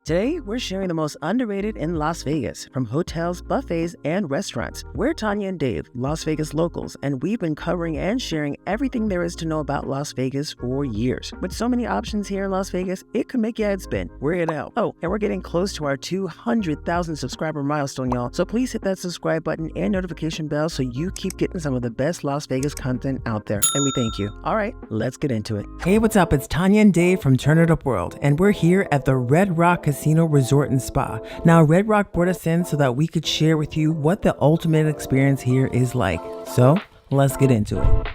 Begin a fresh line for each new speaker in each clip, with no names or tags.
Today, we're sharing the most underrated in Las Vegas, from hotels, buffets, and restaurants. We're Tanya and Dave, Las Vegas locals, and we've been covering and sharing everything there is to know about Las Vegas for years. With so many options here in Las Vegas, it could make your head spin. We're here to help. Oh, and we're getting close to our 200,000 subscriber milestone, y'all. So please hit that subscribe button and notification bell so you keep getting some of the best Las Vegas content out there. And we thank you. All right, let's get into it. Hey, what's up? It's Tanya and Dave from Turn It Up World, and we're here at the Red Rock Casino Resort and Spa. Now, Red Rock brought us in so that we could share with you what the ultimate experience here is like. So, let's get into it.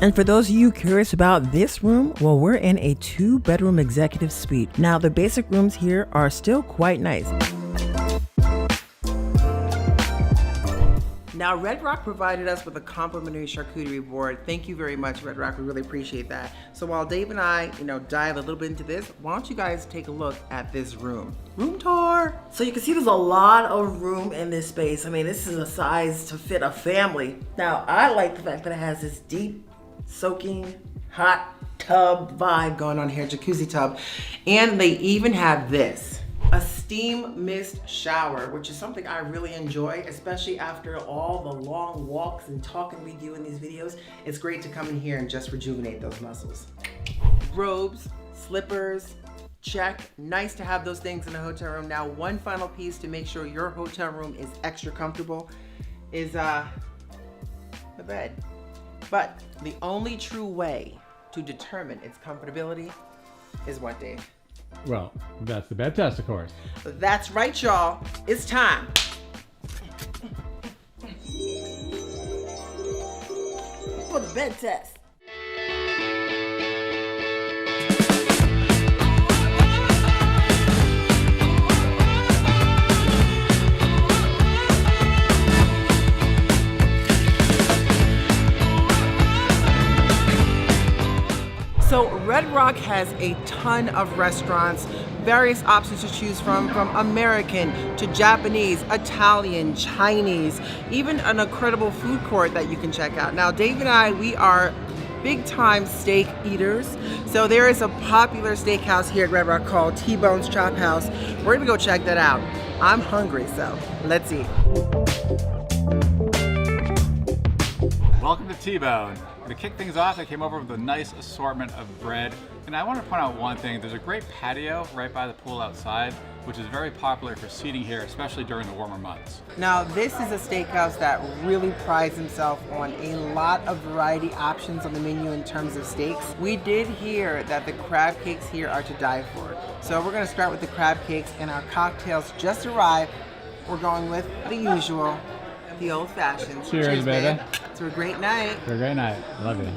And for those of you curious about this room, well, we're in a 2-bedroom executive suite. Now, the basic rooms here are still quite nice. Now, Red Rock provided us with a complimentary charcuterie board. Thank you very much, Red Rock. We really appreciate that. So while Dave and I, dive a little bit into this, why don't you guys take a look at this room? Room tour. So you can see there's a lot of room in this space. I mean, this is a size to fit a family. Now, I like the fact that it has this deep, soaking hot tub vibe going on here, jacuzzi tub. And they even have this, a steam mist shower, which is something I really enjoy, especially after all the long walks and talking we do in these videos. It's great to come in here and just rejuvenate those muscles. Robes, slippers, check. Nice to have those things in a hotel room. Now, one final piece to make sure your hotel room is extra comfortable is the bed. But the only true way to determine its comfortability is what, Dave?
Well, that's the bed test, of course.
That's right, y'all. It's time. For the bed test. So Red Rock has a ton of restaurants, various options to choose from American to Japanese, Italian, Chinese, even an incredible food court that you can check out. Now, Dave and I, we are big time steak eaters. So there is a popular steakhouse here at Red Rock called T-Bone's Chop House. We're gonna go check that out. I'm hungry, so let's eat.
Welcome to T-Bone. To kick things off, I came over with a nice assortment of bread. And I want to point out one thing. There's a great patio right by the pool outside, which is very popular for seating here, especially during the warmer months.
Now, this is a steakhouse that really prides himself on a lot of variety options on the menu in terms of steaks. We did hear that the crab cakes here are to die for. So we're gonna start with the crab cakes, and our cocktails just arrived. We're going with the usual, the old-fashioned.
Cheers, baby.
It's a great night.
It's a great night. Love you.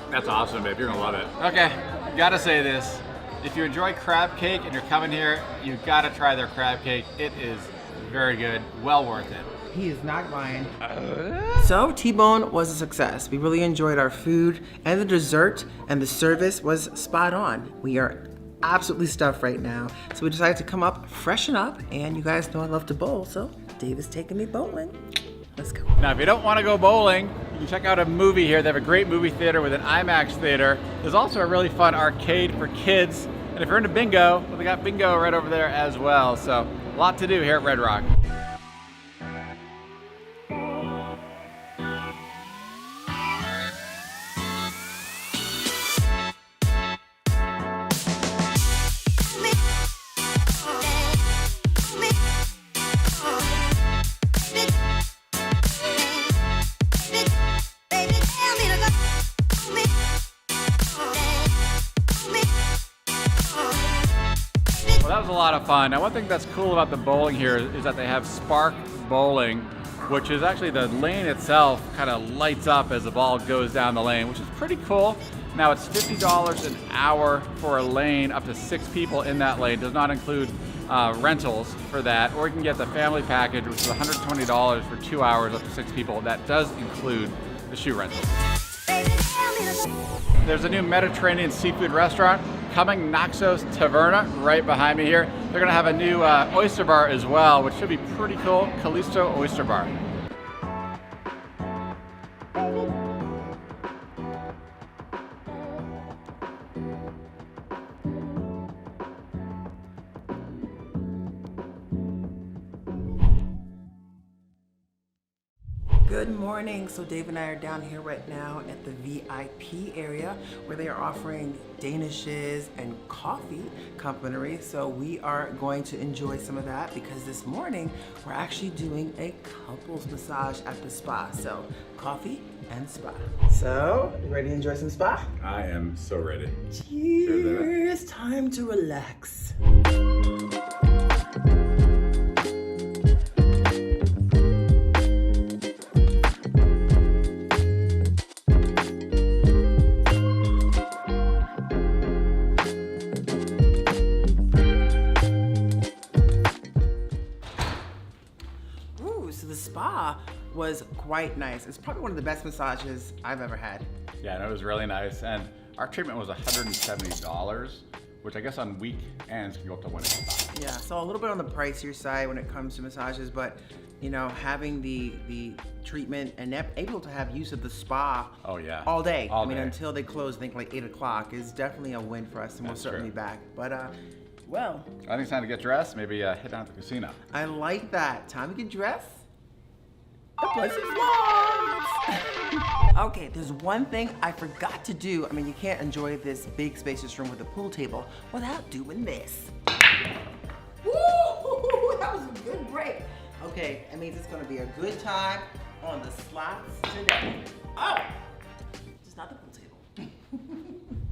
That's awesome, babe. You're gonna love it. Okay, gotta say this. If you enjoy crab cake and you're coming here, you gotta try their crab cake. It is very good, well worth it.
He is not lying. So T-Bone was a success. We really enjoyed our food and the dessert, and the service was spot on. We are absolutely stuffed right now. So we decided to come up, freshen up, and you guys know I love to bowl, so Dave is taking me bowling. Let's go.
Now, if you don't want to go bowling, you can check out a movie here. They have a great movie theater with an IMAX theater. There's also a really fun arcade for kids. And if you're into bingo, well, they got bingo right over there as well. So a lot to do here at Red Rock. was a lot of fun. Now, one thing that's cool about the bowling here is that they have Spark Bowling, which is actually the lane itself kind of lights up as the ball goes down the lane, which is pretty cool. Now, it's $50 an hour for a lane, up to 6 people in that lane. Does not include rentals for that, or you can get the family package, which is $120 for 2 hours, up to 6 people. That does include the shoe rental. There's a new Mediterranean seafood restaurant coming, Naxos Taverna, right behind me here. They're gonna have a new oyster bar as well, which should be pretty cool, Callisto Oyster Bar.
Good morning. So Dave and I are down here right now at the VIP area where they are offering danishes and coffee complimentary. So we are going to enjoy some of that because this morning we're actually doing a couples massage at the spa. So coffee and spa. So you ready to enjoy some spa?
I am so ready.
Cheers. Time to relax. So the spa was quite nice. It's probably one of the best massages I've ever had.
Yeah, and it was really nice. And our treatment was $170, which I guess on weekends can go up to $185.
Yeah, so a little bit on the pricier side when it comes to massages, but you know, having the treatment and able to have use of the spa
all
day.
All
I mean,
day.
until they close, I think like 8 o'clock is definitely a win for us, and we'll certainly be back. But well,
I think it's time to get dressed, maybe head down to the casino.
I like that. Time to get dressed. Plus vlogs. Okay, there's one thing I forgot to do. I mean, you can't enjoy this big spacious room with a pool table without doing this. Woo! That was a good break. Okay, that means it's gonna be a good time on the slots today. Oh, just not the pool table.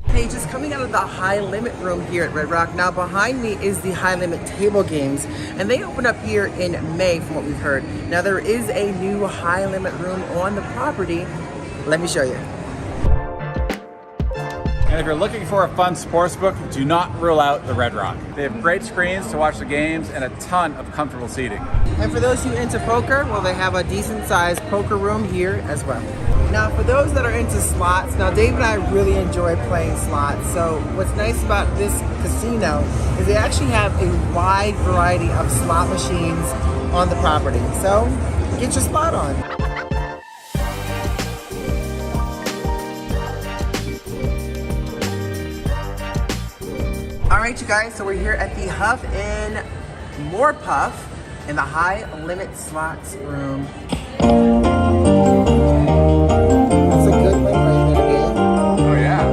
Hey, just coming out of the high limit room here at Red Rock. Now behind me is the high limit table games, and they open up here in May from what we've heard. Now there is a new high limit room on the property. Let me show you.
And if you're looking for a fun sports book, do not rule out the Red Rock. They have great screens to watch the games and a ton of comfortable seating.
And for those who are into poker, well, they have a decent sized poker room here as well. Now for those that are into slots, now Dave and I really enjoy playing slots. So what's nice about this casino is they actually have a wide variety of slot machines on the property. So get your slot on. All right, you guys, so we're here at the Huff and More Puff in the high limit slots room. That's a good one right there, man.
Oh yeah.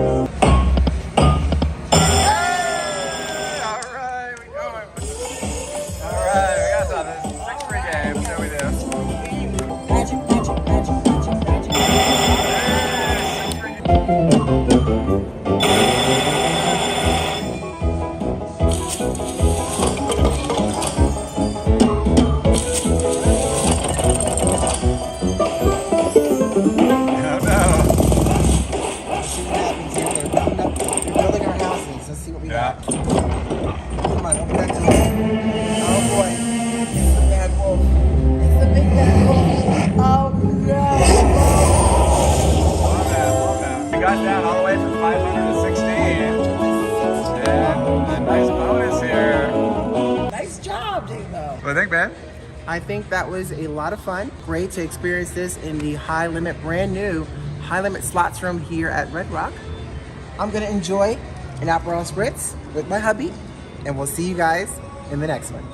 Hey! All right, we going. All right, we got something. 6 free games. There we go.
Magic, magic, magic, magic, magic. Come on, open that door. Oh boy, it's the bad wolf. It's the big bad wolf. Oh no!
Calm down. We got down all the way from 500 to 16. And a nice bonus here.
Nice job, J-Lo.
What do you think, man?
I think that was a lot of fun. Great to experience this in the high limit, brand new high limit slots room here at Red Rock. I'm gonna enjoy an Aperol Spritz with my hubby, and we'll see you guys in the next one.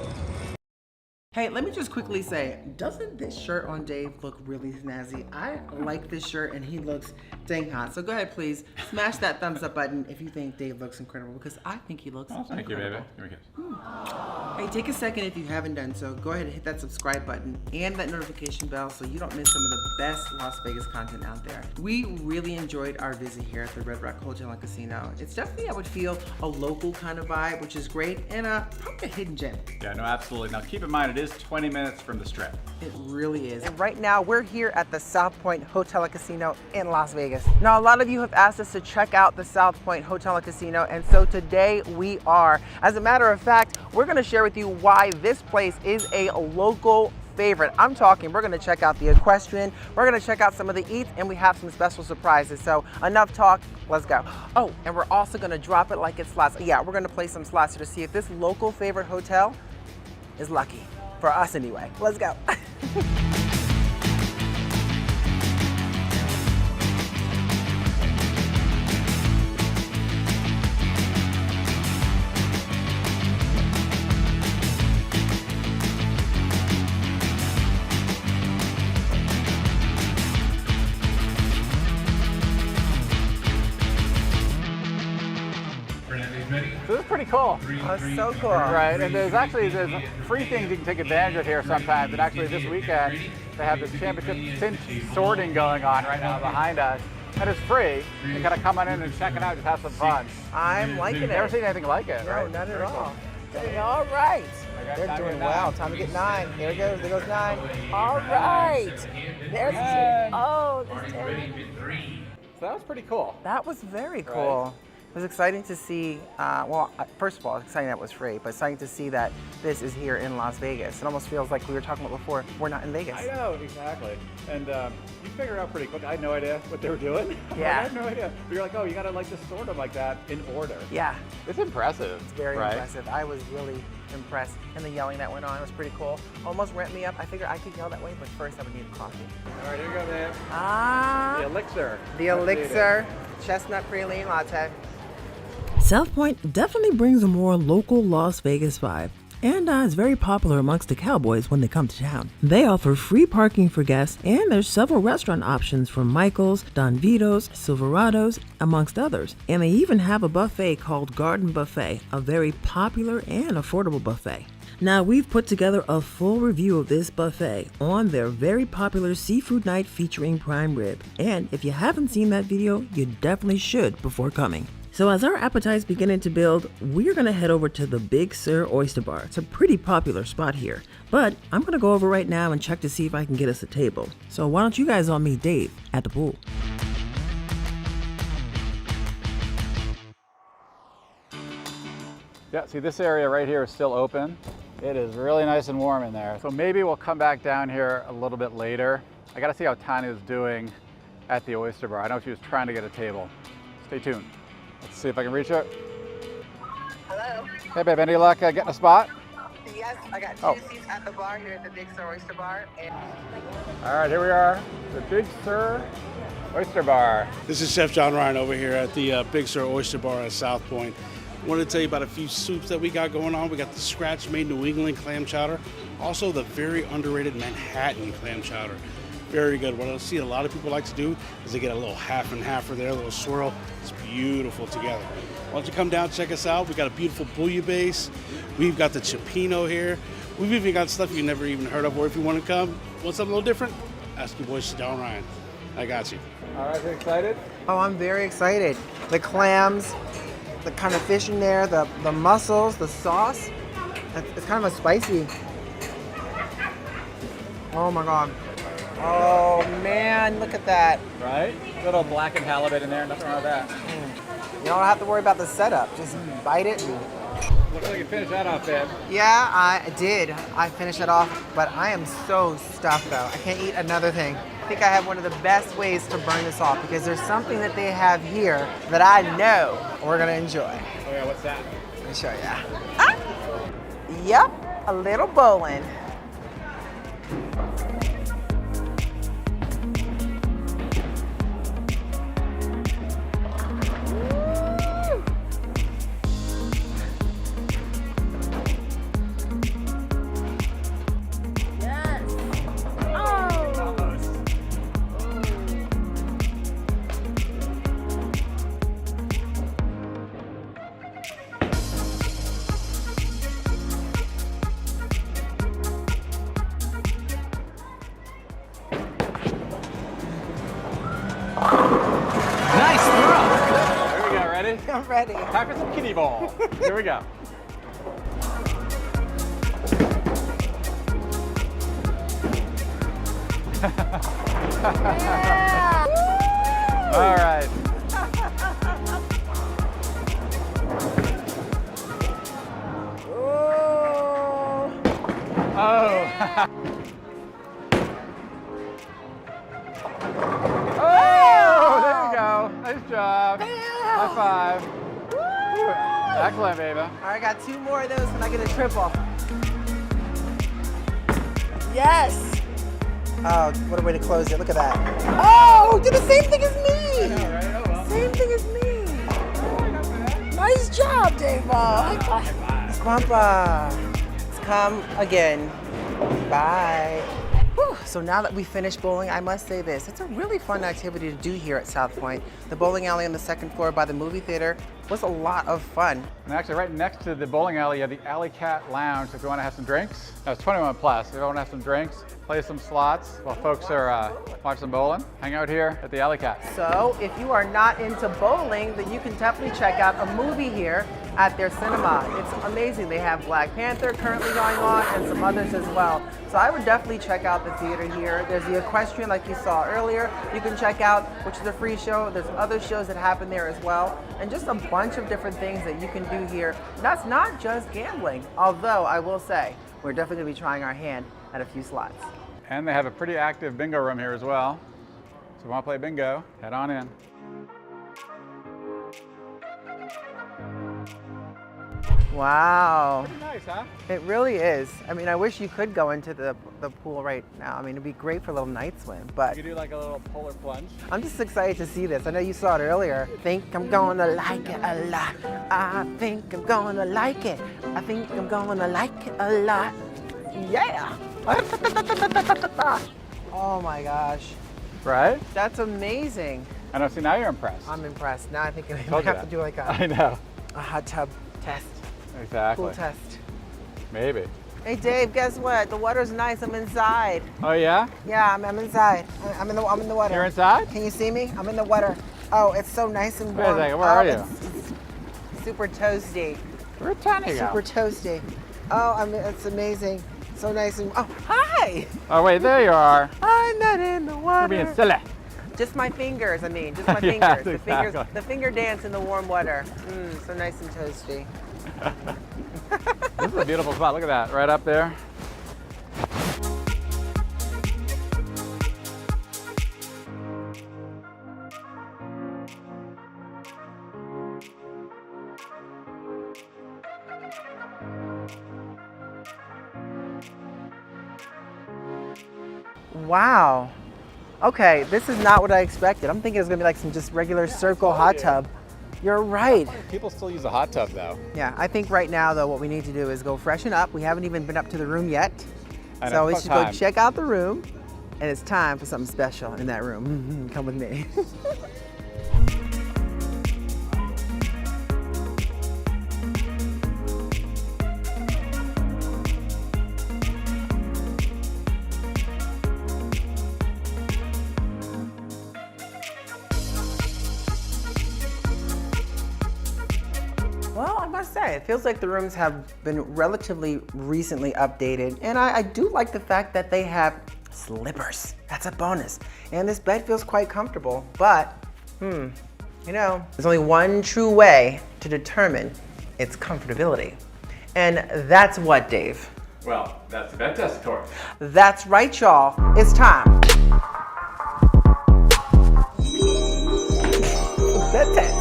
Hey, let me just quickly say, doesn't this shirt on Dave look really snazzy? I like this shirt and he looks dang hot. So go ahead, please smash that thumbs up button if you think Dave looks incredible, because I think he looks incredible.
Thank you, baby. Give me a kiss.
Hey, take a second if you haven't done so. Go ahead and hit that subscribe button and that notification bell so you don't miss some of the best Las Vegas content out there. We really enjoyed our visit here at the Red Rock Hotel and Casino. It's definitely, I would feel, a local kind of vibe, which is great, and probably a hidden gem.
Yeah, no, absolutely. Now keep in mind, it is 20 minutes from the Strip.
It really is. And right now, we're here at the South Point Hotel and Casino in Las Vegas. Now, a lot of you have asked us to check out the South Point Hotel and Casino, and so today we are. As a matter of fact, we're gonna share with you why this place is a local favorite. I'm talking, we're gonna check out the equestrian, we're gonna check out some of the eats, and we have some special surprises. So enough talk, let's go. Oh, and we're also gonna drop it like it's slots. Yeah, we're gonna play some slots to see if this local favorite hotel is lucky. For us anyway. Let's go.
So this is pretty cool.
That's so cool.
Right, and there's free things you can take advantage of here sometimes. And actually this weekend, they have this championship cinch sorting going on right now behind us. And it's free. You gotta come on in and check it out, just have some fun.
I'm liking it.
Never seen anything like it,
No,
right?
not at all. Hey, all right. They're doing well. Time to get 9. There it goes. There goes 9. All right. There's 2. Oh, there's 10.
So that was pretty cool.
That was very cool. Right. It was exciting to see, first of all, it's exciting that it was free, but exciting to see that this is here in Las Vegas. It almost feels like we were talking about before, we're not in Vegas.
I know, exactly. And you figured it out pretty quick. I had no idea what they were doing.
Yeah.
I had no idea. But you're like, oh, you gotta just sort them like that in order.
Yeah.
It's impressive.
It's very impressive. I was really impressed. And the yelling that went on was pretty cool. Almost ramped me up. I figured I could yell that way, but first I would need coffee.
All right, here you go, man.
The
elixir.
The elixir chestnut praline latte.
South Point definitely brings a more local Las Vegas vibe, and is very popular amongst the cowboys when they come to town. They offer free parking for guests, and there's several restaurant options from Michael's, Don Vito's, Silverado's, amongst others. And they even have a buffet called Garden Buffet, a very popular and affordable buffet. Now, we've put together a full review of this buffet on their very popular seafood night featuring prime rib. And if you haven't seen that video, you definitely should before coming. So as our appetites beginning to build, we're gonna head over to the Big Sur Oyster Bar. It's a pretty popular spot here, but I'm gonna go over right now and check to see if I can get us a table. So why don't you guys all meet Dave at the pool?
Yeah, see this area right here is still open. It is really nice and warm in there. So maybe we'll come back down here a little bit later. I gotta see how Tanya is doing at the Oyster Bar. I know she was trying to get a table. Stay tuned. Let's see if I can reach her.
Hello.
Hey babe, any luck getting a spot?
Yes, I got 2 seats at the bar here at the Big Sur Oyster Bar.
All right, here we are, the Big Sur Oyster Bar.
This is Chef John Ryan over here at the Big Sur Oyster Bar at South Point. I wanted to tell you about a few soups that we got going on. We got the scratch-made New England clam chowder, also the very underrated Manhattan clam chowder. Very good. What I see a lot of people like to do is they get a little half and half for there, a little swirl. It's beautiful together. Why don't you come down, check us out. We got a beautiful bouillabaisse. We've got the cioppino here. We've even got stuff you never even heard of, or if you want to come, want something a little different, ask your boy John Ryan. I got you.
All right, you excited?
Oh, I'm very excited. The clams, the kind of fish in there, the mussels, the sauce. It's kind of a spicy. Oh my God. Oh man, look at that.
Right? Little blackened halibut in there, nothing wrong with that.
You don't have to worry about the setup. Just bite it.
Looks like you finished that off, babe.
Yeah, I did. I finished it off, but I am so stuffed though. I can't eat another thing. I think I have one of the best ways to burn this off because there's something that they have here that I know we're gonna enjoy.
Oh yeah, what's that?
Let me show you. Yep, a little bowling. I'm ready.
Time for some kiddie ball. Here we go.
Yeah.
All right. Oh. Oh, there you go. Nice job. High five. Excellent, baby.
All right, I got 2 more of those when I get a triple. Yes. Oh, what a way to close it. Look at that. Oh, did the same thing as me.
I know, right? Oh, well.
Same thing as me.
Oh, not bad.
Nice job, Dave. High five. Spampa. Come again. Bye. Whew. So now that we finished bowling, I must say this. It's a really fun activity to do here at South Point. The bowling alley on the 2nd floor by the movie theater was a lot of fun.
And actually right next to the bowling alley, you have the Alley Cat Lounge if you want to have some drinks. Now it's 21 plus. If you want to have some drinks, play some slots while folks are watching bowling. Hang out here at the Alley Cat.
So if you are not into bowling, then you can definitely check out a movie here at their cinema. It's amazing. They have Black Panther currently going on and some others as well. So I would definitely check out the theater here. There's the Equestrian like you saw earlier. You can check out, which is a free show. There's other shows that happen there as well. And just a bunch of different things that you can do here. That's not just gambling. Although I will say, we're definitely gonna be trying our hand at a few slots.
And they have a pretty active bingo room here as well. So if you want to play bingo, head on in.
Wow.
Pretty nice, huh?
It really is. I mean, I wish you could go into the pool right now. I mean, it'd be great for a little night swim, but
You could do like a little polar plunge.
I'm just excited to see this. I know you saw it earlier. Think I'm gonna like it a lot. I think I'm gonna like it. I think I'm gonna like it a lot. Yeah. Oh my gosh.
Right?
That's amazing.
I know, see, now you're impressed.
I'm impressed. Now I think we
Told
might
you
have
that.
to do like
I know.
a hot tub test.
Exactly.
Pool test.
Maybe.
Hey Dave, guess what? The water's nice. I'm inside.
Oh, yeah?
Yeah, I'm inside. I'm in the water.
You're inside?
Can you see me? I'm in the water. Oh, it's so nice and
Wait a
warm.
second, where are you?
It's super toasty.
Where'd Tanya go?
Super toasty. Oh, it's amazing. So nice and oh, hi!
Oh, wait, there you are.
I'm not in the water.
You're being silly.
Just my fingers. I mean, just my
Yeah,
fingers.
exactly.
The finger dance in the warm water. So nice and toasty.
This is a beautiful spot. Look at that, right up there.
Wow. Okay, this is not what I expected. I'm thinking it's gonna be like some just regular circle hot tub. You're right.
People still use a hot tub, though.
Yeah, I think right now though what we need to do is go freshen up. We haven't even been up to the room yet.
I know,
So we
it's
should
about
go
time.
check out the room, and it's time for something special in that room. Come with me. Well, I must say, it feels like the rooms have been relatively recently updated, and I do like the fact that they have slippers. That's a bonus. And this bed feels quite comfortable, but, you know, there's only one true way to determine its comfortability. And that's what, Dave?
Well, that's the bed test, of course.
That's right, y'all. It's time. Bed test.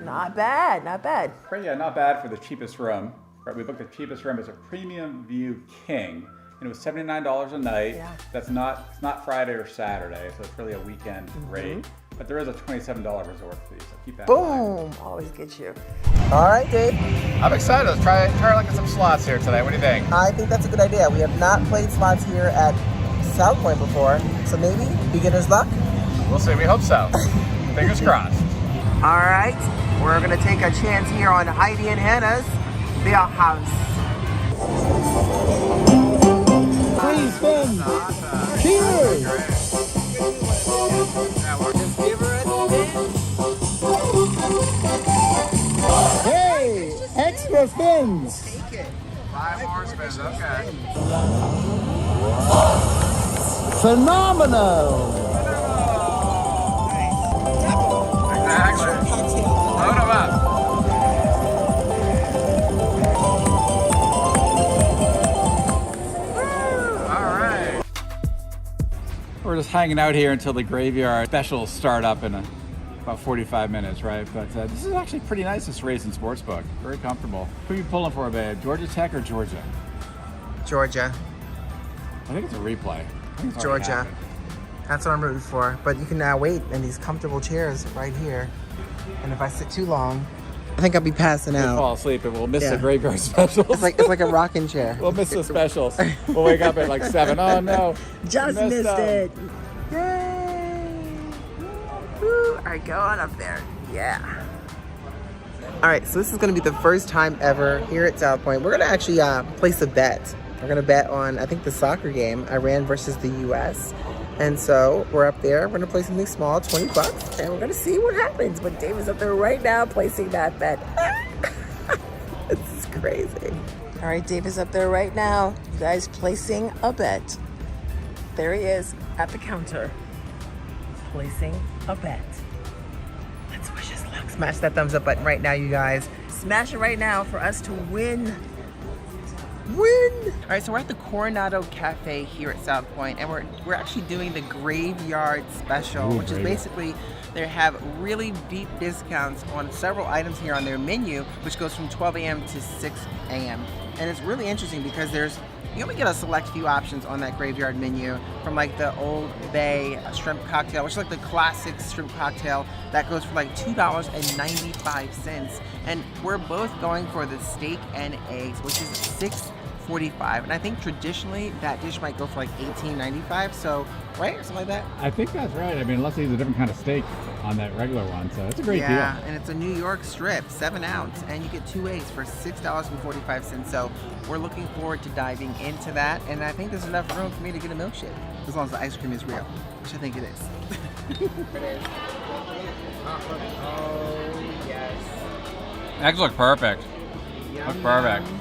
Not bad, not bad.
Yeah, not bad for the cheapest room. Right, we booked the cheapest room as a Premium View King, and it was $79 a night.
Yeah.
It's not Friday or Saturday, so it's really a weekend rate. But there is a $27 resort fee, so keep that in mind.
Boom, always gets you. All right, Dave.
I'm excited. Let's try looking at some slots here today. What do you think?
I think that's a good idea. We have not played slots here at South Point before, so maybe beginner's luck.
We'll see. We hope so. Fingers crossed.
All right, we're gonna take a chance here on Heidi and Hannah's Beer House.
Please, Ben. Cheers.
Just give her a spin.
Hey, extra fins.
Take it.
5 more spins, okay.
Phenomenal.
Exactly. Load them up. All right. We're just hanging out here until the graveyard specials start up in about 45 minutes, right? But this is actually pretty nice, this Racing Sportsbook. Very comfortable. Who are you pulling for, babe? Georgia Tech or Georgia?
Georgia.
I think it's a replay. I think it's already
Georgia.
happened.
That's what I'm rooting for. But you can now wait in these comfortable chairs right here. And if I sit too long, I think I'll be passing
We'll
out.
fall asleep and we'll miss
Yeah.
the graveyard specials.
It's like a rocking chair.
We'll miss the specials. We'll wake up at like 7. Oh no.
Just missed
them.
it.
Yay! Woo! All right, go on up there. Yeah. All right, so this is gonna be the first time ever here at South Point. We're gonna actually place a bet. We're gonna bet on, I think, the soccer game, Iran versus the US. And so we're up there, we're gonna play something small, 20 bucks, and we're gonna see what happens. But Dave is up there right now placing that bet. It's crazy. All right, Dave is up there right now. You guys placing a bet. There he is at the counter, placing a bet. Let's wish us luck. Smash that thumbs up button right now, you guys. Smash it right now for us to win. Win! All right, so we're at the Coronado Cafe here at South Point, and we're actually doing the Graveyard Special, which is basically they have really deep discounts on several items here on their menu, which goes from 12 a.m. to 6 a.m. And it's really interesting because you only get a select few options on that Graveyard menu, from like the Old Bay shrimp cocktail, which is like the classic shrimp cocktail that goes for like $2.95. And we're both going for the steak and eggs, which is $6.45. And I think traditionally that dish might go for like $18.95. So, right? Or something like that?
I think that's right. I mean, unless they use a different kind of steak on that regular one. So it's a great
Yeah,
deal.
and it's a New York strip, 7 ounce, and you get 2 eggs for $6.45. So we're looking forward to diving into that. And I think there's enough room for me to get a milkshake, as long as the ice cream is real, which I think it is. It is. Oh, yes.
Eggs look perfect.
Yum,
Look perfect.
yum.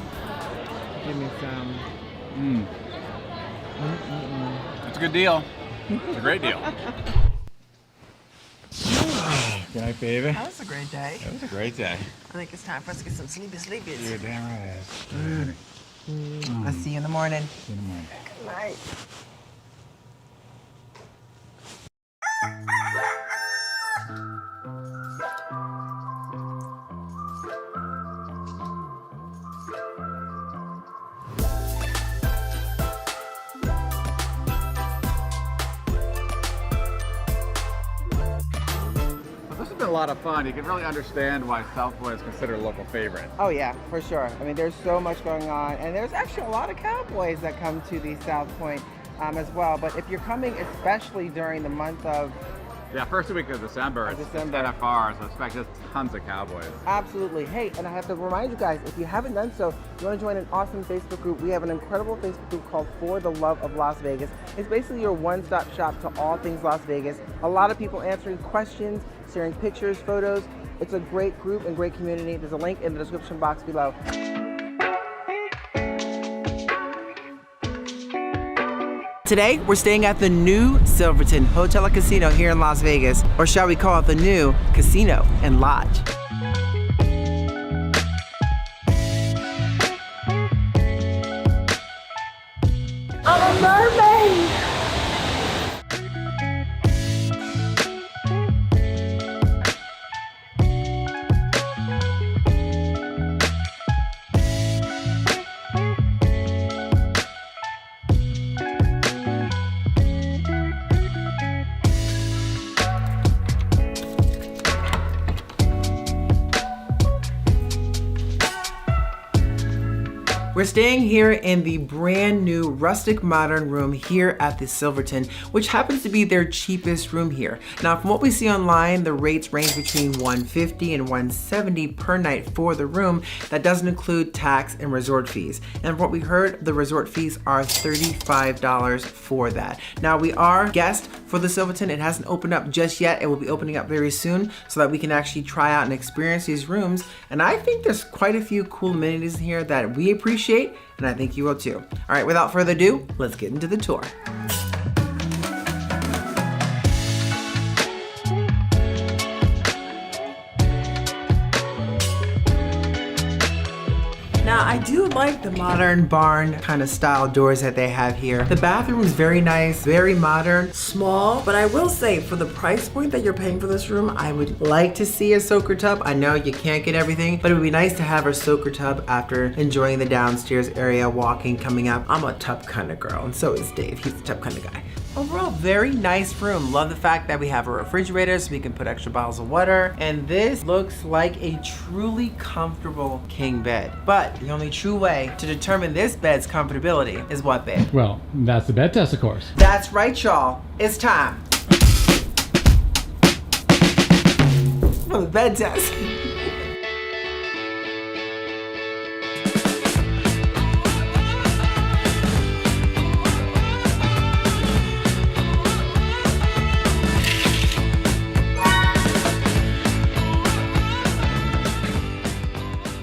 Give me some.
It's a good deal. It's a great deal. Good night, baby.
That was a great day.
It was a great day.
I think it's time for us to get some sleepies.
You're damn right.
I'll see you in the morning.
See you in the morning.
Good night.
This has been a lot of fun. You can really understand why South Point is considered a local favorite.
Oh yeah, for sure. I mean, there's so much going on, and there's actually a lot of cowboys that come to the South Point as well. But if you're coming, especially during the month of
Yeah, first week of December, it's NFR, so expect just tons of cowboys.
absolutely. Hey, and I have to remind you guys, if you haven't done so, you want to join an awesome Facebook group. We have an incredible Facebook group called For the Love of Las Vegas. It's basically your one-stop shop to all things Las Vegas. A lot of people answering questions, sharing pictures, photos. It's a great group and great community. There's a link in the description box below. Today, we're staying at the new Silverton Hotel and Casino here in Las Vegas, or shall we call it the new Casino and Lodge. I'm a mermaid! We're staying here in the brand new rustic modern room here at the Silverton, which happens to be their cheapest room here. Now, from what we see online, the rates range between $150 and $170 per night for the room. That doesn't include tax and resort fees. And from what we heard, the resort fees are $35 for that. Now, we are guests for the Silverton. It hasn't opened up just yet. It will be opening up very soon so that we can actually try out and experience these rooms. And I think there's quite a few cool amenities in here that we appreciate, and I think you will too. All right, without further ado, let's get into the tour. Now, I do like the modern barn kind of style doors that they have here. The bathroom is very nice, very modern, small, but I will say for the price point that you're paying for this room, I would like to see a soaker tub. I know you can't get everything, but it would be nice to have a soaker tub after enjoying the downstairs area, walking, coming up. I'm a tub kind of girl, and so is Dave. He's a tub kind of guy. Overall, very nice room. Love the fact that we have a refrigerator so we can put extra bottles of water. And this looks like a truly comfortable king bed. But the only true way to determine this bed's comfortability is what, babe?
Well, that's the bed test, of course.
That's right, y'all. It's time for the bed test.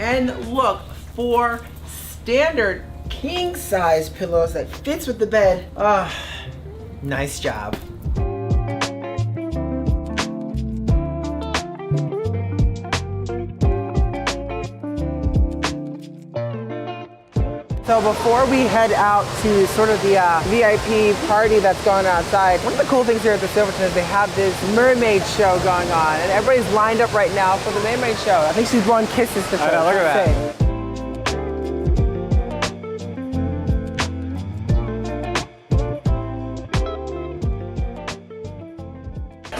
And look, for standard king size pillows that fits with the bed. Nice job. So before we head out to sort of the VIP party that's going on outside, one of the cool things here at the Silverton is they have this mermaid show going on, and everybody's lined up right now for the mermaid show. I think she's blowing kisses to
I know, look at that.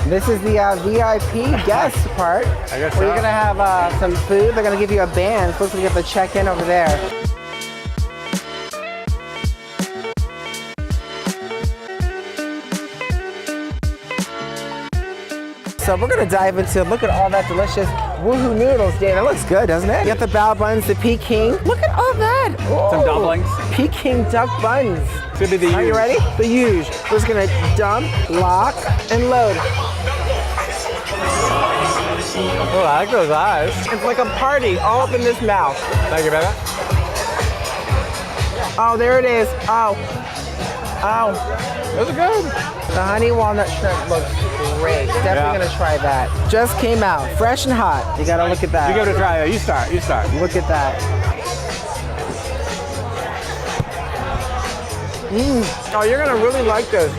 This is the VIP guest part.
I guess
where
so.
you're gonna have some food. They're gonna give you a band. Supposed to get the check-in over there. So we're gonna dive into, look at all that delicious woohoo noodles, Dave. That looks good, doesn't it? You got the bao buns, the Peking. Look at all that.
Some dumplings.
Peking duck buns.
It's gonna be the
Are you ready? The huge. We're just gonna dump, lock, and load.
Oh, I like those eyes.
It's like a party all up in this mouth.
Thank you, baby.
Oh, there it is. Oh. Oh.
Those are good.
The honey walnut shrimp looks great. Definitely gonna try that. Just came out, fresh and hot. You gotta look at that.
You give it a try. You start. You start.
Look at that. Oh, you're gonna really like this.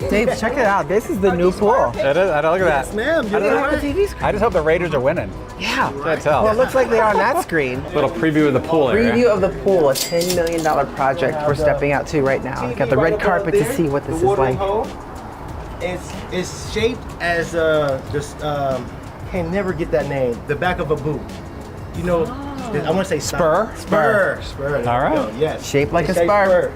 Dave, check it out. This is the new pool.
It is. I don't look at that.
Yes, ma'am.
I don't have the TV screen.
I just hope the Raiders are winning.
Yeah.
Can't tell.
Well, it looks like they are on that screen.
Little preview of the pool area.
Preview of the pool, a $10 million project we're stepping out to right now. Got the red carpet to see what this is like.
It's shaped as can never get that name. The back of a boot. You know, I want to say
Spur?
Spur. There
All right.
you go, yes.
Shaped like
It's
a spur.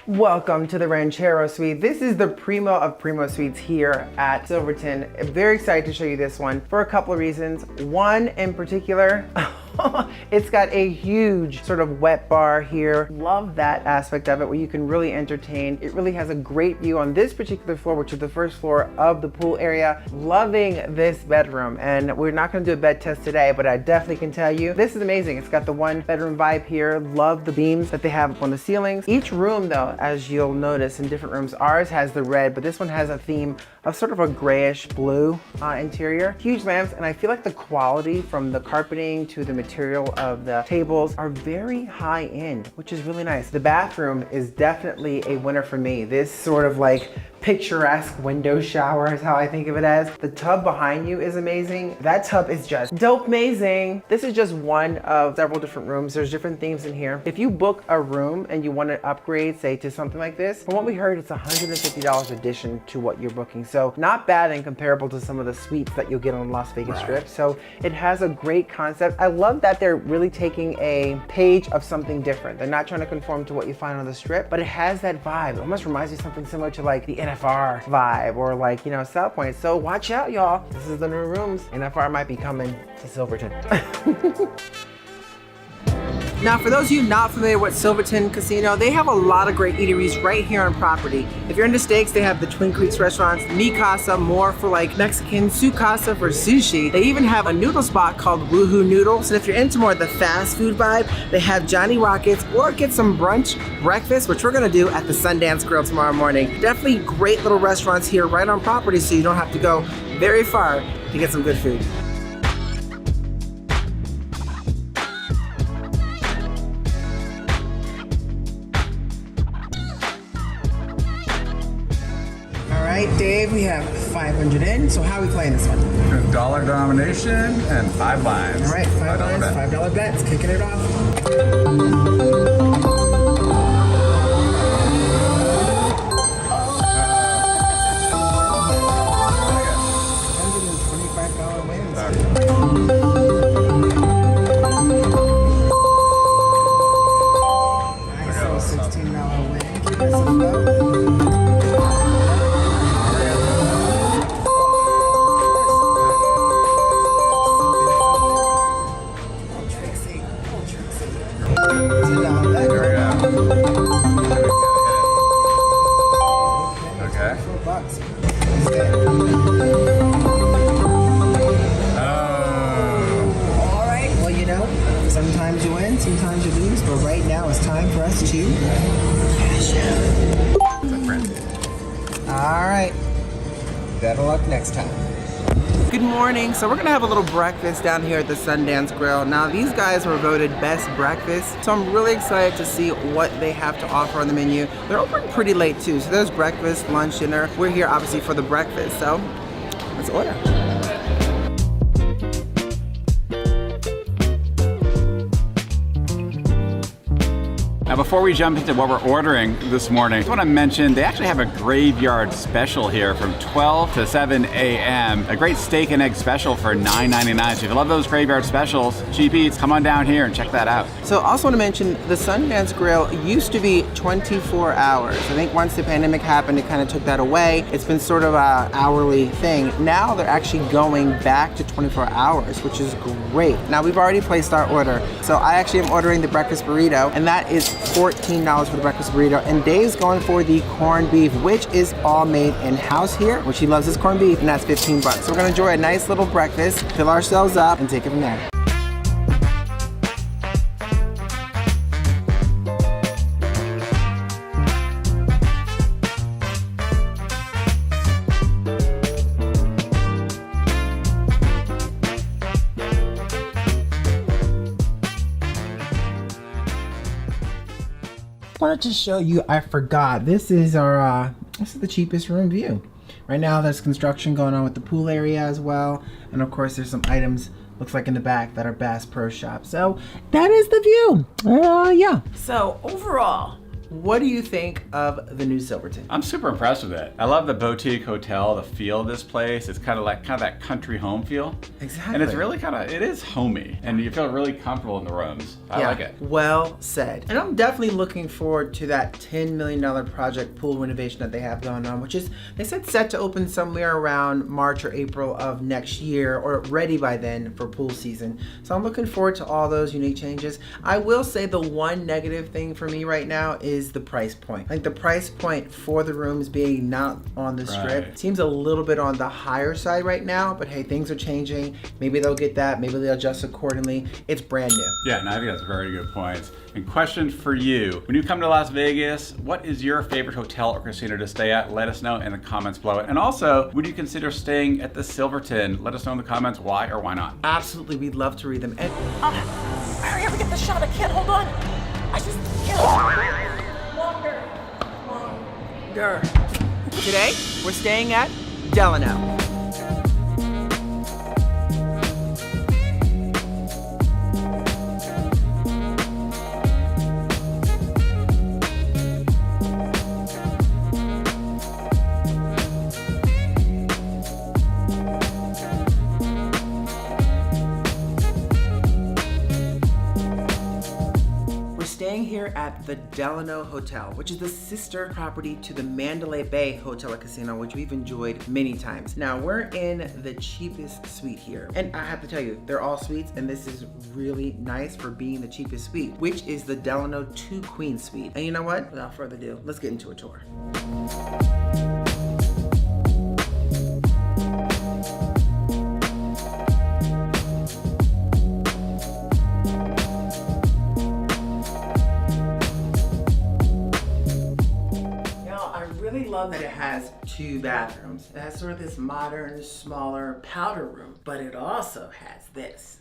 Welcome to the Ranchero Suite. This is the primo of primo suites here at Silverton. I'm very excited to show you this one for a couple of reasons. One in particular, it's got a huge sort of wet bar here. Love that aspect of it where you can really entertain. It really has a great view on this particular floor, which is the first floor of the pool area. Loving this bedroom, and we're not gonna do a bed test today, but I definitely can tell you, this is amazing. It's got the one bedroom vibe here. Love the beams that they have up on the ceilings. Each room though, as you'll notice in different rooms, ours has the red, but this one has a theme of sort of a grayish blue interior. Huge lamps, and I feel like the quality from the carpeting to the material of the tables are very high end, which is really nice. The bathroom is definitely a winner for me. This sort of like picturesque window shower is how I think of it as. The tub behind you is amazing. That tub is just dope amazing. This is just one of several different rooms. There's different themes in here. If you book a room and you want to upgrade, say, to something like this, from what we heard, it's $150 addition to what you're booking. So not bad and comparable to some of the suites that you'll get on Las Vegas Strip. So it has a great concept. I love that they're really taking a page of something different. They're not trying to conform to what you find on the Strip, but it has that vibe. It almost reminds me of something similar to like the NFR vibe or like, you know, South Point. So watch out, y'all. This is the new rooms. NFR might be coming to Silverton. Now, for those of you not familiar with Silverton Casino, they have a lot of great eateries right here on property. If you're into steaks, they have the Twin Creeks restaurants, Mi Casa, more for like Mexican, Su Casa for sushi. They even have a noodle spot called Woohoo Noodles. And if you're into more of the fast food vibe, they have Johnny Rockets, or get some brunch breakfast, which we're gonna do at the Sundance Grill tomorrow morning. Definitely great little restaurants here right on property, so you don't have to go very far to get some good food. All right, Dave, we have 500 in, so how are we playing this one?
Dollar denomination and 5 lines.
All right, $5 lines, $5 bets, kicking it off. Sometimes you win, sometimes you lose, but right now it's time for us to cash out. All right, better luck next time. Good morning. So we're gonna have a little breakfast down here at the Sundance Grill. Now these guys were voted best breakfast, so I'm really excited to see what they have to offer on the menu. They're open pretty late too, so there's breakfast, lunch, dinner. We're here obviously for the breakfast, so let's order.
Now before we jump into what we're ordering this morning, I just want to mention they actually have a graveyard special here from 12 to 7 a.m. A great steak and egg special for $9.99. So if you love those graveyard specials, cheap eats, come on down here and check that out.
So I also want to mention the Sundance Grill used to be 24 hours. I think once the pandemic happened, it kind of took that away. It's been sort of an hourly thing. Now they're actually going back to 24 hours, which is great. Now we've already placed our order. So I actually am ordering the breakfast burrito, and that is $14 for the breakfast burrito, and Dave's going for the corned beef, which is all made in-house here, which he loves his corned beef, and that's 15 bucks. So we're gonna enjoy a nice little breakfast, fill ourselves up, and take it from there. Wanted to show you, I forgot, this is our this is the cheapest room view. Right now there's construction going on with the pool area as well, and of course there's some items, looks like in the back, that are Bass Pro Shop. So that is the view. Yeah. So overall, what do you think of the new Silverton?
I'm super impressed with it. I love the boutique hotel, the feel of this place. It's kind of that country home feel.
Exactly.
And it's really it is homey, and you feel really comfortable in the rooms. I like it.
Well said. And I'm definitely looking forward to that $10 million project pool renovation that they have going on, which is, they said, set to open somewhere around March or April of next year, or ready by then for pool season. So I'm looking forward to all those unique changes. I will say the one negative thing for me right now is is the price point. Like the price point for the rooms being not on the strip seems a little bit on the higher side right now, but hey, things are changing. Maybe they'll get that, maybe they'll adjust accordingly. It's brand new.
Yeah, and I think that's very good points. And question for you, when you come to Las Vegas, what is your favorite hotel or casino to stay at? Let us know in the comments below. And also, would you consider staying at the Silverton? Let us know in the comments why or why not.
Absolutely, we'd love to read them. And
Hurry up and get the shot. I can't hold on. I just can't. Longer.
today, we're staying at Delano. Here at the Delano Hotel, which is the sister property to the Mandalay Bay Hotel and Casino, which we've enjoyed many times. Now we're in the cheapest suite here, and I have to tell you, they're all suites, and this is really nice for being the cheapest suite, which is the Delano 2 Queen Suite. And you know what? Without further ado, let's get into a tour. Love that it has 2 bathrooms. It has sort of this modern, smaller powder room, but it also has this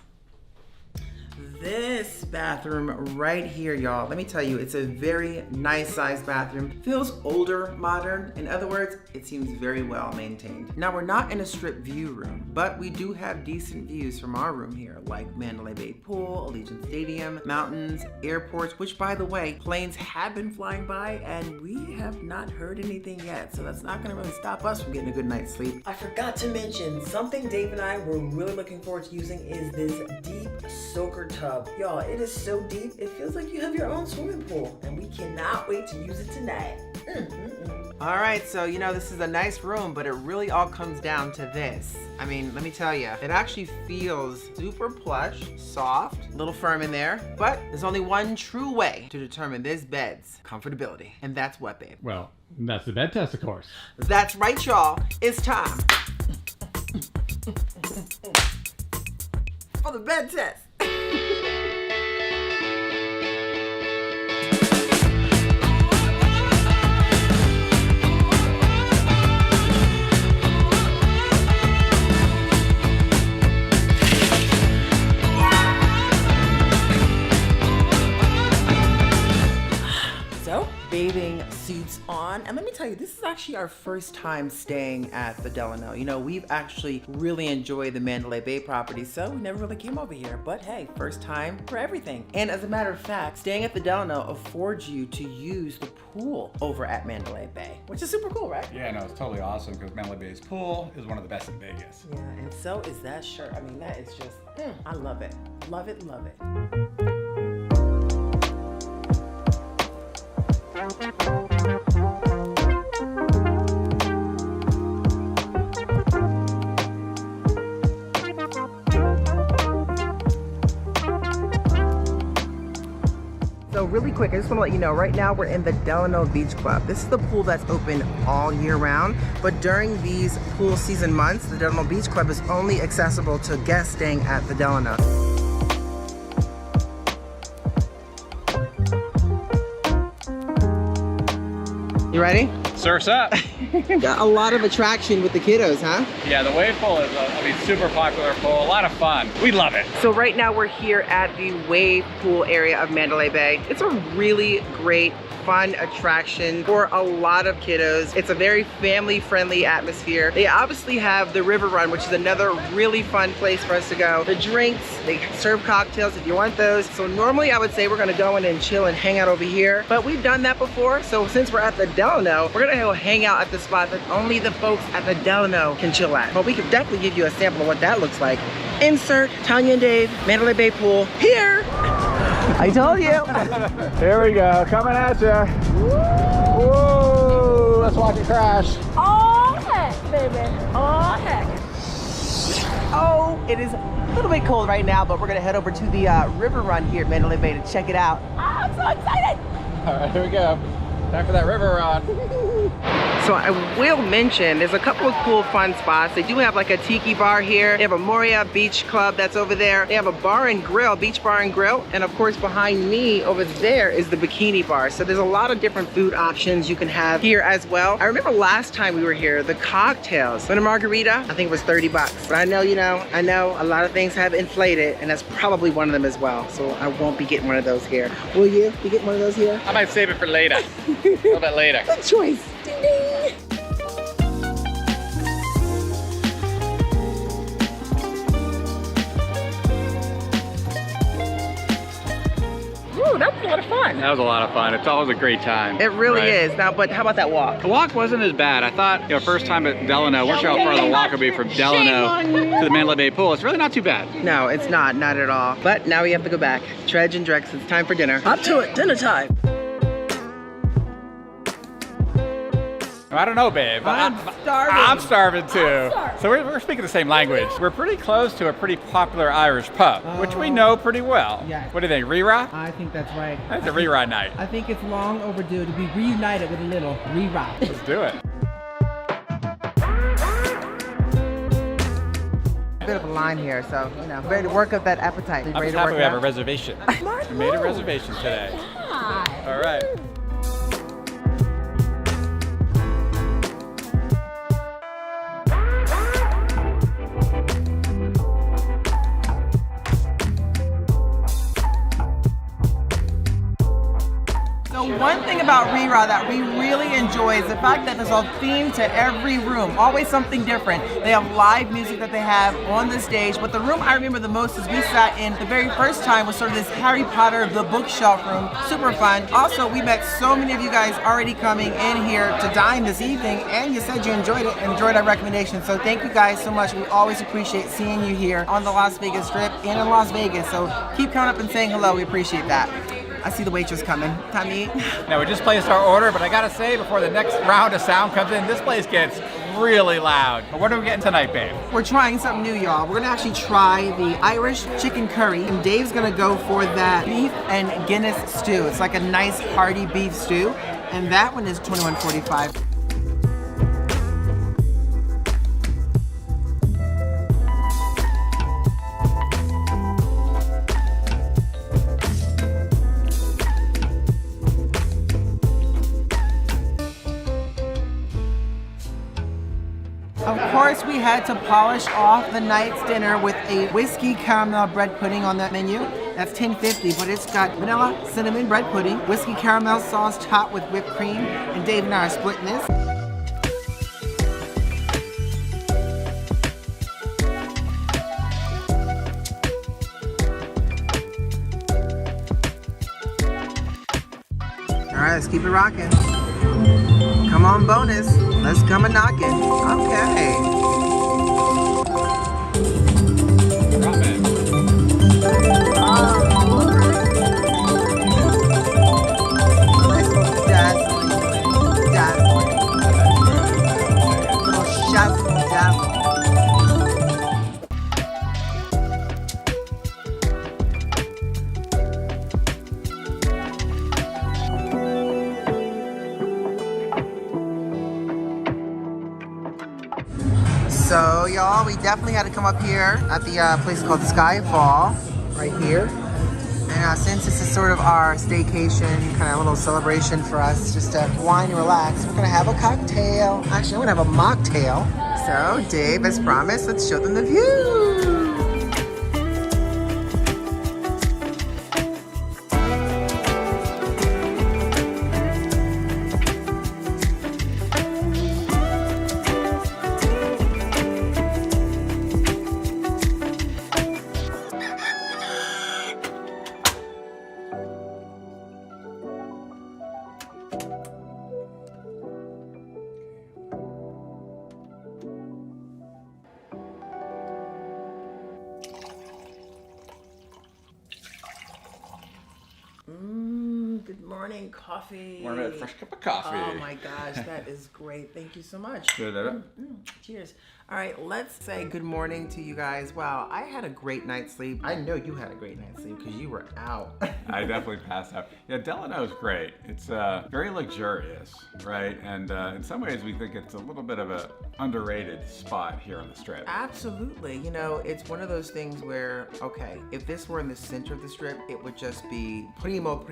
bathroom right here, y'all. Let me tell you, it's a very nice sized bathroom. Feels older, modern. In other words, it seems very well maintained. Now, we're not in a strip view room, but we do have decent views from our room here, like Mandalay Bay Pool, Allegiant Stadium, mountains, airports, which by the way, planes have been flying by and we have not heard anything yet. So that's not gonna really stop us from getting a good night's sleep.
I forgot to mention, something Dave and I were really looking forward to using is this deep soaker tub. Y'all, it is so deep, it feels like you have your own swimming pool, and we cannot wait to use it tonight.
All right, so you know, this is a nice room, but it really all comes down to this. I mean, let me tell you, it actually feels super plush, soft, a little firm in there, but there's only one true way to determine this bed's comfortability, and that's what, babe?
Well, that's the bed test, of course.
That's right, y'all. It's time for the bed test. Bathing suits on, and let me tell you, this is actually our first time staying at the Delano. You know, we've actually really enjoyed the Mandalay Bay property, so we never really came over here, but hey, first time for everything. And as a matter of fact, staying at the Delano affords you to use the pool over at Mandalay Bay, which is super cool, right?
Yeah, no, it's totally awesome because Mandalay Bay's pool is one of the best in Vegas.
Yeah, and so is that shirt. I mean, that is just, I love it. Love it, love it. So really quick, I just want to let you know, right now we're in the Delano Beach Club. This is the pool that's open all year round, but during these pool season months, the Delano Beach Club is only accessible to guests staying at the Delano. You ready?
Surf's up.
Got a lot of attraction with the kiddos, huh?
Yeah, the wave pool is a super popular pool, a lot of fun. We love it.
So right now we're here at the wave pool area of Mandalay Bay. It's a really great, fun attraction for a lot of kiddos. It's a very family-friendly atmosphere. They obviously have the river run, which is another really fun place for us to go. The drinks, they serve cocktails if you want those. So normally I would say we're gonna go in and chill and hang out over here, but we've done that before. So since we're at the Delano, we're gonna go hang out at the spot that only the folks at the Delano can chill at. But we could definitely give you a sample of what that looks like. Insert Tanya and Dave, Mandalay Bay Pool, here. I told you.
Here we go, coming at you. Whoa, let's watch it crash.
Oh heck, baby, oh heck.
Oh, it is a little bit cold right now, but we're gonna head over to the river run here at Mandalay Bay to check it out.
I'm so excited.
All right, here we go. Time for that river run.
So I will mention, there's a couple of cool fun spots. They do have like a tiki bar here. They have a Moria Beach Club that's over there. They have a bar and grill, beach bar and grill. And of course behind me over there is the bikini bar. So there's a lot of different food options you can have here as well. I remember last time we were here, the cocktails. For the margarita, I think it was 30 bucks. But I know, I know a lot of things have inflated and that's probably one of them as well. So I won't be getting one of those here. Will you be getting one of those here?
I might save it for later. A little bit later.
Good choice. Ding ding. Ooh, that was a lot of fun.
That was a lot of fun. It's always a great time.
It really
Right.
is. Now, but how about that walk?
The walk wasn't as bad. I thought, first time at Delano, we're sure how far the walk would be from Delano to the Mandalay Bay pool. It's really not too bad.
No, it's not at all. But now we have to go back. Tredge and Drex, it's time for dinner.
Up to it, dinner time.
I don't know, babe.
I'm starving.
I'm starving too. So we're speaking the same language. We're pretty close to a pretty popular Irish pub, which we know pretty well.
Yeah.
What do you think, Rira?
I think that's right.
That's a Rira night.
I think it's long overdue to be reunited with a little re-rock.
Let's do it.
A bit of a line here, so, ready to work up that appetite.
I'm
Ready
just
to
happy
work
we
it
have a
up?
reservation. We made a reservation today. All right.
So one thing about Rira that we really enjoy is the fact that there's a theme to every room, always something different. They have live music that they have on the stage, but the room I remember the most is we sat in the very first time was sort of this Harry Potter, the bookshelf room, super fun. Also, we met so many of you guys already coming in here to dine this evening, and you said you enjoyed it, enjoyed our recommendation. So thank you guys so much. We always appreciate seeing you here on the Las Vegas Strip and in Las Vegas. So keep coming up and saying hello. We appreciate that. I see the waitress coming. Time to eat.
Now we just placed our order, but I gotta say, before the next round of sound comes in, this place gets really loud. But what are we getting tonight, babe?
We're trying something new, y'all. We're gonna actually try the Irish chicken curry, and Dave's gonna go for that beef and Guinness stew. It's like a nice hearty beef stew, and that one is $21.45. Of course, we had to polish off the night's dinner with a whiskey caramel bread pudding on that menu. That's $10.50, but it's got vanilla cinnamon bread pudding, whiskey caramel sauce topped with whipped cream, and Dave and I are splitting this. All right, let's keep it rocking. Come on, bonus. Let's come a knocking. Okay.
Drop it.
Dazzling. Little shazzle dazzle. So y'all, we definitely had to come up here at the place called Skyfall, right here. And since this is sort of our staycation, kind of a little celebration for us, just to wine and relax, we're gonna have a cocktail. Actually, I'm gonna have a mocktail. So Dave, as promised, let's show them the view. Good morning, coffee.
Want a fresh cup of coffee?
Oh my gosh, that is great. Thank you so much.
Good,
Cheers. All right, let's say good morning to you guys. Wow, I had a great night's sleep. I know you had a great night's sleep because you were out.
I definitely passed out. Yeah, Delano is great. It's very luxurious, right? And in some ways we think it's a little bit of a underrated spot here on the Strip.
Absolutely. You know, it's one of those things where, okay, if this were in the center of the Strip, it would just be primo.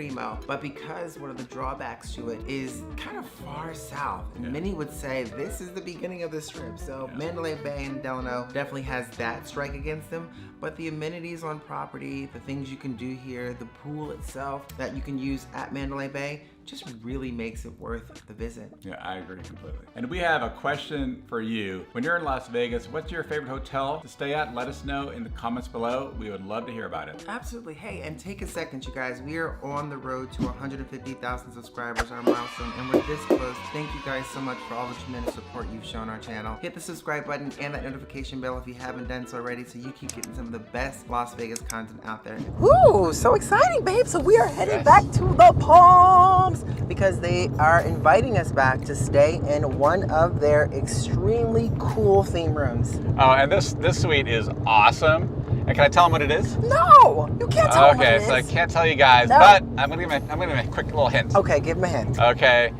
But because one of the drawbacks to it is kind of far south, many would say this is the beginning of the Strip. So Mandalay Bay and Delano definitely has that strike against them. But the amenities on property, the things you can do here, the pool itself that you can use at Mandalay Bay, just really makes it worth the visit.
Yeah, I agree completely. And we have a question for you. When you're in Las Vegas, what's your favorite hotel to stay at? Let us know in the comments below. We would love to hear about it.
Absolutely. Hey, and take a second, you guys. We are on the road to 150,000 subscribers, our milestone, and we're this close. Thank you guys so much for all the tremendous support you've shown our channel. Hit the subscribe button and that notification bell if you haven't done so already, so you keep getting some of the best Las Vegas content out there.
Ooh, so exciting, babe. So we are headed back to the Palms
because they are inviting us back to stay in one of their extremely cool theme rooms.
Oh, and this suite is awesome. And can I tell them what it is?
No, you can't tell them what it is.
Okay, so I can't tell you guys, but I'm gonna give you a quick little hint.
Okay, give them a hint.
Okay,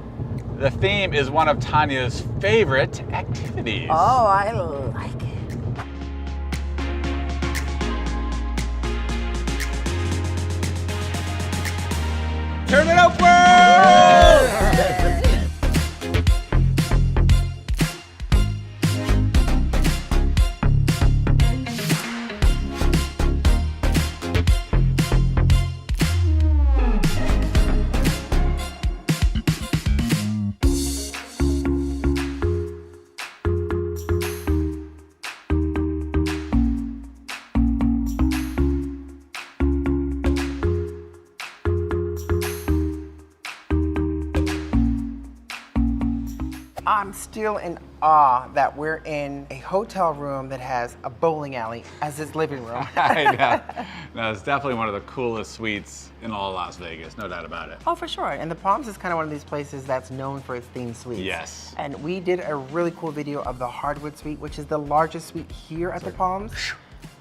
the theme is one of Tanya's favorite activities.
Oh, I like it.
Turn it upward!
I'm still in awe that we're in a hotel room that has a bowling alley as its living room.
I know. No, it's definitely one of the coolest suites in all of Las Vegas, no doubt about it.
Oh, for sure. And the Palms is kind of one of these places that's known for its themed suites.
Yes.
And we did a really cool video of the Hardwood Suite, which is the largest suite here at the Palms.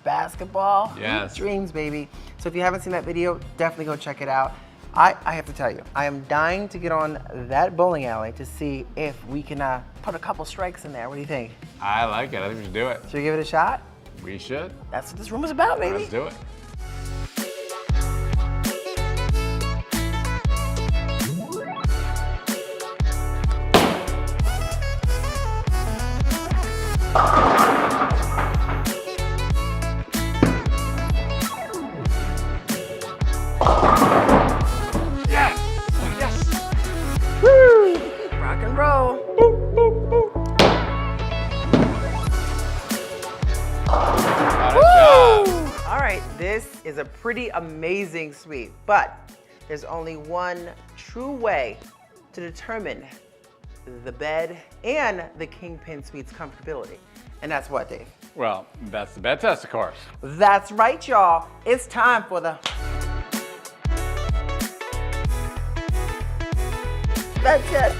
Basketball,
yes.
Dreams, baby. So if you haven't seen that video, definitely go check it out. I have to tell you, I am dying to get on that bowling alley to see if we can put a couple strikes in there. What do you think?
I like it. I think we should do it.
Should we give it a shot?
We should.
That's what this room is about, baby.
Let's do it.
Rock and roll. All right, this is a pretty amazing suite, but there's only one true way to determine the bed and the Kingpin Suite's comfortability. And that's what, Dave?
Well, that's the bed test, of course.
That's right, y'all. It's time for the bed test.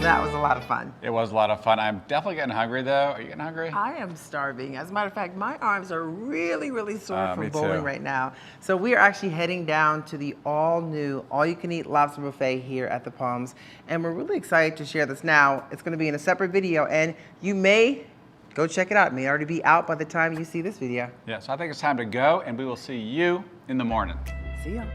That was a lot of fun.
It was a lot of fun. I'm definitely getting hungry, though. Are you getting hungry?
I am starving. As a matter of fact, my arms are really, really sore
Me
from bowling
too.
right now. So we are actually heading down to the all-new, all-you-can-eat lobster buffet here at the Palms, and we're really excited to share this. Now, it's going to be in a separate video, and you may go check it out. It may already be out by the time you see this video.
Yeah, so I think it's time to go, and we will see you in the morning.
See ya.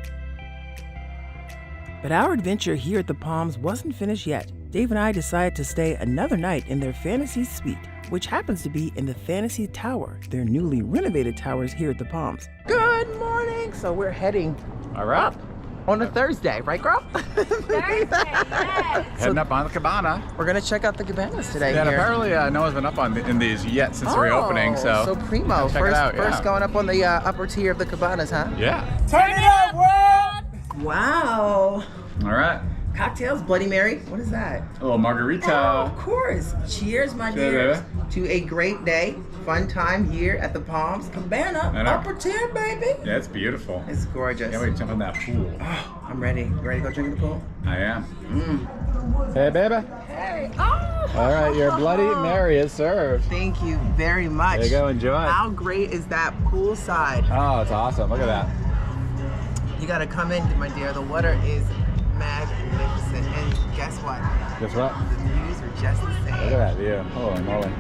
But our adventure here at the Palms wasn't finished yet. Dave and I decided to stay another night in their fantasy suite, which happens to be in the Fantasy Tower, their newly renovated towers here at the Palms.
Good morning. So we're heading
All right.
up On a Thursday, right, girl?
Thursday, yes.
Heading up on the cabana.
We're gonna check out the cabanas today.
Yeah, and
here.
apparently no one's been up in these yet since the reopening, so
primo.
check it out,
First
yeah.
going up on the upper tier of the cabanas, huh?
Yeah.
Turn it up, world! Wow.
All right.
Cocktails, Bloody Mary. What is that?
A little margarita.
Oh, of course. Cheers, my
Cheers,
dears, to a great day, fun time here at the Palms Cabana,
I know.
upper tier, baby.
Yeah, it's beautiful.
It's gorgeous.
Can't wait to jump in that pool.
Oh, I'm ready. You ready to go drink in the pool?
I am. Hey, baby.
Hey. Oh.
All right, your Bloody Mary is served.
Thank you very much.
There you go, enjoy.
How great is that poolside?
Oh, it's awesome. Look at that.
You gotta come in, my dear. The water is magnificent. And guess what?
Guess what?
The views are just the
Look at
same.
that view. Holy moly.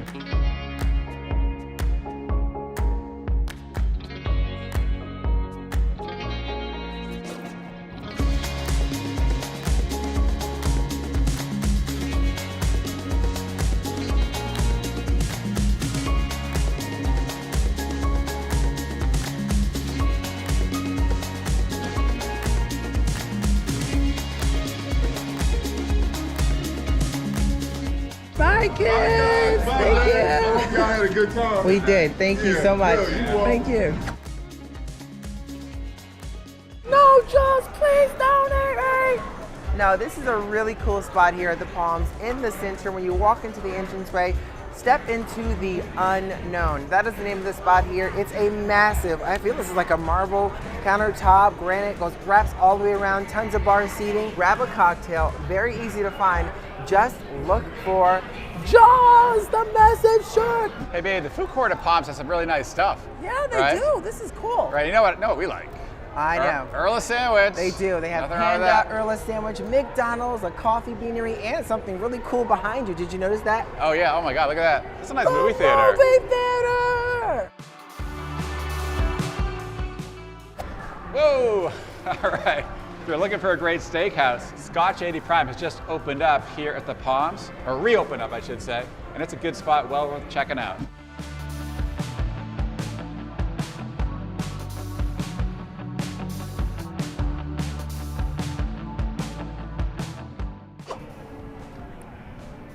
Bye, kids. Thank you.
Y'all had a good time.
We did. Thank you so much. Thank you. No, just please donate me. No, this is a really cool spot here at the Palms in the center. When you walk into the entranceway, step into the unknown. That is the name of the spot here. It's a massive, I feel this is like a marble countertop, granite, wraps all the way around, tons of bar seating. Grab a cocktail, very easy to find. Just look for Jaws, the massive shark.
Hey, babe, the food court at Palms has some really nice stuff.
Yeah, they
Right?
do. This is cool.
Right, you know what we like?
I know.
Earl sandwich.
They do. They have
Nothing wrong with
Panda,
that.
Earl sandwich, McDonald's, a coffee beanery, and something really cool behind you. Did you notice that?
Oh yeah, oh my God, look at that. That's a nice
The
movie theater.
Movie theater!
Whoa! All right. If you're looking for a great steakhouse, Scotch 80 Prime has just opened up here at the Palms, or reopened up, I should say, and it's a good spot, well worth checking out.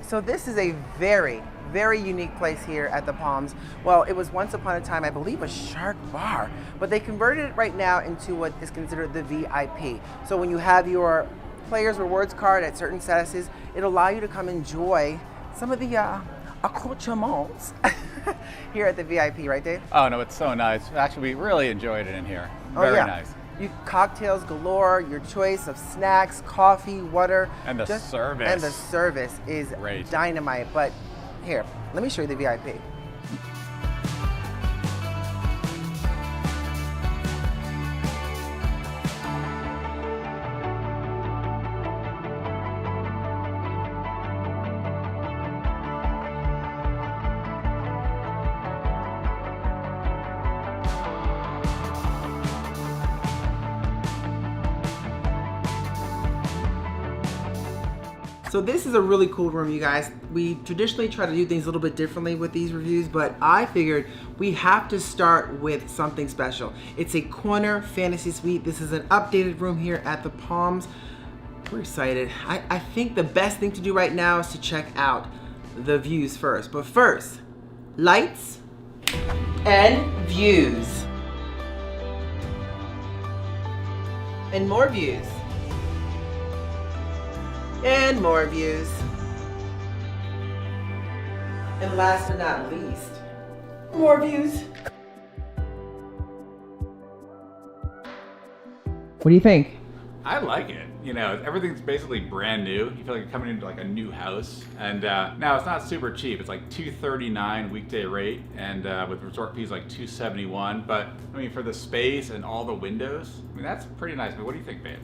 So this is a very, very unique place here at the Palms. Well, it was once upon a time, I believe, a shark bar, but they converted it right now into what is considered the VIP. So when you have your players rewards card at certain statuses, it'll allow you to come enjoy some of the accoutrements here at the VIP, right, Dave?
Oh no, it's so nice. Actually, we really enjoyed it in here.
Oh,
Very
yeah.
nice.
You cocktails galore, your choice of snacks, coffee, water.
And the service.
And the service is
Great.
dynamite. But here, let me show you the VIP. So this is a really cool room, you guys. We traditionally try to do things a little bit differently with these reviews, but I figured we have to start with something special. It's a corner fantasy suite. This is an updated room here at the Palms. We're excited. I think the best thing to do right now is to check out the views first. But first, lights and views. And more views. And more views. And last but not least, more views. What do you think?
I like it. You know, everything's basically brand new. You feel like you're coming into like a new house. And now it's not super cheap. It's like $239 weekday rate, and with resort fees like $271. But I mean, for the space and all the windows, I mean, that's pretty nice. But what do you think, babe?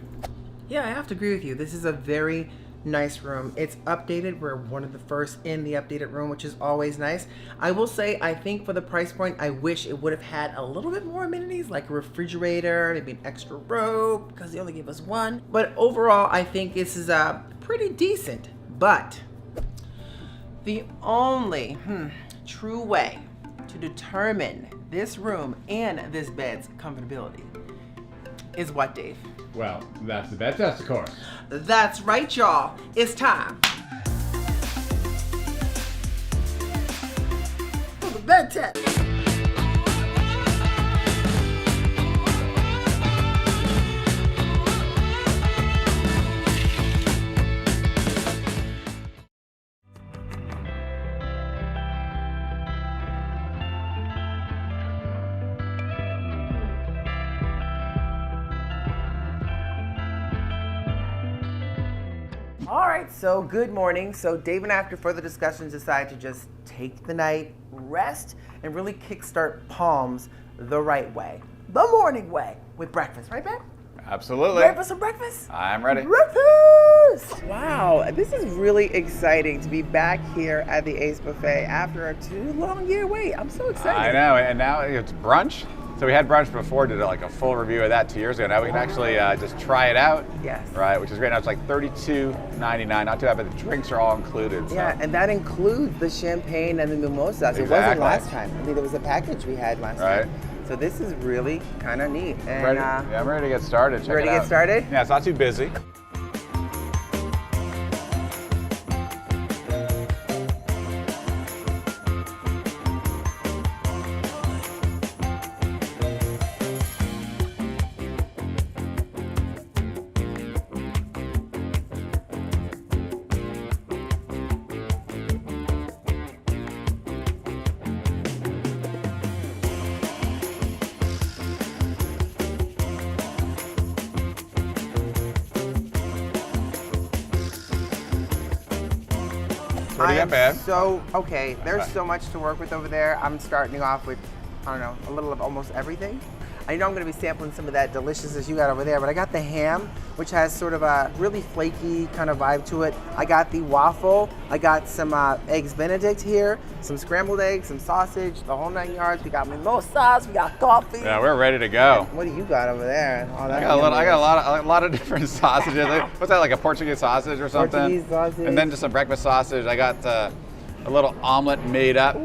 Yeah, I have to agree with you. This is a very nice room. It's updated. We're one of the first in the updated room, which is always nice. I will say, I think for the price point, I wish it would have had a little bit more amenities, like a refrigerator, maybe an extra robe, because they only gave us one. But overall, I think this is pretty decent. But the only true way to determine this room and this bed's comfortability is what, Dave?
Well, that's the bed test, of course.
That's right, y'all. It's time for the bed test. All right, so good morning. So Dave and I, after further discussions, decided to just take the night, rest, and really kickstart Palms the right way, the morning way, with breakfast, right, babe?
Absolutely.
Ready for some breakfast?
I'm ready.
Breakfast! Wow, this is really exciting to be back here at the AYCE Buffet after a 2-long-year wait. I'm so excited.
I know, and now it's brunch. So we had brunch before, did like a full review of that 2 years ago. Now we can actually just try it out.
Yes.
Right, which is great. Now it's like $32.99, not too bad, but the drinks are all included. So.
Yeah, and that includes the champagne and the mimosas.
Exactly.
It wasn't last time. I mean, there was a package we had last
Right.
time. So this is really kind of neat. And,
Ready? Yeah, I'm ready to get started. Check
ready
it
to
out.
get started?
Yeah, it's not too busy. Pretty
I'm
bad.
so, okay, there's
Okay.
so much to work with over there. I'm starting off with, I don't know, a little of almost everything. I know I'm gonna be sampling some of that deliciousness you got over there, but I got the ham, which has sort of a really flaky kind of vibe to it. I got the waffle. I got some eggs Benedict here, some scrambled eggs, some sausage, the whole 9 yards. We got mimosas, we got coffee.
Yeah, we're ready to go.
What do you got over there? Oh,
I got a lot of different sausages. What's that, like a Portuguese sausage or something?
Portuguese sausage.
And then just some breakfast sausage. I got a little omelet made up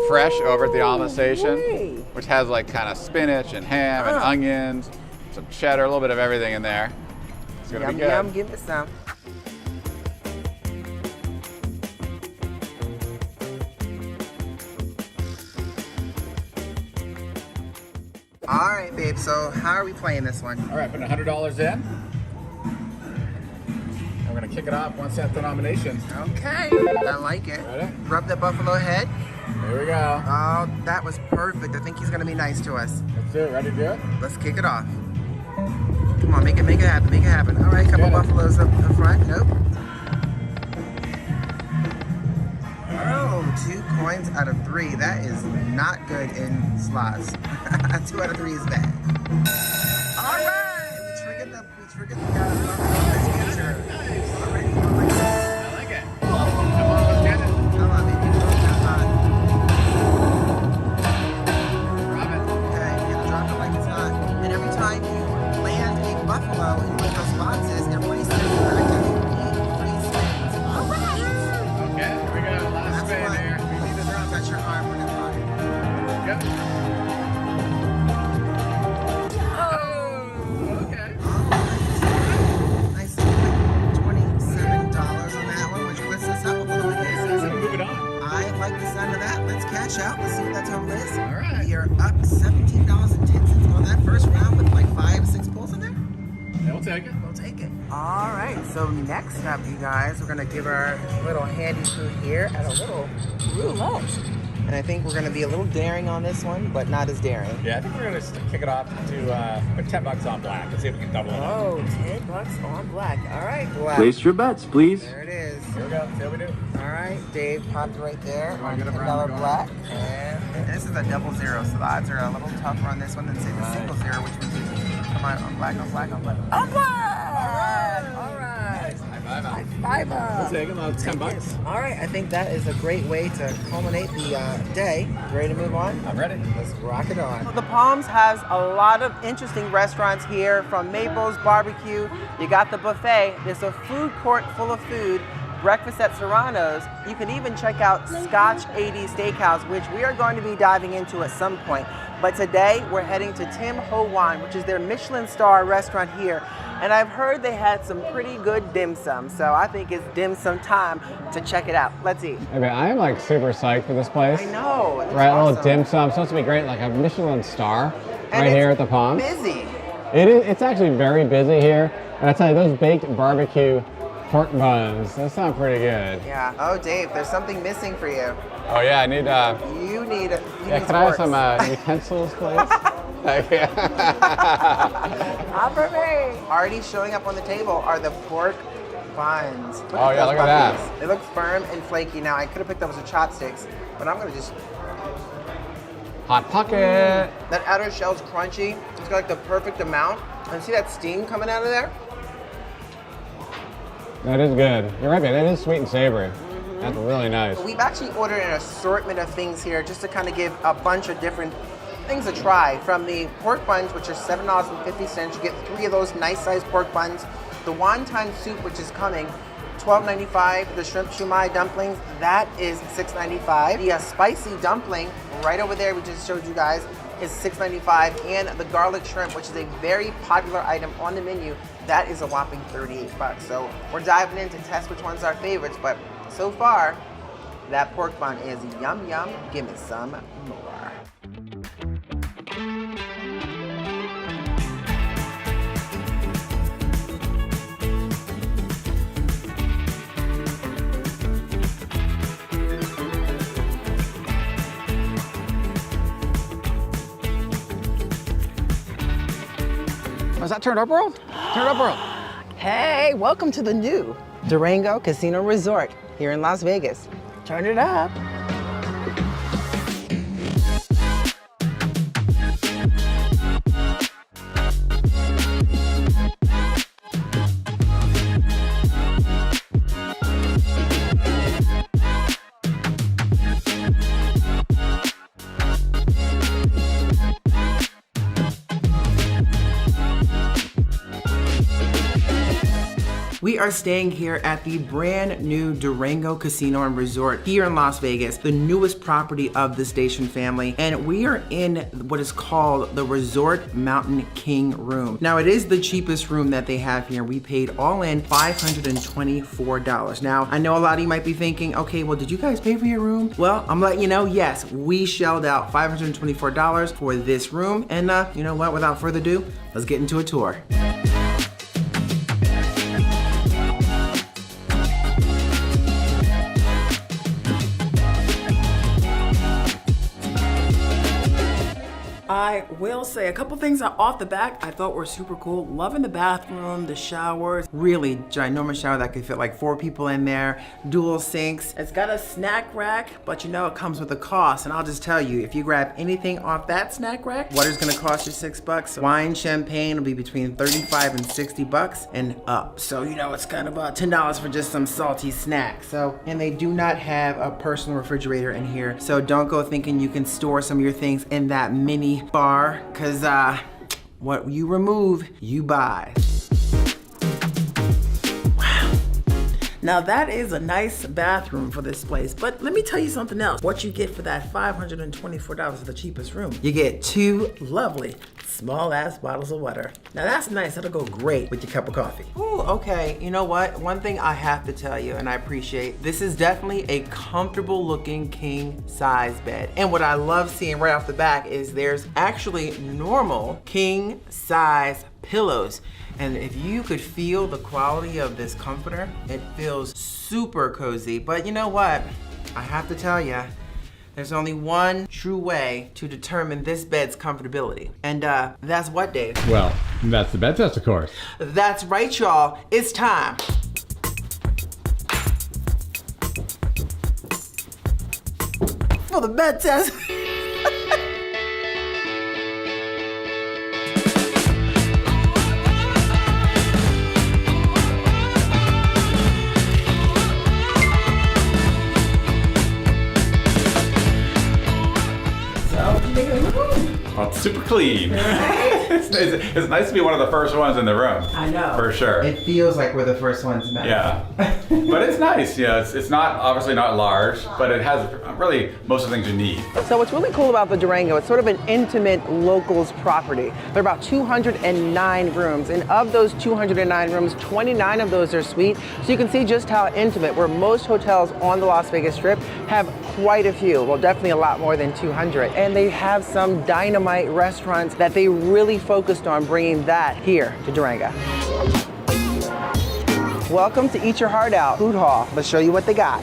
fresh over at the omelet station,
wait.
which has like kind of spinach and ham and onions, some cheddar, a little bit of everything in there. It's gonna be good.
Yum, give me some. All right, babe, so how are we playing this one?
All right, putting $100 in. And we're gonna kick it off 1 cent denomination.
Okay, I like it.
Ready?
Rub the buffalo head.
Here we go.
Oh, that was perfect. I think he's gonna be nice to us.
Let's do it. Ready to do it?
Let's kick it off. Come on, make it happen, make it happen. All right, couple
Get it.
buffaloes up the front. Nope. Oh, 2 coins out of 3. That is not good in slots. 2 out of 3 is bad. All right, we triggered the picture. Already,
I like it. Come on, let's get it.
come on, baby.
Drop it.
Okay, you gotta drop it like it's hot. And every time you land a buffalo in one of those boxes, it resets back to 3 spins. All right.
Okay, here we go. Last
That's
spin
fine.
here. We need to drop
Got your arm on it.
Yep. Oh, okay.
Nice $27 on that one, which puts us up a little bit.
Move it on.
I like the sound of that. Let's cash out. Let's see what that total is.
All right.
We are up $17.10 on that first round with like 5-6 pulls in there.
Yeah, we'll take it.
We'll take it. All right, so next up, you guys, we're gonna give our little handy food here at a little roulette. And I think we're gonna be a little daring on this one, but not as daring.
Yeah, I think we're gonna kick it off to put $10 on black and see if we can double it up.
Oh, $10 on black. All right, black.
Place your bets, please.
There it is.
Here we go. See how we do.
All right, Dave popped right there on
get a
$10
brown going?
black. And this is a double zero, so the odds are a little tougher on this one than say the single zero, which would be, come on black, on black, on black. On black! All right. High five.
We'll take it. $10.
All right, I think that is a great way to culminate the day. Ready to move on?
I'm ready.
Let's rock it on. The Palms has a lot of interesting restaurants here, from Maples Barbecue. You got the buffet. There's a food court full of food. Breakfast at Serrano's. You can even check out Scotch 80 Steakhouse, which we are going to be diving into at some point. But today we're heading to Tim Ho Wan, which is their Michelin star restaurant here. And I've heard they had some pretty good dim sum, so I think it's dim sum time to check it out. Let's eat.
I mean, I am like super psyched for this place.
I know. It looks
Right, a
awesome.
little dim sum. Supposed to be great, like a Michelin star
And
right here at
it's
the Palms.
busy.
It's actually very busy here. And I tell you, those baked barbecue pork buns, they sound pretty good.
Yeah. Oh, Dave, there's something missing for you.
Oh yeah, I need
You need
can I have some utensils, please? Thank you.
Not for me. Already showing up on the table are the pork buns.
Oh, yeah,
those
look at that.
puppies. They look firm and flaky. Now, I could have picked up some chopsticks, but I'm going to just...
Hot pocket.
That outer shell's crunchy. It's got like the perfect amount. And see that steam coming out of there?
That is good. You're right, man. That is sweet and savory. That's really nice.
We've actually ordered an assortment of things here just to kind of give a bunch of different things to try. From the pork buns, which are $7.50. You get 3 of those nice sized pork buns. The wonton soup, which is coming, $12.95. The shrimp shumai dumplings, that is $6.95. The spicy dumpling, right over there, we just showed you guys, is $6.95. And the garlic shrimp, which is a very popular item on the menu, that is a whopping $38. So we're diving in to test which one's our favorites, but so far, that pork bun is yum yum. Give me some more.
Was that turned up world? Turned up world.
Hey, welcome to the new Durango Casino Resort here in Las Vegas. Turn it up. We are staying here at the brand new Durango Casino and Resort here in Las Vegas, the newest property of the Station family. And we are in what is called the Resort Mountain King room. Now, it is the cheapest room that they have here. We paid all in $524. Now, I know a lot of you might be thinking, okay, well, did you guys pay for your room? Well, I'm letting you know, yes, we shelled out $524 for this room. And you know what, without further ado, let's get into a tour. I will say a couple things off the back I thought were super cool. Loving the bathroom, the showers, really ginormous shower that could fit like 4 people in there, dual sinks. It's got a snack rack, but you know it comes with a cost. And I'll just tell you, if you grab anything off that snack rack, water's gonna cost you $6. Wine, champagne will be between $35 and $60 and up. So you know it's kind of about $10 for just some salty snack. So, and they do not have a personal refrigerator in here. So don't go thinking you can store some of your things in that mini bar, cause what you remove, you buy. Wow. Now that is a nice bathroom for this place, but let me tell you something else. What you get for that $524 is the cheapest room. You get 2 lovely small ass bottles of water. Now that's nice, that'll go great with your cup of coffee. Ooh, okay, you know what? One thing I have to tell you, and I appreciate, this is definitely a comfortable looking king size bed. And what I love seeing right off the back is there's actually normal king size pillows. And if you could feel the quality of this comforter, it feels super cozy. But you know what? I have to tell you, there's only one true way to determine this bed's comfortability. And that's what, Dave?
Well, that's the bed test, of course.
That's right, y'all. It's time. For the bed test.
Well, it's super clean. It's nice to be one of the first ones in the room.
I know.
For sure.
It feels like we're the first ones in that.
Yeah. But it's nice. You know, it's not, obviously not large, but it has really most of the things you need.
So what's really cool about the Durango, it's sort of an intimate locals property. There are about 209 rooms, and of those 209 rooms, 29 of those are suite. So you can see just how intimate, where most hotels on the Las Vegas Strip have quite a few, well, definitely a lot more than 200. And they have some dynamite restaurants that they really focused on bringing that here to Durango. Welcome to Eat Your Heart Out Food Hall. Let's show you what they got.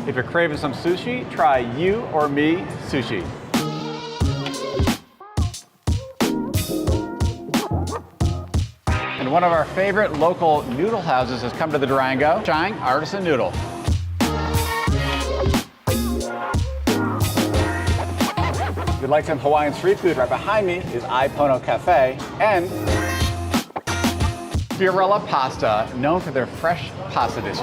If you're craving some sushi, try You or Me Sushi. And one of our favorite local noodle houses has come to the Durango, Shang Artisan Noodle. If you'd like some Hawaiian street food, right behind me is Ipono Cafe and Fiorella Pasta, known for their fresh pasta dishes.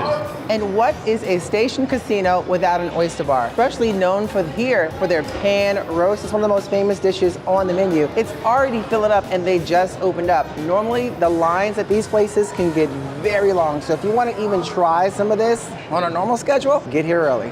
And what is a station casino without an oyster bar? Especially known for here for their pan roast. It's one of the most famous dishes on the menu. It's already filling up and they just opened up. Normally the lines at these places can get very long. So if you want to even try some of this on a normal schedule, get here early.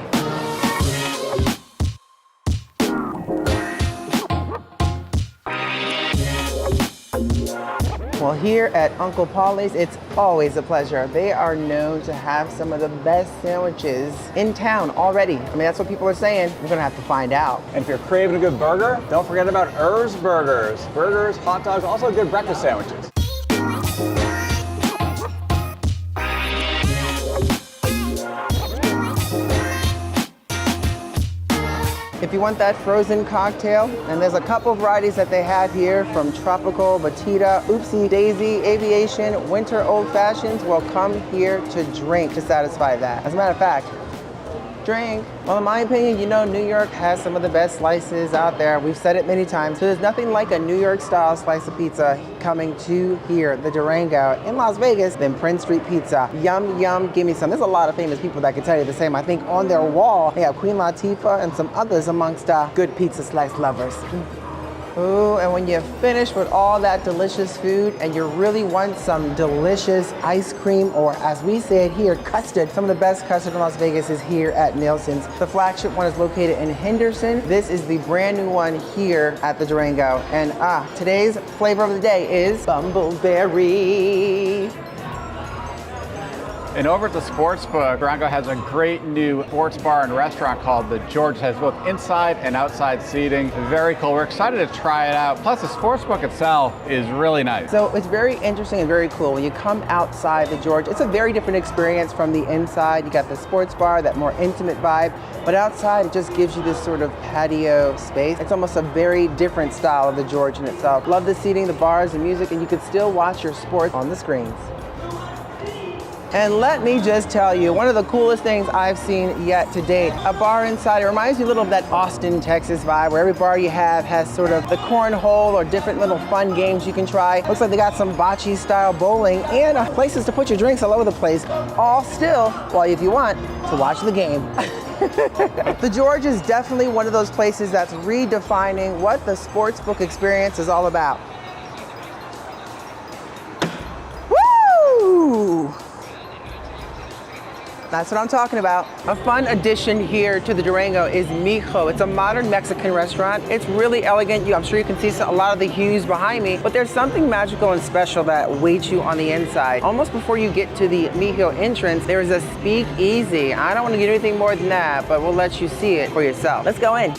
Well, here at Uncle Paulie's, it's always a pleasure. They are known to have some of the best sandwiches in town already. I mean, that's what people are saying. We're gonna have to find out.
And if you're craving a good burger, don't forget about Er's Burgers. Burgers, hot dogs, also good breakfast sandwiches.
If you want that frozen cocktail, and there's a couple varieties that they have here, from tropical, batida, oopsie daisy, aviation, winter old fashions, well, come here to drink to satisfy that. As a matter of fact, drink. Well, in my opinion, you know, New York has some of the best slices out there. We've said it many times. So there's nothing like a New York style slice of pizza coming to here, the Durango in Las Vegas, than Prince Street Pizza. Yum, yum, give me some. There's a lot of famous people that can tell you the same. I think on their wall, they have Queen Latifah and some others amongst good pizza slice lovers. Ooh, and when you're finished with all that delicious food and you really want some delicious ice cream, or as we say it here, custard. Some of the best custard in Las Vegas is here at Nielsen's. The flagship one is located in Henderson. This is the brand new one here at the Durango. And today's flavor of the day is bumbleberry.
And over at the Sportsbook, Durango has a great new sports bar and restaurant called The George. It has both inside and outside seating. Very cool. We're excited to try it out. Plus, the Sportsbook itself is really nice.
So it's very interesting and very cool. When you come outside the George, it's a very different experience from the inside. You got the sports bar, that more intimate vibe. But outside, it just gives you this sort of patio space. It's almost a very different style of the George in itself. Love the seating, the bars, the music, and you could still watch your sports on the screens. And let me just tell you, one of the coolest things I've seen yet to date, a bar inside. It reminds me a little of that Austin, Texas vibe, where every bar you have has sort of the cornhole or different little fun games you can try. Looks like they got some bocce style bowling and places to put your drinks all over the place, all still, well, if you want, to watch the game. The George is definitely one of those places that's redefining what the sportsbook experience is all about. Woo! That's what I'm talking about. A fun addition here to the Durango is Mijo. It's a modern Mexican restaurant. It's really elegant. I'm sure you can see a lot of the hues behind me, but there's something magical and special that waits you on the inside. Almost before you get to the Mijo entrance, there's a speakeasy. I don't want to get anything more than that, but we'll let you see it for yourself. Let's go in.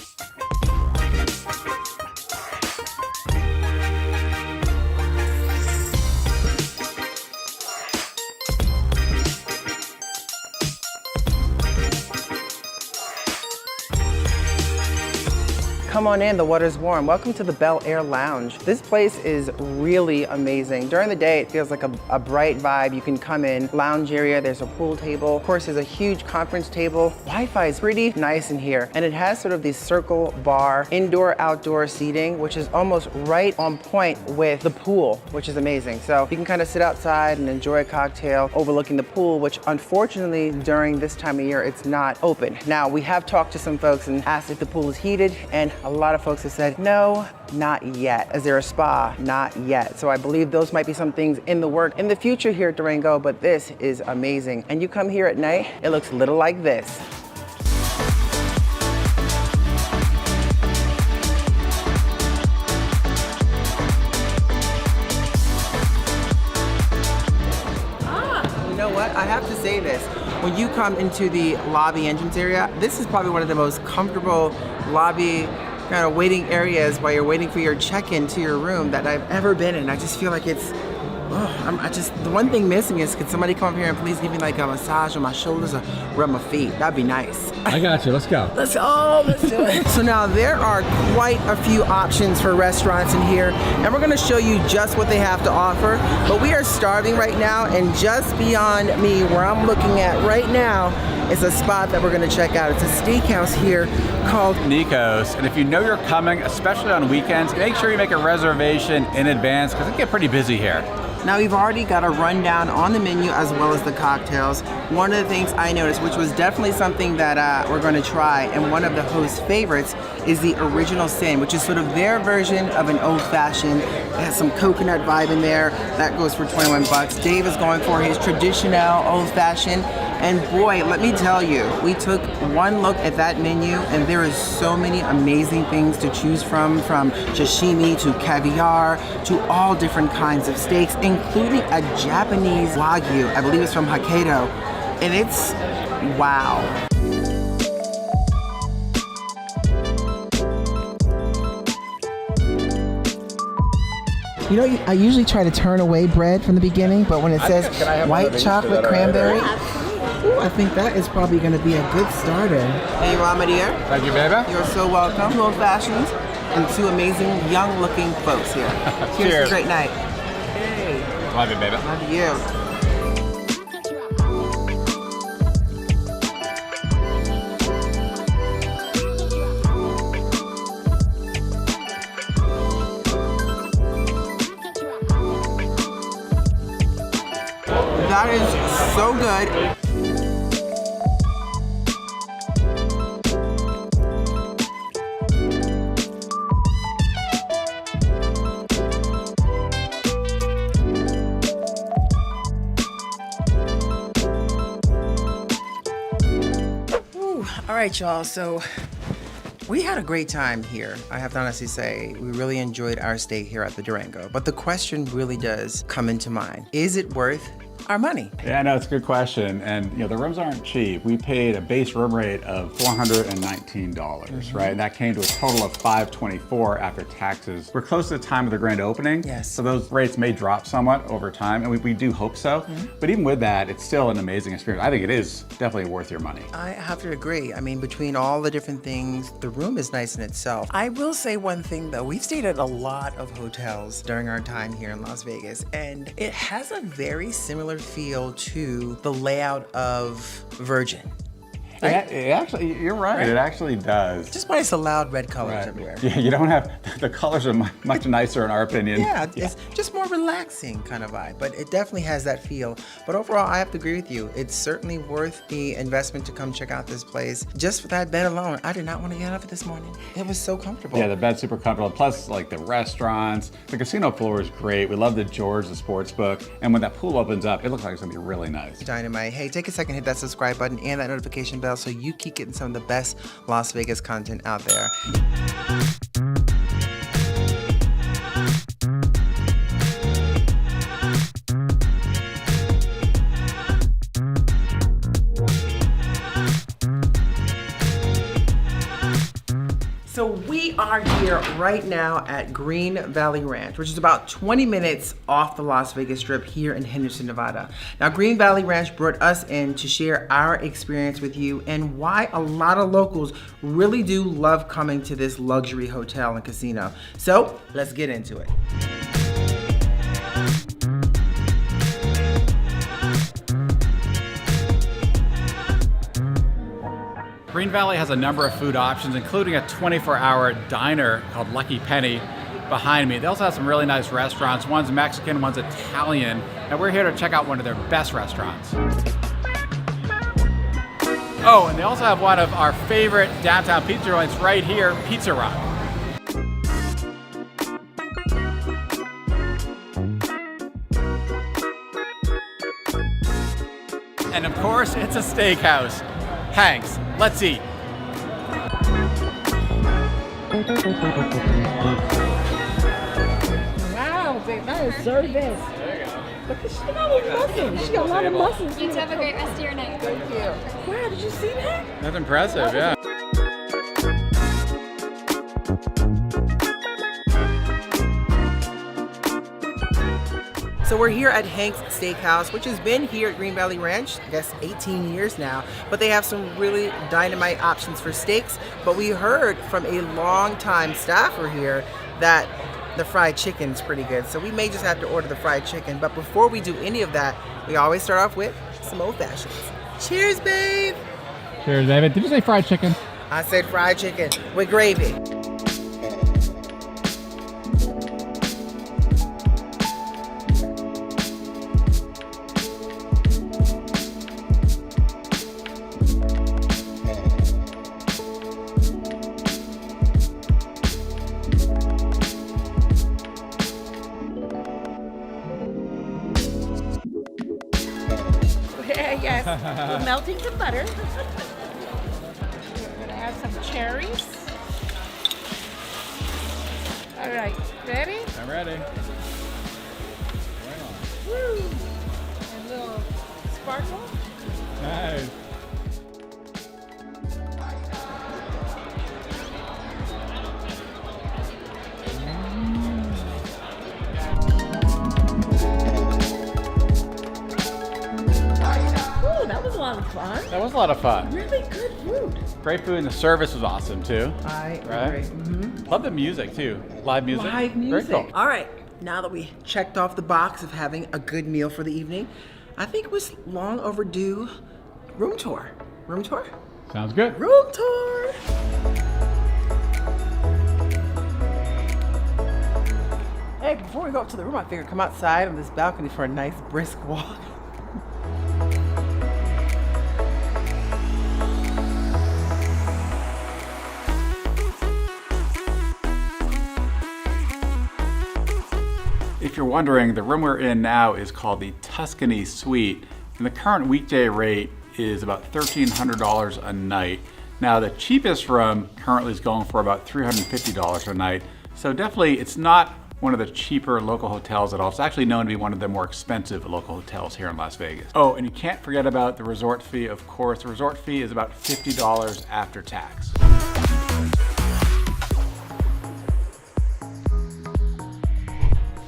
Come on in, the water's warm. Welcome to the Bel Air Lounge. This place is really amazing. During the day, it feels like a bright vibe. You can come in, lounge area, there's a pool table. Of course, there's a huge conference table. Wi-Fi is pretty nice in here. And it has sort of the circle bar, indoor, outdoor seating, which is almost right on point with the pool, which is amazing. So you can kind of sit outside and enjoy a cocktail overlooking the pool, which unfortunately during this time of year, it's not open. Now, we have talked to some folks and asked if the pool is heated, and A lot of folks have said, no, not yet. Is there a spa? Not yet. So I believe those might be some things in the work in the future here at Durango, but this is amazing. And you come here at night, it looks a little like this. I have to say this, when you come into the lobby entrance area, this is probably one of the most comfortable lobby kind of waiting areas while you're waiting for your check-in to your room that I've ever been in. I just feel like it's, the one thing missing is, could somebody come up here and please give me like a massage on my shoulders or rub my feet? That'd be nice.
I got you. Let's go.
Let's do it. So now there are quite a few options for restaurants in here, and we're gonna show you just what they have to offer. But we are starving right now, and just beyond me, where I'm looking at right now, is a spot that we're gonna check out. It's a steakhouse here called
Nico's. And if you know you're coming, especially on weekends, make sure you make a reservation in advance because it can get pretty busy here.
Now we've already got a rundown on the menu as well as the cocktails. One of the things I noticed, which was definitely something that we're going to try, and one of the host's favorites, is the original sin, which is sort of their version of an old-fashioned. It has some coconut vibe in there. That goes for 21 bucks. Dave is going for his traditional old-fashioned. And boy, let me tell you, we took one look at that menu, and there is so many amazing things to choose from sashimi to caviar to all different kinds of steaks, including a Japanese Wagyu. I believe it's from Hokkaido, and it's wow. You know, I usually try to turn away bread from the beginning, but when it says white chocolate cranberry, I think that is probably going to be a good starter. Hey, you are, my dear.
Thank you, baby.
You're so welcome. 2 old fashions and 2 amazing, young-looking folks here. Cheers to a great night. Hey.
Love you, baby.
Love you. That is so good. All right, y'all, so we had a great time here. I have to honestly say, we really enjoyed our stay here at the Durango. But the question really does come into mind. Is it worth our money?
Yeah, no, it's a good question. And the rooms aren't cheap. We paid a base room rate of $419, right? And that came to a total of $524 after taxes. We're close to the time of the grand opening.
Yes.
So those rates may drop somewhat over time, and we do hope so. But even with that, it's still an amazing experience. I think it is definitely worth your money.
I have to agree. I mean, between all the different things, the room is nice in itself. I will say one thing though, we've stayed at a lot of hotels during our time here in Las Vegas, and it has a very similar feel to the layout of Virgin. Right?
It actually, you're right. It actually does.
Just by its loud red colors everywhere.
Yeah, you don't have, the colors are much nicer in our opinion.
Yeah, it's just more relaxing kind of vibe, but it definitely has that feel. But overall, I have to agree with you. It's certainly worth the investment to come check out this place. Just for that bed alone, I did not want to get up this morning. It was so comfortable.
Yeah, the bed's super comfortable. Plus, like the restaurants, the casino floor is great. We love the George, the sports book. And when that pool opens up, it looks like it's gonna be really nice.
Dynamite. Hey, take a second, hit that subscribe button and that notification bell so you keep getting some of the best Las Vegas content out there. So we are here right now at Green Valley Ranch, which is about 20 minutes off the Las Vegas Strip here in Henderson, Nevada. Now, Green Valley Ranch brought us in to share our experience with you and why a lot of locals really do love coming to this luxury hotel and casino. So let's get into it.
Green Valley has a number of food options, including a 24-hour diner called Lucky Penny behind me. They also have some really nice restaurants. One's Mexican, one's Italian, and we're here to check out one of their best restaurants. Oh, and they also have one of our favorite downtown pizza joints right here, Pizza Rock. course, it's a steakhouse. Hanks, let's eat.
Wow, babe, that is service.
There you go.
Look, she got all those muscles. She got a lot of muscles.
You two have a great rest of your night.
Thank you. Wow, did you see that?
That's impressive, yeah.
So we're here at Hank's Steakhouse, which has been here at Green Valley Ranch, I guess 18 years now, but they have some really dynamite options for steaks. But we heard from a long-time staffer here that the fried chicken's pretty good. So we may just have to order the fried chicken. But before we do any of that, we always start off with some old fashions. Cheers, babe.
Cheers, David. Did you say fried chicken?
I said fried chicken with gravy.
Yes, we're melting the butter. We're gonna add some cherries. All right, ready?
I'm ready.
Woo! And a little sparkle.
Nice.
Ooh, that was a lot of fun.
That was a lot of fun.
Really good food.
Great food, and the service was awesome too.
I
Right?
agree.
Love the music too. Live music.
Live music.
Very cool.
All right, now that we checked off the box of having a good meal for the evening, I think it was long overdue room tour. Room tour?
Sounds good.
Room tour! Hey, before we go up to the room, I figured come outside on this balcony for a nice brisk walk.
If you're wondering, the room we're in now is called the Tuscany Suite, and the current weekday rate is about $1,300 a night. Now, the cheapest room currently is going for about $350 a night, so definitely it's not one of the cheaper local hotels at all. It's actually known to be one of the more expensive local hotels here in Las Vegas. Oh, and you can't forget about the resort fee, of course. The resort fee is about $50 after tax.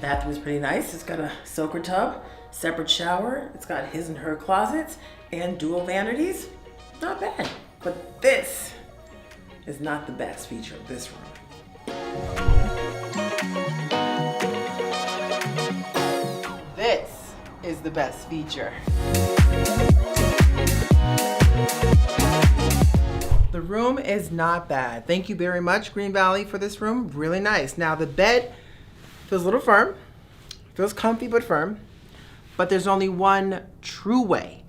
Bathroom is pretty nice. It's got a soaker tub, separate shower. It's got his and her closets and dual vanities. Not bad. But this is not the best feature of this room. This is the best feature. The room is not bad. Thank you very much, Green Valley, for this room. Really nice. Now the bed feels a little firm, feels comfy but firm, but there's only one true way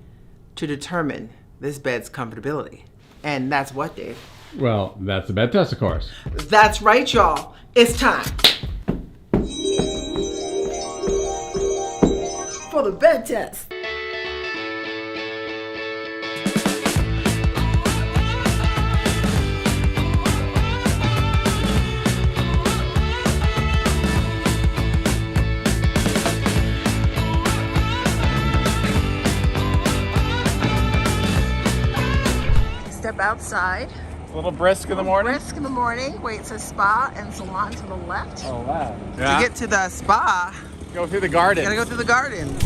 to determine this bed's comfortability. And that's what, Dave?
Well, that's the bed test, of course.
That's right, y'all. It's time for the bed test. Step outside.
A little brisk in the morning.
Brisk in the morning. Wait, it says spa and salon to the left.
Oh, wow.
To get to the spa,
Go through the garden.
you gotta go through the gardens.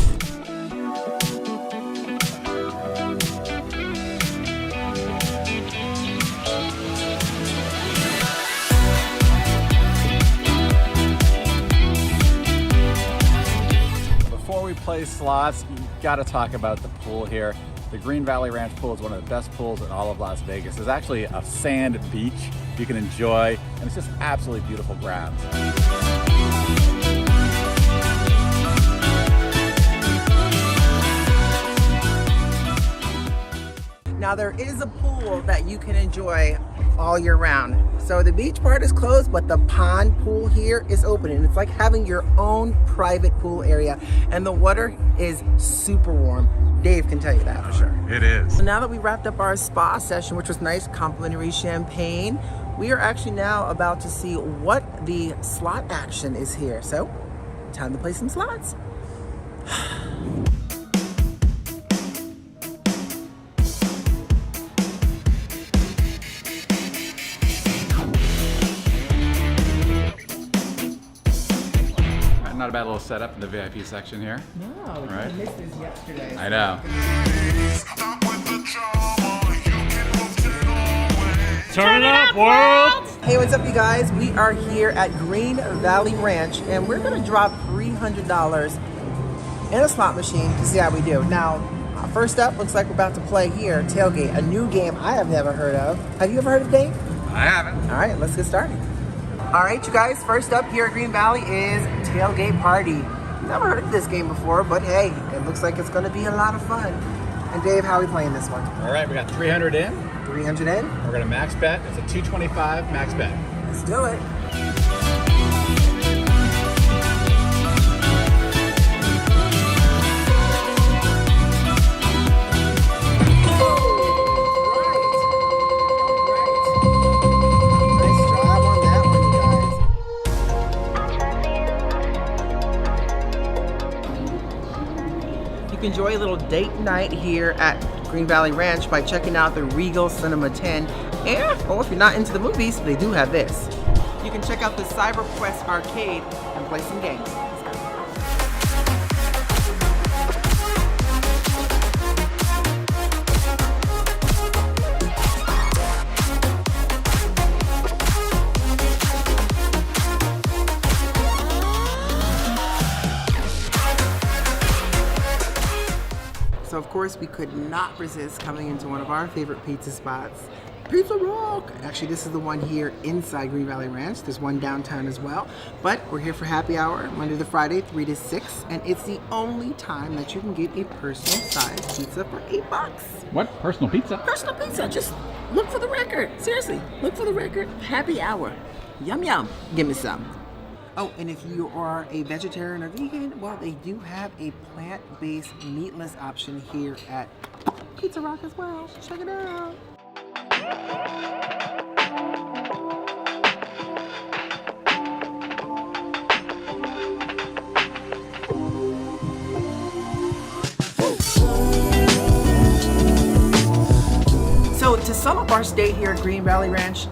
Before we play slots, you gotta talk about the pool here. The Green Valley Ranch pool is one of the best pools in all of Las Vegas. There's actually a sand beach you can enjoy, and it's just absolutely beautiful grounds.
Now Now there is a pool that you can enjoy all year round. So the beach part is closed, but the pond pool here is open, and it's like having your own private pool area. And the water is super warm. Dave can tell you that for sure.
It is.
So now that we wrapped up our spa session, which was nice, complimentary champagne, we are actually now about to see what the slot action is here. So time to play some slots.
Not a bad little setup in the VIP section here.
No,
Right.
I missed this yesterday.
I know.
Turn it up, world!
Hey, what's up, you guys? We are here at Green Valley Ranch, and we're gonna drop $300 in a slot machine to see how we do. Now, first up, looks like we're about to play here, Tailgate, a new game I have never heard of. Have you ever heard of Dave?
I haven't.
All right, let's get started. All right, you guys, first up here at Green Valley is Tailgate Party. Never heard of this game before, but hey, it looks like it's gonna be a lot of fun. And Dave, how are we playing this one?
All right, we got 300 in.
300 in?
We're gonna max bet. It's a 225 max bet.
Let's do it. You can enjoy a little date night here at Green Valley Ranch by checking out the Regal Cinema 10. And, well, if you're not into the movies, they do have this. You can check out the Cyber Quest Arcade and play some games. So of course we could not resist coming into one of our favorite pizza spots, Pizza Rock. Actually, this is the one here inside Green Valley Ranch. There's one downtown as well. But we're here for happy hour, Monday to Friday, 3 to 6. And it's the only time that you can get a personal sized pizza for $8.
What? Personal pizza?
Personal pizza, just look for the record. Seriously, look for the record. Happy hour. Yum, yum. Give me some. Oh, and if you are a vegetarian or vegan, well, they do have a plant-based meatless option here at Pizza Rock as well. Check it out. So to sum up our stay here at Green Valley Ranch,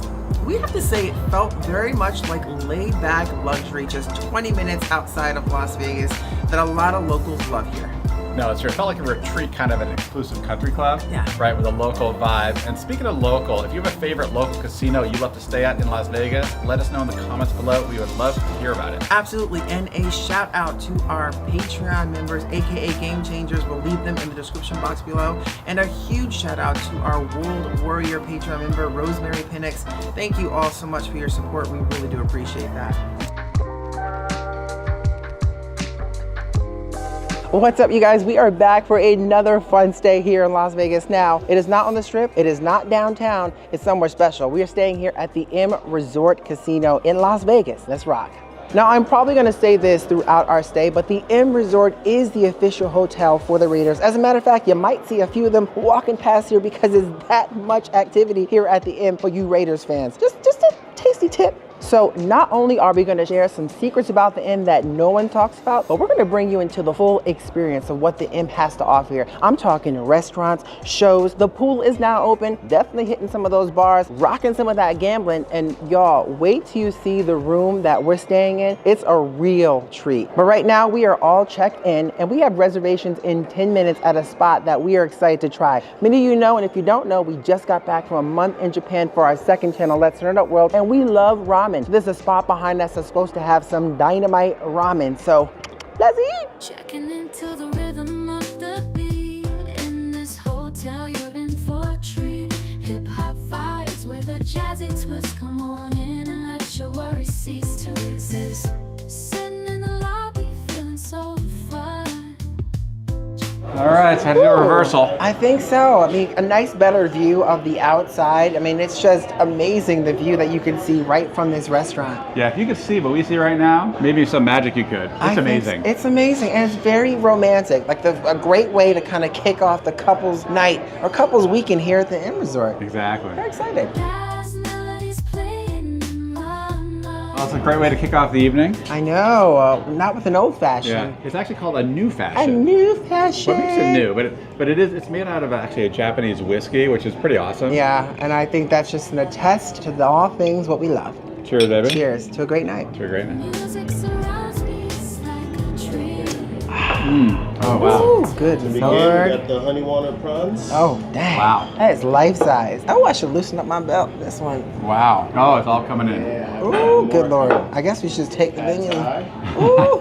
we have to say it felt very much like laid-back luxury, just 20 minutes outside of Las Vegas, that a lot of locals love here.
No, it's true. It felt like a retreat, kind of an exclusive country club,
Yeah.
right, with a local vibe. And speaking of local, if you have a favorite local casino you love to stay at in Las Vegas, let us know in the comments below. We would love to hear about it.
Absolutely, and a shout out to our Patreon members, aka Game Changers. We'll leave them in the description box below. And a huge shout out to our World Warrior Patreon member, Rosemary Penix. Thank you all so much for your support. We really do appreciate that. What's up, you guys? We are back for another fun stay here in Las Vegas. Now, it is not on the Strip, it is not downtown, it's somewhere special. We are staying here at the M Resort Casino in Las Vegas. Let's rock. Now, I'm probably gonna say this throughout our stay, but the M Resort is the official hotel for the Raiders. As a matter of fact, you might see a few of them walking past here because there's that much activity here at the M for you Raiders fans. Just a tasty tip. So not only are we going to share some secrets about the M that no one talks about, but we're going to bring you into the full experience of what the M has to offer here. I'm talking restaurants, shows, the pool is now open, definitely hitting some of those bars, rocking some of that gambling, and y'all, wait till you see the room that we're staying in. It's a real treat. But right now we are all checked in and we have reservations in 10 minutes at a spot that we are excited to try. Many of you know, and if you don't know, we just got back from a month in Japan for our second channel, Let's Turn It Up World, and we love ramen. There's a spot behind us that's supposed to have some dynamite ramen, so let's eat.
Checking into the rhythm of the beat. In this hotel, you're in for a treat. Hip hop vibes with a jazzy twist. Come on in and let your worries cease to exist. Sitting in the lobby, feeling so fun.
All right, so how to do a reversal.
I think so. I mean, a nice better view of the outside. I mean, it's just amazing the view that you can see right from this restaurant.
Yeah, if you could see what we see right now, maybe some magic you could. It's amazing.
It's amazing, and it's very romantic. Like a great way to kind of kick off the couple's night or couple's weekend here at the Inn Resort.
Exactly.
Very excited.
Well, it's a great way to kick off the evening.
I know, not with an old fashioned.
Yeah, it's actually called a new fashion.
A new fashion.
What makes it new? But it's made out of actually a Japanese whiskey, which is pretty awesome.
Yeah, and I think that's just an attest to all things what we love.
Cheers, baby.
Cheers to a great night.
To a great night.
Oh wow. Ooh, good
We
Lord.
got the honey walnut prawns.
Oh dang.
Wow.
That is life size. Oh, I should loosen up my belt. This one.
Wow. Oh, it's all coming in.
Ooh, good Lord. I guess we should take the menu. Ooh.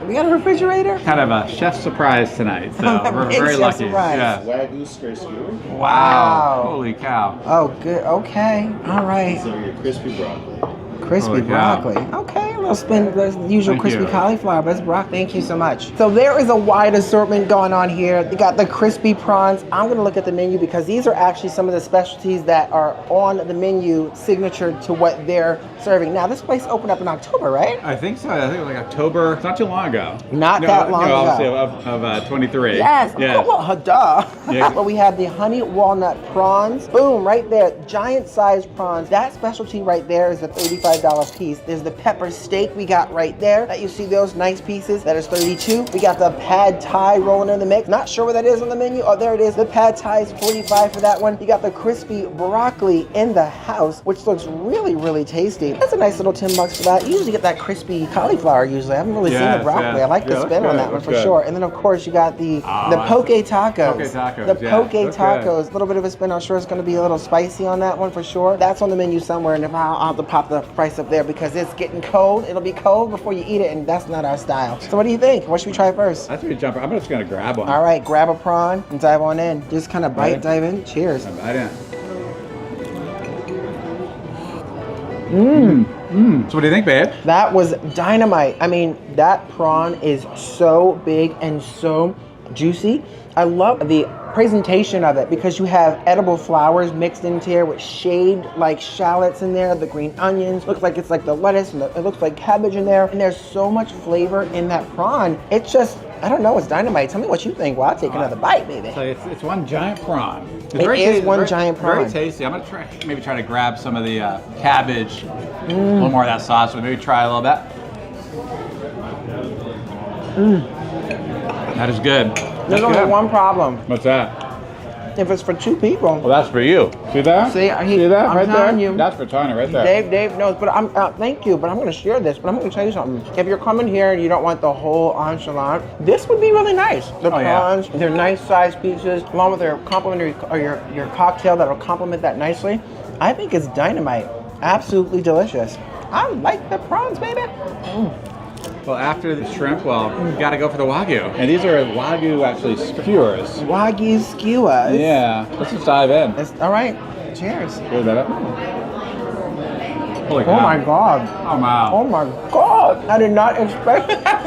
We got a refrigerator?
Kind of a chef surprise tonight, so we're very
Chef
lucky.
surprise.
Yeah.
Wagyu skirt skewer.
Wow. Holy cow.
Oh, good. Okay. All right.
So your crispy broccoli.
Crispy
Holy cow.
broccoli. Okay, a little spin the usual
Thank
crispy
you.
cauliflower, but it's broccoli. Thank you so much. So there is a wide assortment going on here. You got the crispy prawns. I'm gonna look at the menu because these are actually some of the specialties that are on the menu signature to what they're serving. Now this place opened up in October, right?
I think so. I think it was like October. It's not too long ago.
Not that long ago.
Obviously of 23.
Yes.
Yes.
Well, duh.
Yeah.
But we have the honey walnut prawns. Boom, right there. Giant sized prawns. That specialty right there is a $35 piece. There's the pepper steak we got right there. That you see those nice pieces. That is $32. We got the pad thai rolling in the mix. Not sure what that is on the menu. Oh, there it is. The pad thai is $45 for that one. You got the crispy broccoli in the house, which looks really, really tasty. That's a nice little $10 for that. You usually get that crispy cauliflower usually. I haven't really seen the broccoli. I like the spin on that one for sure. And then of course you got the poke tacos.
Poke tacos,
The poke
yeah.
tacos. A little bit of a spin. I'm sure it's going to be a little spicy on that one for sure. That's on the menu somewhere, and if I'll have to pop the price up there because it's getting cold. It'll be cold before you eat it, and that's not our style. So what do you think? What should we try first?
That's a good jumper. I'm just gonna grab one.
All right, grab a prawn and dive on in. Just kind of bite, dive in. Cheers.
Bite in. So what do you think, babe?
That was dynamite. I mean, that prawn is so big and so juicy. I love the presentation of it because you have edible flowers mixed into here with shaved like shallots in there, the green onions. Looks like it's like the lettuce and it looks like cabbage in there. And there's so much flavor in that prawn. It's just, I don't know, it's dynamite. Tell me what you think while I take another bite, baby.
So it's one giant prawn.
It is one giant prawn.
Very tasty. I'm gonna maybe try to grab some of the cabbage, a little more of that sauce, but maybe try a little bit. That is good.
There's only one problem.
What's that?
If it's for two people.
Well, that's for you. See that?
See that
I'm
right there?
telling you. That's for Tanya right there.
Dave knows, but I'm thank you, but I'm gonna share this. But I'm gonna tell you something. If you're coming here and you don't want the whole enchilada, this would be really nice. The prawns, they're nice sized pieces, along with their complimentary or your cocktail that'll complement that nicely. I think it's dynamite. Absolutely delicious. I like the prawns, baby.
Well, after the shrimp, well, you gotta go for the Wagyu. And these are Wagyu, actually, skewers.
Wagyu skewers.
Yeah. Let's just dive in.
All right. Cheers.
Hear that? Holy cow.
Oh my God.
Oh wow.
Oh my God. I did not expect that.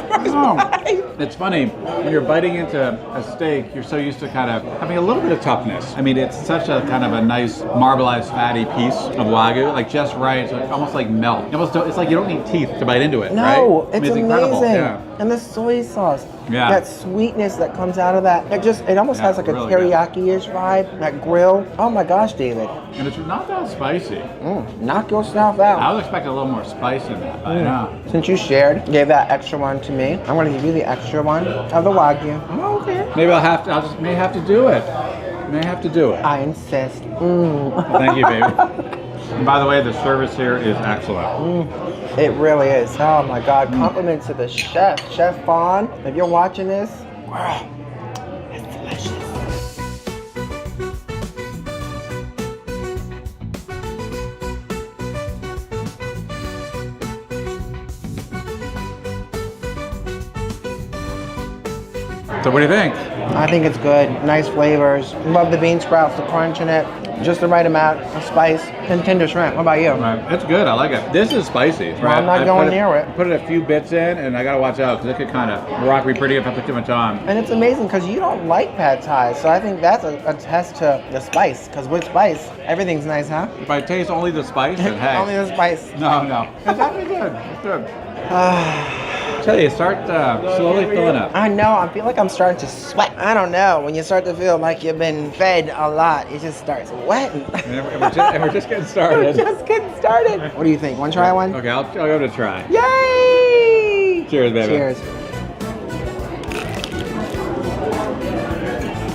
It's funny, when you're biting into a steak, you're so used to kind of having a little bit of toughness. I mean, it's such a kind of a nice marbleized fatty piece of Wagyu, like just right, so it's almost like melt. It's like you don't need teeth to bite into it, right?
No, it's
incredible.
amazing.
Yeah.
And the soy sauce,
Yeah.
that sweetness that comes out of that, it almost has like a
really good.
teriyaki-ish vibe, that grill. Oh my gosh, David.
And it's not that spicy.
Knock yourself out.
I was expecting a little more spice in that, but no.
Since you gave that extra one to me, I'm gonna give you the extra one of the Wagyu. Oh, okay.
Maybe I may have to do it. May have to do it.
I insist.
Thank you, baby. And by the way, the service here is excellent.
It really is. Oh my God. Compliments to the chef, Chef Fawn. If you're watching this, wow, it's delicious.
So what do you think?
I think it's good. Nice flavors. Love the bean sprouts, the crunch in it. just the right amount of spice and tender shrimp. What about you?
It's good. I like it. This is spicy. Right?
I'm not going near it.
Put a few bits in, and I gotta watch out because it could kind of rock me pretty if I put too much on.
And it's amazing because you don't like pad thai, so I think that's a test to the spice. Because with spice, everything's nice, huh?
If I taste only the spice, then hey.
Only the spice.
No. It's actually good. It's good. I tell you, start slowly filling up.
I know. I feel like I'm starting to sweat. I don't know. When you start to feel like you've been fed a lot, it just starts wetting.
And we're just getting started.
Just getting started. What do you think? Want to try one?
Okay, I'll go to try.
Yay!
Cheers, baby.
Cheers.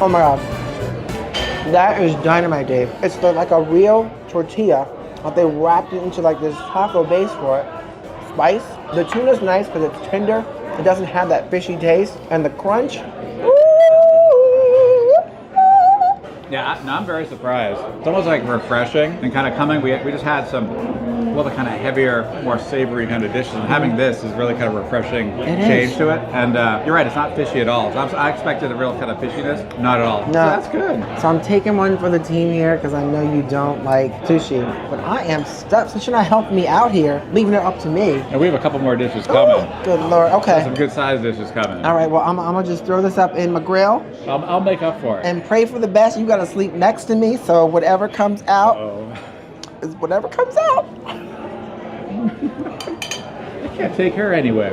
Oh my God. That is dynamite, Dave. It's like a real tortilla, but they wrapped it into like this taco base for it. Spice. The tuna's nice because it's tender. It doesn't have that fishy taste. And the crunch.
Yeah, I'm very surprised. It's almost like refreshing and kind of coming. We just had some the kind of heavier, more savory kind of dishes. And having this is really kind of refreshing change to it. And you're right, it's not fishy at all. So I expected a real kind of fishiness. Not at all. No. So that's good.
So I'm taking one for the team here because I know you don't like sushi. But I am stuck. So shouldn't I help me out here, leaving it up to me?
And we have a couple more dishes coming.
Ooh, good Lord. Okay.
Some good sized dishes coming.
All right, well, I'm going to just throw this up in my grill.
I'll make up for it.
And pray for the best. You got to sleep next to me, so whatever comes out is whatever comes out.
I can't take her anywhere.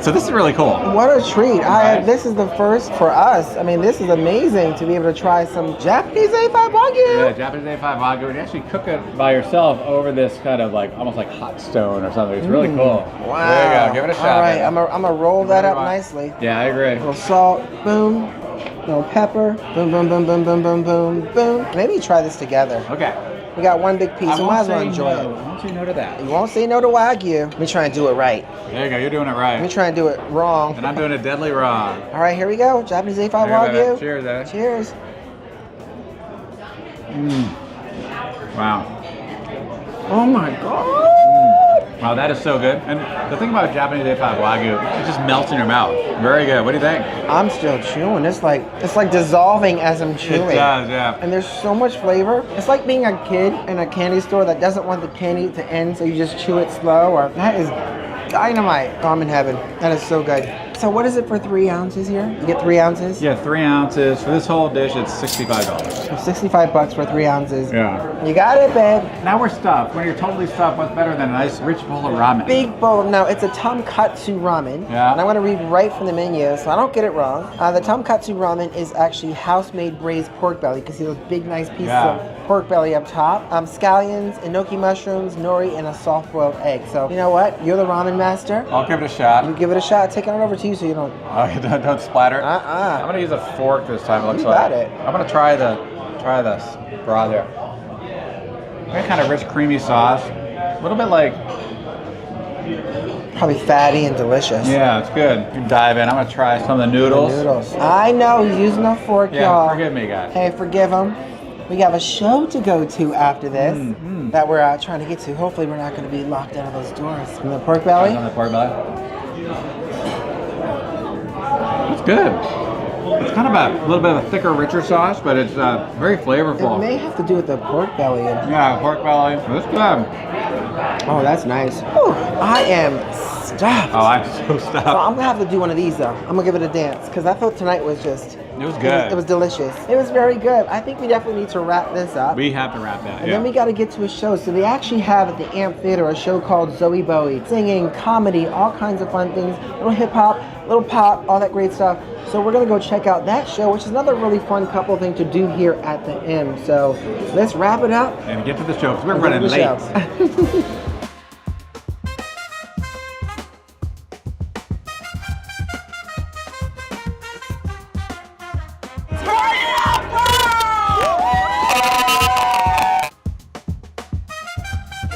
So this is really cool.
What a treat.
Right.
This is the first for us. I mean, this is amazing to be able to try some Japanese A5 Wagyu.
Yeah, Japanese A5 Wagyu. And you actually cook it by yourself over this kind of like, almost like hot stone or something. It's really cool.
Wow.
There you go. Give it a shot.
All right, I'm gonna roll that up nicely.
Yeah, I agree.
A little salt, boom. A little pepper, boom, boom, boom, boom, boom, boom, boom, boom. Maybe try this together.
Okay.
We got one big piece, so might as well enjoy it.
I won't say no to that.
You won't say no to Wagyu. Let me try and do it right.
There you go. You're doing it right.
Let me try and do it wrong.
And I'm doing it deadly wrong.
All right, here we go. Japanese A5 Wagyu.
Cheers, eh?
Cheers.
Wow.
Oh my God.
Wow, that is so good. And the thing about Japanese A5 Wagyu, it just melts in your mouth. Very good. What do you think?
I'm still chewing. It's like dissolving as I'm chewing.
It does, yeah.
And there's so much flavor. It's like being a kid in a candy store that doesn't want the candy to end, so you just chew it slow. Or that is dynamite. Oh, I'm in heaven. That is so good. So what is it for 3 ounces here? You get 3 ounces?
Yeah, 3 ounces. For this whole dish, it's $65.
So $65 for 3 ounces.
Yeah.
You got it, babe.
Now we're stuffed. When you're totally stuffed, what's better than a nice rich bowl of ramen?
Big bowl. Now, it's a tonkatsu ramen.
Yeah.
And I'm going to read right from the menu so I don't get it wrong. The tonkatsu ramen is actually house-made braised pork belly. You can see those big, nice pieces of pork belly up top. Scallions, enoki mushrooms, nori, and a soft-boiled egg. So, you know what? You're the ramen master.
I'll give it a shot.
You give it a shot. Take it on over to you so you don't...
Oh, don't splatter. I'm gonna use a fork this time. It looks like.
It.
I'm gonna try this broth here. Very kind of rich, creamy sauce. A little bit like.
Probably fatty and delicious.
Yeah, it's good. You dive in. I'm gonna try some of the noodles.
I know he's using a fork, y'all.
Yeah, forgive me, guys.
Hey, forgive him. We have a show to go to after this that we're trying to get to. Hopefully, we're not going to be locked out of those doors. From the pork belly.
On the pork belly. It's good. It's kind of a little bit of a thicker, richer sauce, but it's very flavorful.
It may have to do with the pork belly.
Yeah, pork belly. It's good.
Oh, that's nice. Whew, I am stuffed.
Oh, I'm so stuffed.
So I'm going to have to do one of these, though. I'm going to give it a dance, because I thought tonight was just...
It was good.
It was delicious. It was very good. I think we definitely need to wrap this up.
We have to wrap that,
And then we got to get to a show. So they actually have at the Amphitheater a show called Zoe Bowie. Singing, comedy, all kinds of fun things. Little hip-hop, little pop, all that great stuff. So we're going to go check out that show, which is another really fun couple thing to do here at the M. So let's wrap it up.
And get to the show, because we're running late.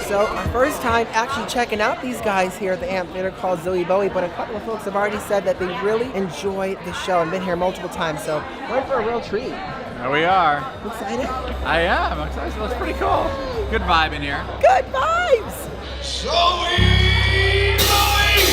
So our first time actually checking out these guys here at the Amphitheater called Zoe Bowie, but a couple of folks have already said that they really enjoy the show and been here multiple times, so we're in for a real treat.
There we are.
You excited?
I am. I'm excited. It looks pretty cool. Good vibe in here.
Good vibes!
Zoe Bowie!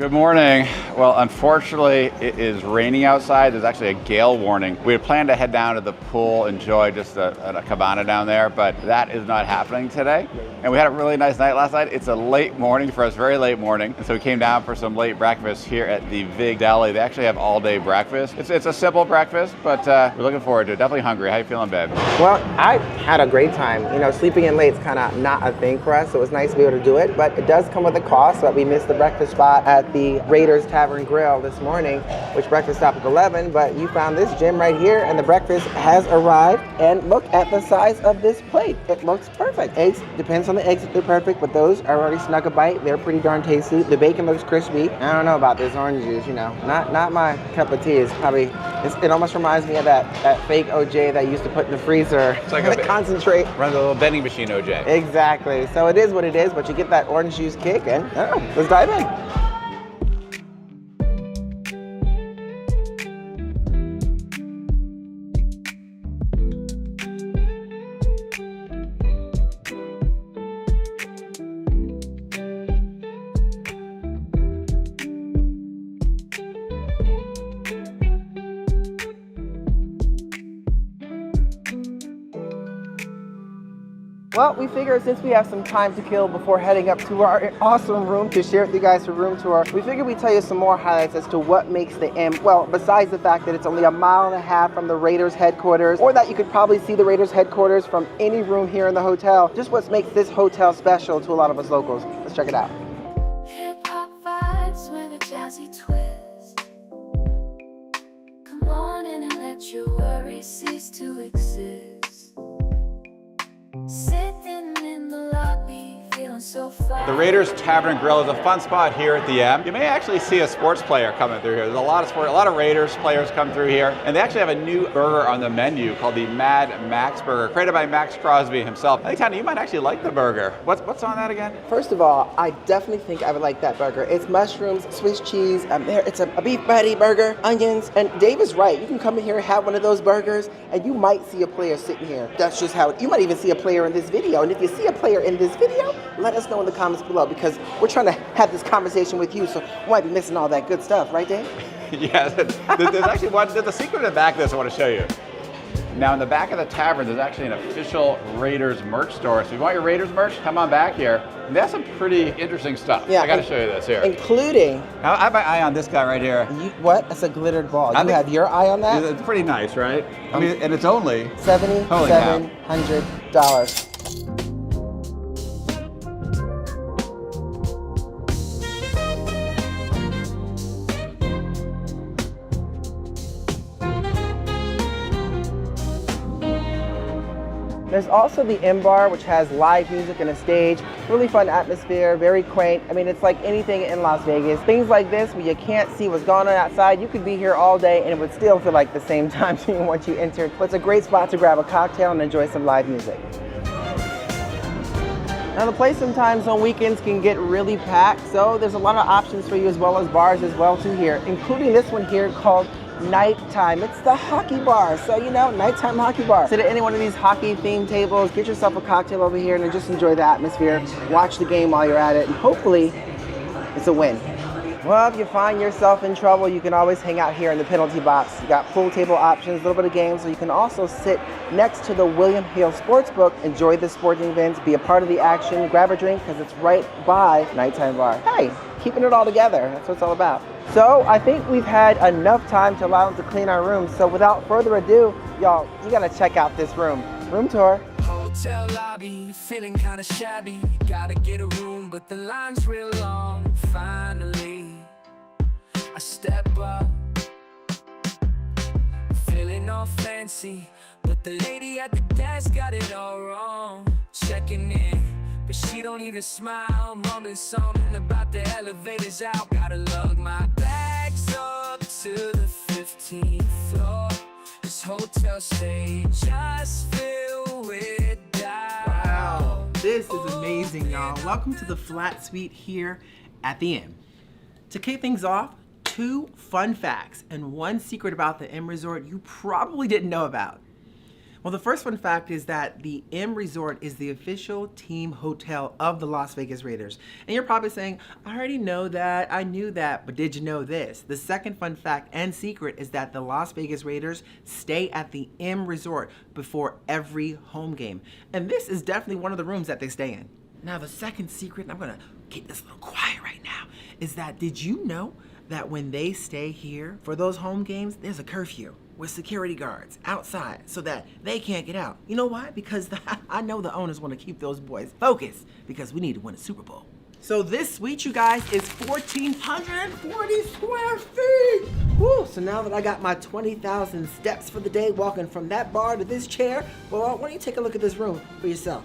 Good morning. Well, unfortunately, it is raining outside. There's actually a gale warning. We had planned to head down to the pool, enjoy just a cabana down there, but that is not happening today. And we had a really nice night last night. It's a late morning for us, very late morning. And so we came down for some late breakfast here at the Vig Deli. They actually have all-day breakfast. It's a simple breakfast, but we're looking forward to it. Definitely hungry. How you feeling, babe?
Well, I had a great time. You know, sleeping in late is kind of not a thing for us, so it was nice to be able to do it, but it does come with a cost, so we missed the breakfast spot at the Raiders Tavern Grill this morning, which breakfast stopped at 11, but you found this gem right here, and the breakfast has arrived, and look at the size of this plate. It looks perfect. Eggs, depends on the eggs if they're perfect, but those are already snug a bite. They're pretty darn tasty. The bacon looks crispy. I don't know about this orange juice, you know. Not my cup of tea. It's probably, it almost reminds me of that fake OJ that I used to put in the freezer. It's like a concentrate.
Run the little vending machine, OJ.
Exactly. So it is what it is, but you get that orange juice kick, and let's dive in. Well, we figured since we have some time to kill before heading up to our awesome room to share with you guys a room tour, we figured we'd tell you some more highlights as to what makes the M, well, besides the fact that it's only 1.5 miles from the Raiders headquarters, or that you could probably see the Raiders headquarters from any room here in the hotel, just what makes this hotel special to a lot of us locals. Let's check it out.
Hip-hop vibes with a jazzy twist. Come on in and let your worries cease to exist. Sitting in the lobby, feeling so fine.
The Raiders Tavern and Grill is a fun spot here at the M. You may actually see a sports player coming through here. There's a lot of Raiders players come through here, and they actually have a new burger on the menu called the Mad Max Burger, created by Max Crosby himself. I think, Tanya, you might actually like the burger. What's on that again?
First of all, I definitely think I would like that burger. It's mushrooms, Swiss cheese, it's a beef patty burger, onions, and Dave is right. You can come in here and have one of those burgers, and you might see a player sitting here. That's just how you might even see a player in this video. And if you see a player in this video, let us know in the comments below, because we're trying to have this conversation with you, so we might be missing all that good stuff, right, Dave?
Yes, there's actually there's a secret in the back of this I want to show you. Now, in the back of the tavern, there's actually an official Raiders merch store. So if you want your Raiders merch, come on back here. And they have some pretty interesting stuff. Yeah, I got to show you this here.
Including...
I have my eye on this guy right here.
What? That's a glittered ball. You have your eye on that?
It's pretty nice, right? I mean, and it's only...
$7,700. There's also the M Bar, which has live music and a stage. Really fun atmosphere, very quaint. I mean, it's like anything in Las Vegas. Things like this where you can't see what's going on outside. You could be here all day and it would still feel like the same time to you once you entered. But it's a great spot to grab a cocktail and enjoy some live music. Now the place sometimes on weekends can get really packed, so there's a lot of options for you as well as bars as well too here, including this one here called Nighttime. It's the hockey bar, so you know, nighttime hockey bar. Sit at any one of these hockey themed tables, get yourself a cocktail over here and just enjoy the atmosphere. Watch the game while you're at it, and hopefully it's a win. Well, if you find yourself in trouble, you can always hang out here in the penalty box. You got pool table options, a little bit of games, so you can also sit next to the William Hill Sportsbook, enjoy the sporting events, be a part of the action, grab a drink, because it's right by Nighttime Bar. Hey, keeping it all together, that's what it's all about. So I think we've had enough time to allow them to clean our room, so without further ado, y'all, you gotta check out this room. Room tour.
Hotel lobby, feeling kinda shabby. Gotta get a room, but the line's real long. Finally, I step up, feeling all fancy, but the lady at the desk got it all wrong. Checking in, but she don't even smile. Mumbling something about the elevators out. Gotta lug my bags up to the 15th floor. This hotel stay just filled with doubt.
Wow, this is amazing, y'all. Welcome to the flat suite here at the M. To kick things off, 2 fun facts and 1 secret about the M Resort you probably didn't know about. Well, the first fun fact is that the M Resort is the official team hotel of the Las Vegas Raiders. And you're probably saying, I already know that, I knew that, but did you know this? The second fun fact and secret is that the Las Vegas Raiders stay at the M Resort before every home game. And this is definitely one of the rooms that they stay in. Now, the second secret, and I'm gonna get this a little quiet right now, is that did you know that when they stay here for those home games, there's a curfew with security guards outside so that they can't get out? You know why? Because I know the owners want to keep those boys focused because we need to win a Super Bowl. So this suite, you guys, is 1,440 square feet. Woo, so now that I got my 20,000 steps for the day walking from that bar to this chair, well, why don't you take a look at this room for yourself?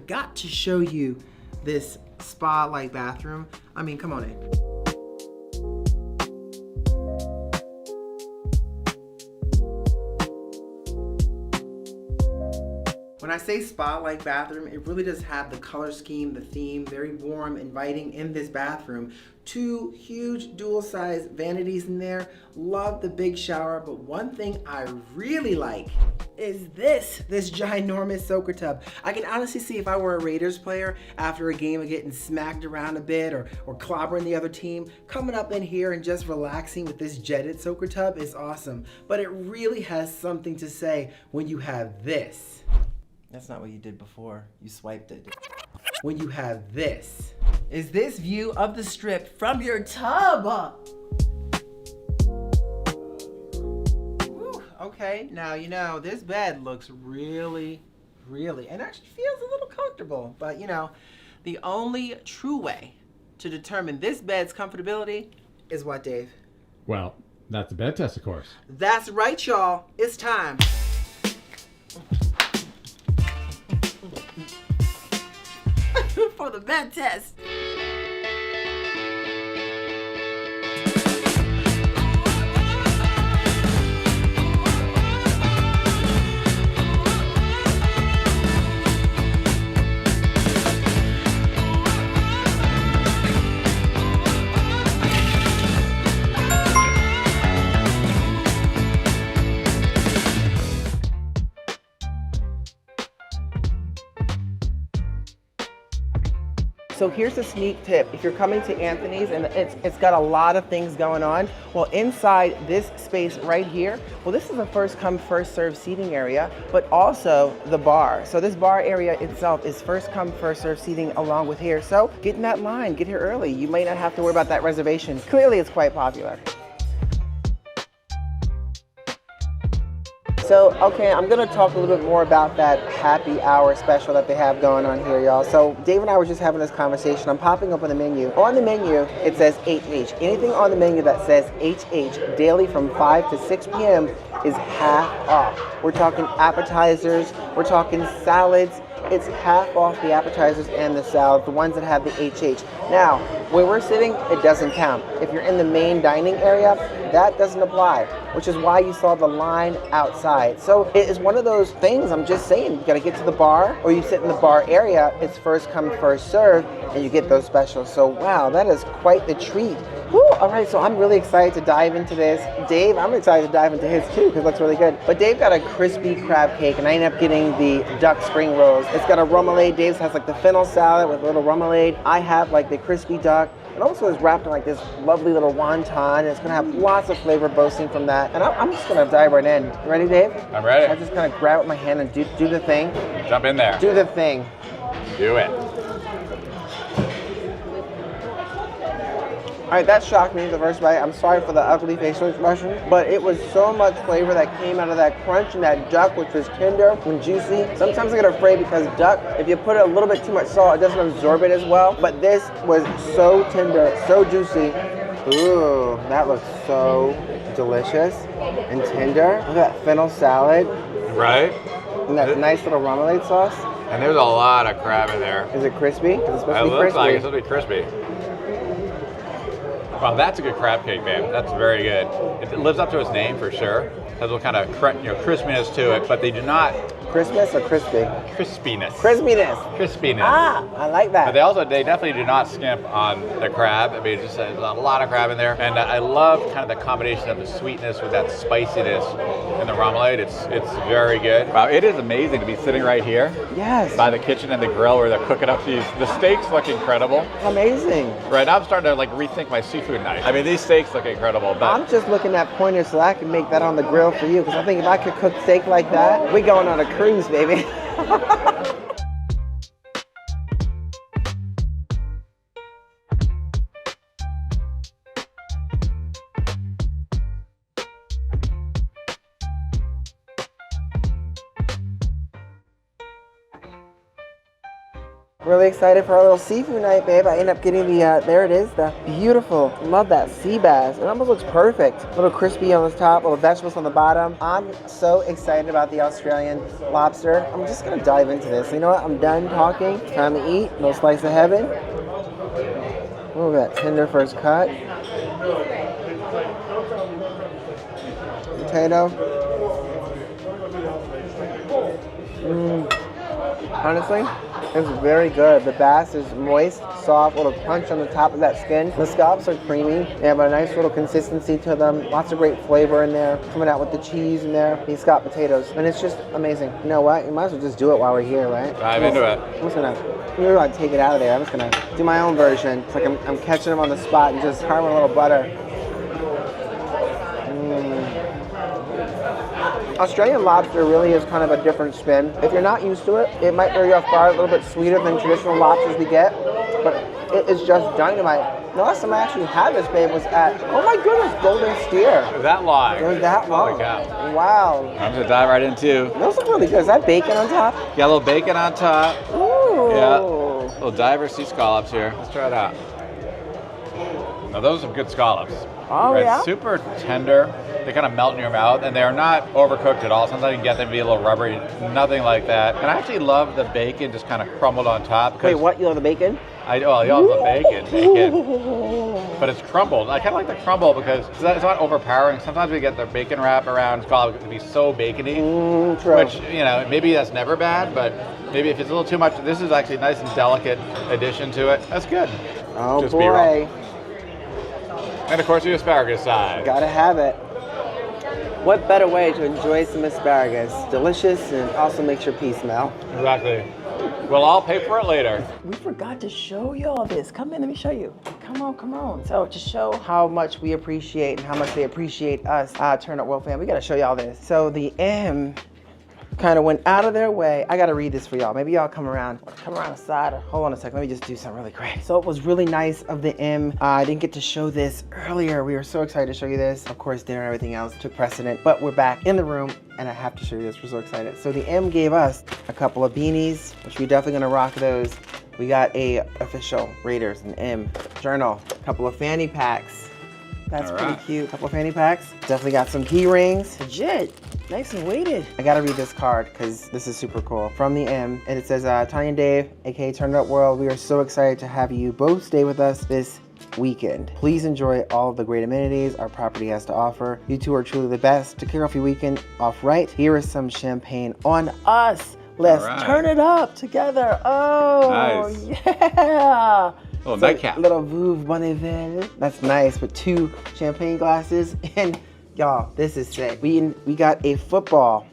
Got to show you this spa-like bathroom. I mean, come on in. When I say spa-like bathroom, it really does have the color scheme, the theme, very warm, inviting in this bathroom. 2 huge dual-size vanities in there. Love the big shower, but one thing I really like is this ginormous soaker tub. I can honestly see if I were a Raiders player after a game of getting smacked around a bit or clobbering the other team, coming up in here and just relaxing with this jetted soaker tub is awesome. But it really has something to say when you have this. That's not what you did before. You swiped it. When you have this. Is this view of the strip from your tub. Okay, now you know, this bed looks really, and actually feels a little comfortable. But you know, the only true way to determine this bed's comfortability is what, Dave?
Well, that's a bed test, of course.
That's right, y'all. It's time. For the bed test. So here's a sneak tip. If you're coming to Anthony's and it's got a lot of things going on, well, inside this space right here, well, this is a first come, first serve seating area, but also the bar. So this bar area itself is first come, first serve seating along with here. So get in that line, get here early. You may not have to worry about that reservation. Clearly it's quite popular. So, okay, I'm gonna talk a little bit more about that happy hour special that they have going on here, y'all. So, Dave and I were just having this conversation. I'm popping up on the menu. On the menu, it says HH. Anything on the menu that says HH daily from 5 to 6 p.m. is half off. We're talking appetizers, we're talking salads. It's half off the appetizers and the salads, the ones that have the HH. Now, where we're sitting, it doesn't count. If you're in the main dining area, that doesn't apply, which is why you saw the line outside. So it is one of those things, I'm just saying, you gotta get to the bar, or you sit in the bar area, it's first come, first serve, and you get those specials. So wow, that is quite the treat. Woo, all right, so I'm really excited to dive into this. Dave, I'm excited to dive into his too, because it looks really good. But Dave got a crispy crab cake, and I ended up getting the duck spring rolls. It's got a remoulade. Dave's has like the fennel salad with a little remoulade. I have like the crispy duck. It also is wrapped in like this lovely little wonton. It's gonna have lots of flavor boasting from that. And I'm just gonna dive right in. You ready, Dave?
I'm ready.
I just kind of grab it with my hand and do the thing.
Jump in there.
Do the thing.
Do it.
All right, that shocked me the first bite. I'm sorry for the ugly facial expression, but it was so much flavor that came out of that crunch and that duck, which was tender and juicy. Sometimes I get afraid because duck, if you put a little bit too much salt, it doesn't absorb it as well. But this was so tender, so juicy. Ooh, that looks so delicious and tender. Look at that fennel salad.
Right?
And that nice little remoulade sauce.
And there's a lot of crab in there.
Is it crispy? Is it supposed to be
looks
crispy?
like it's supposed to be crispy. Wow, that's a good crab cake, man. That's very good. It lives up to its name for sure. Has a little kind of crispiness to it, but they do not.
Christmas or crispy?
Crispiness.
Crispiness.
Crispiness.
Ah, I like that.
But they definitely do not skimp on the crab. I mean, it's just a lot of crab in there. And I love kind of the combination of the sweetness with that spiciness in the remoulade. It's very good. Wow, it is amazing to be sitting right here.
Yes.
By the kitchen and the grill where they're cooking up these. The steaks look incredible.
Amazing.
Right now I'm starting to like rethink my seafood night. I mean, these steaks look incredible. But
I'm just looking at pointers so I can make that on the grill for you, because I think if I could cook steak like that, we going on a cruise, baby. Really excited for our little seafood night, babe. I end up getting the, there it is, the beautiful, love that sea bass. It almost looks perfect. A little crispy on the top, little vegetables on the bottom. I'm so excited about the Australian lobster. I'm just gonna dive into this. You know what, I'm done talking. It's time to eat. Little slice of heaven. Look at that tender first cut. Potato. Honestly, it's very good. The bass is moist, soft, little crunch on the top of that skin. The scallops are creamy. They have a nice little consistency to them. Lots of great flavor in there. Coming out with the cheese in there. These scallop potatoes. And it's just amazing. You know what? You might as well just do it while we're here, right?
Dive into it.
I'm just gonna, you're gonna take it out of there. I'm just gonna do my own version. It's like I'm catching them on the spot and just harming a little butter. Australian lobster really is kind of a different spin. If you're not used to it, it might throw you off guard, a little bit sweeter than traditional lobsters we get, but it is just dynamite. The last time I actually had this, babe, was at, oh my goodness, Golden Steer.
That long.
It was that long.
Holy cow.
Wow.
I'm gonna dive right in too.
Those look really good. Is that bacon on top?
Got a little bacon on top.
Ooh.
Yeah. Little diver sea scallops here. Let's try it out. Now those are good scallops.
Oh,
right?
yeah?
Super tender. They kind of melt in your mouth, and they're not overcooked at all. Sometimes you can get them to be a little rubbery. Nothing like that. And I actually love the bacon just kind of crumbled on top.
Wait, what? You love the bacon?
I love the bacon. But it's crumbled. I kind of like the crumble because it's not overpowering. Sometimes we get the bacon wrap around scallop. It can be so bacony.
True.
Which, you know, maybe that's never bad, but maybe if it's a little too much, this is actually a nice and delicate addition to it. That's good.
Oh,
just
boy.
And of course the asparagus side.
Gotta have it. What better way to enjoy some asparagus? Delicious and also makes your pee smell.
Exactly. We'll all pay for it later.
We forgot to show y'all this. Come in, let me show you. Come on, come on.
So to show how much we appreciate and how much they appreciate us, Turn Up World Fam, we gotta show y'all this. So the M kind of went out of their way. I gotta read this for y'all. Maybe y'all come around the side. Hold on a second, let me just do something really quick. So it was really nice of the M. I didn't get to show this earlier. We were so excited to show you this. Of course, dinner and everything else took precedent, but we're back in the room and I have to show you this. We're so excited. So the M gave us a couple of beanies, which we're definitely gonna rock those. We got a official Raiders and M journal, a couple of fanny packs. That's pretty cute. A couple of fanny packs. Definitely got some key rings. Legit. Nice and weighted. I gotta read this card because this is super cool. From the M, and it says, Tanya and Dave, aka Turn It Up World, we are so excited to have you both stay with us this weekend. Please enjoy all of the great amenities our property has to offer. You two are truly the best. To kick off your weekend off right, here is some champagne on us. Let's turn it up together. Oh, nice. Yeah.
Little nightcap.
Little Veuve Bonneville. That's nice with 2 champagne glasses. And y'all, this is sick. We got a football.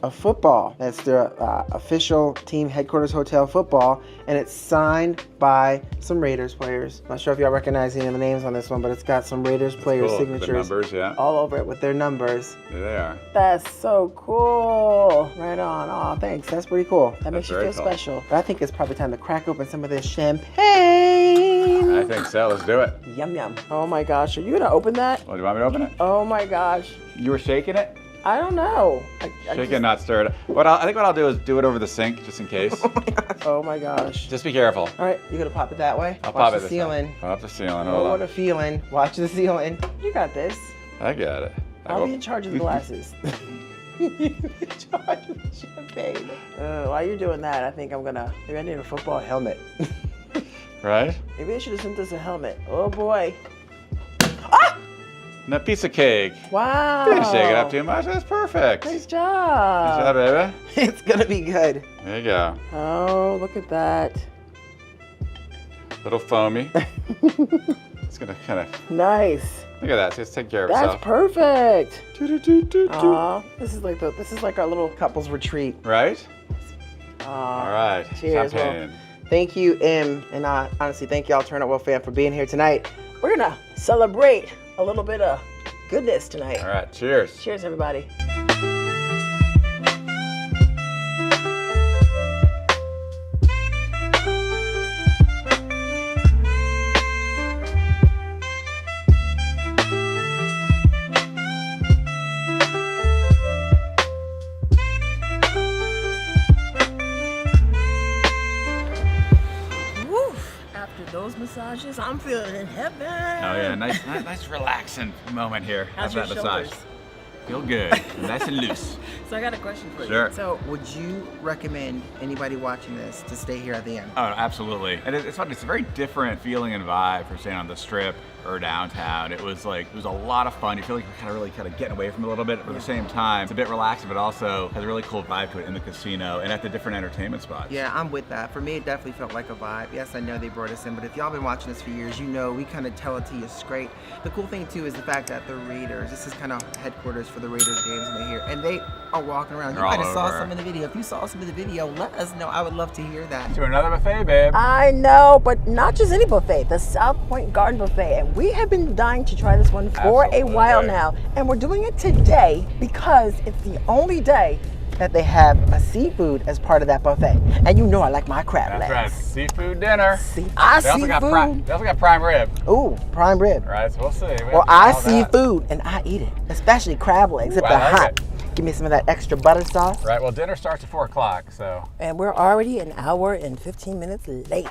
That's the official team headquarters hotel football, and it's signed by some Raiders players. Not sure if y'all recognize any of the names on this one, but it's got some Raiders players' signatures.
The numbers, yeah.
All over it with their numbers.
There they are.
That's so cool. Right on. Oh, thanks. That's pretty cool. That makes you feel special. But I think it's probably time to crack open some of this champagne.
I think so. Let's do it.
Yum, yum. Oh my gosh. Are you gonna open that?
Oh, do you want me to open it?
Oh my gosh.
You were shaking it?
I don't know.
Shake it, not stir it. I think what I'll do is do it over the sink, just in case.
Oh my gosh.
Just be careful.
All right, you gonna pop it that way?
I'll pop it
the ceiling.
Pop the ceiling.
Oh, what a feeling. Watch the ceiling. You got this.
I got it.
I'll be in charge of the glasses. You in charge of the champagne. While you're doing that, I think maybe I need a football helmet.
Right?
Maybe they should have sent us a helmet. Oh boy. Ah!
And a piece of cake.
Wow.
Didn't shake it up too much. That's perfect.
Nice job.
Nice job, baby.
It's gonna be good.
There you go.
Oh, look at that.
Little foamy. It's gonna kind of.
Nice.
Look at that. Just take care of
That's
itself.
perfect. Aw, this is like our little couples retreat.
Right?
All
right.
Cheers.
Champagne.
Well, thank you, M, and honestly, thank y'all, Turn Up Well fam, for being here tonight. We're gonna celebrate a little bit of goodness tonight.
All right. Cheers.
Cheers, everybody. Those massages, I'm feeling in heaven.
Oh yeah, nice relaxing moment here.
How's
Have
your
that massage.
shoulders?
Feel good. Nice and loose.
So I got a question for you.
Sure.
So would you recommend anybody watching this to stay here at the end?
Oh, absolutely. And it's fun. It's a very different feeling and vibe for staying on the Strip or downtown. It was a lot of fun. You feel like you're really getting away from it a little bit, but at the same time, it's a bit relaxing, but also has a really cool vibe to it in the casino and at the different entertainment spots.
Yeah, I'm with that. For me, it definitely felt like a vibe. Yes, I know they brought us in, but if y'all been watching us for years, you know we kind of tell it to you straight. The cool thing too is the fact that the Raiders, this is kind of headquarters for the Raiders games when they're here, and they are walking around.
They're
You might have
all
saw
over.
some in the video. If you saw some of the video, let us know. I would love to hear that.
To another buffet, babe.
I know, but not just any buffet, the South Point Garden Buffet. And we have been dying to try this one for a while now. And we're doing it today because it's the only day that they have a seafood as part of that buffet. And you know I like my crab legs.
That's right, seafood dinner.
They
also got prime rib.
Ooh, prime rib.
All right, so we'll see.
Well, I see food and I eat it, especially crab legs if
Ooh,
they're
I like
hot. Give me some of that extra butter sauce.
Right, well, dinner starts at 4 o'clock, so.
And we're already an hour and 15 minutes late.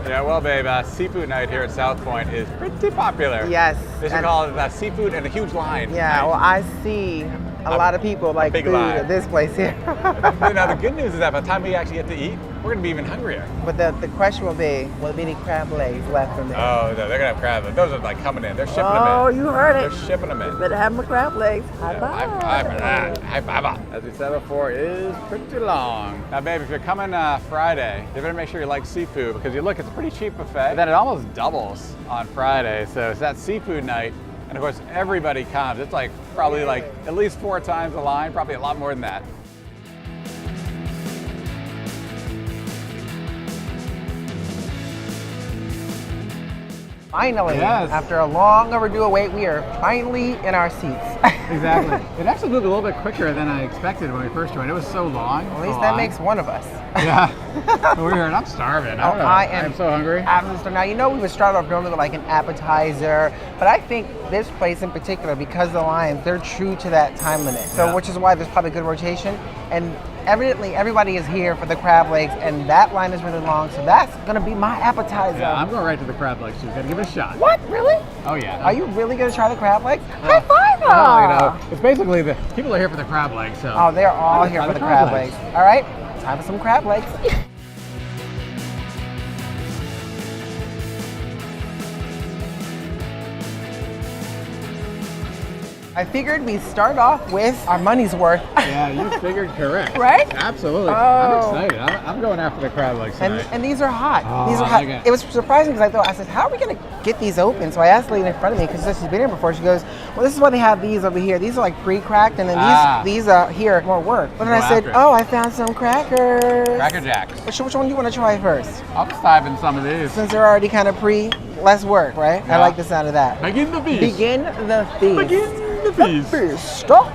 Yeah, well, babe, seafood night here at South Point is pretty popular.
Yes.
They should call it seafood and a huge line.
Yeah, well, I see a lot of people like
big
food
line.
at this place here.
Now, the good news is that by the time we actually get to eat, we're going to be even hungrier.
But the question will be, will there be any crab legs left from there?
Oh, no, they're going to have crab legs. Those are coming in. They're shipping them in.
Oh, you heard it.
They're shipping them in.
Better have my crab legs. High five.
High five. As we said before, it is pretty long. Now, babe, if you're coming Friday, you better make sure you like seafood because you look, it's a pretty cheap buffet. Then it almost doubles on Friday, so it's that seafood night. And of course, everybody comes. It's probably at least 4 times the line, probably a lot more than that.
Finally,
Yes.
after a long overdue wait, we are finally in our seats.
Exactly. It actually moved a little bit quicker than I expected when we first joined. It was so long.
At least that makes one of us.
Yeah. We're here and I'm starving. I don't know. I'm so hungry.
Now, you know we would start off normally with an appetizer, but I think this place in particular, because the lines, they're true to that time limit. So, which is why there's probably good rotation. And evidently, everybody is here for the crab legs, and that line is really long, so that's gonna be my appetizer.
Yeah, I'm going right to the crab legs too. Gotta give it a shot.
What? Really?
Oh yeah.
Are you really gonna try the crab legs? High five!
It's basically the people are here for the crab legs. So.
Oh, they're all here for the crab legs. All right, time for some crab legs. I figured we'd start off with our money's worth.
Yeah, you figured correct.
Right?
Absolutely.
Oh.
I'm excited. I'm going after the crab legs tonight.
And these are hot.
Oh,
these are
I
hot.
like it.
It was surprising because I said, how are we gonna get these open? So I asked the lady in front of me because she's been here before. She goes, well, this is why they have these over here. These are like pre-cracked, and then these are here more work. But then I said, oh, I found some crackers.
Cracker Jacks.
Which one do you want to try first?
I'll just dive in some of these.
Since they're already kind of less work, right?
Yeah.
I like the sound of that.
Begin the feast.
Begin the feast.
Begin the feast.
Bistro.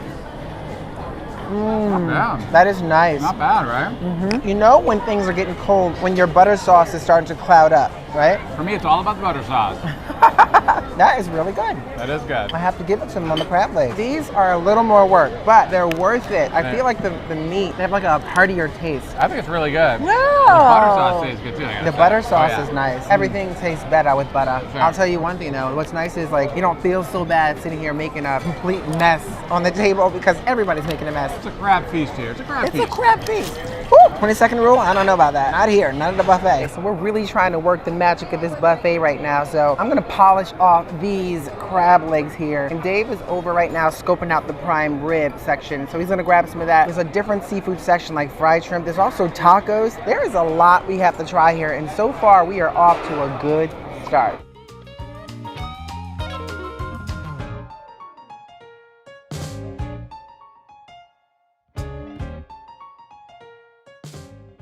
Not bad.
That is nice.
Not bad, right?
You know when things are getting cold, when your butter sauce is starting to cloud up. right?
For me, it's all about the butter sauce.
That is really good.
That is good.
I have to give it to them on the crab legs. These are a little more work, but they're worth it. I feel like the meat, they have like a heartier taste.
I think it's really good.
No!
The butter sauce tastes good too. I gotta
The
say.
butter sauce
Oh, yeah.
is nice. Everything tastes better with butter.
Sure.
I'll tell you one thing though, what's nice is like you don't feel so bad sitting here making a complete mess on the table because everybody's making a mess.
It's a crab feast here. It's a crab
It's
feast.
a crab feast. Woo! 22nd rule? I don't know about that. Not here, not at the buffet. So we're really trying to work the magic of this buffet right now. So I'm gonna polish off these crab legs here. And Dave is over right now scoping out the prime rib section. So he's gonna grab some of that. There's a different seafood section like fried shrimp. There's also tacos. There is a lot we have to try here. And so far we are off to a good start.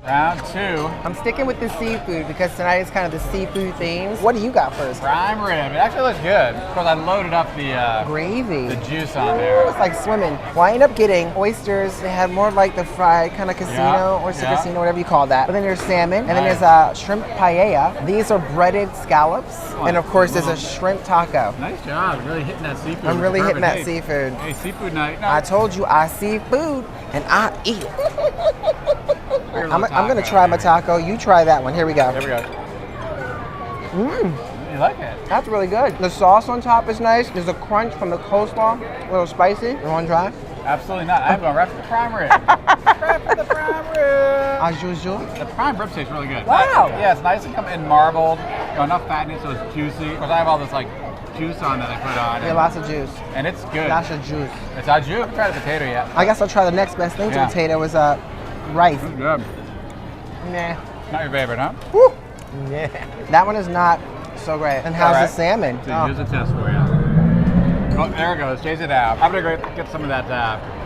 Round two.
I'm sticking with the seafood because tonight is kind of the seafood themes. What do you got first?
Prime rib. It actually looks good. Of course, I loaded up the
gravy.
the juice on there.
It's like swimming. Well, I ended up getting oysters. They had more like the fried kind of casino, oyster casino, whatever you call that. But then there's salmon, and then there's a shrimp paella. These are breaded scallops, and of course there's a shrimp taco.
Nice job. Really hitting that seafood.
I'm really hitting that
Hey,
seafood.
Hey, seafood night. No.
I told you I see food and I eat. I'm gonna try my taco. You try that one. Here we go.
There we go.
Mmm.
You like it?
That's really good. The sauce on top is nice. There's a crunch from the coleslaw. A little spicy. You want to try?
Absolutely not. I'm going right for the prime rib. Right for the prime rib.
As usual.
The prime rib tastes really good.
Wow.
Yeah, it's nice and come in marbled. You know, enough fat in it so it's juicy. Of course, I have all this like juice on that I put on.
Yeah, lots of juice.
And it's good.
Lots of juice.
It's not juice. I haven't tried the potato yet.
I guess I'll try the next best thing to
Yeah.
potato is rice.
It's good.
Nah.
Not your favorite, huh?
Woo. Yeah. That one is not so great. And how's
All right.
the salmon?
So here's a test for you. Oh, there it goes. Chase it out. I'm gonna go get some of that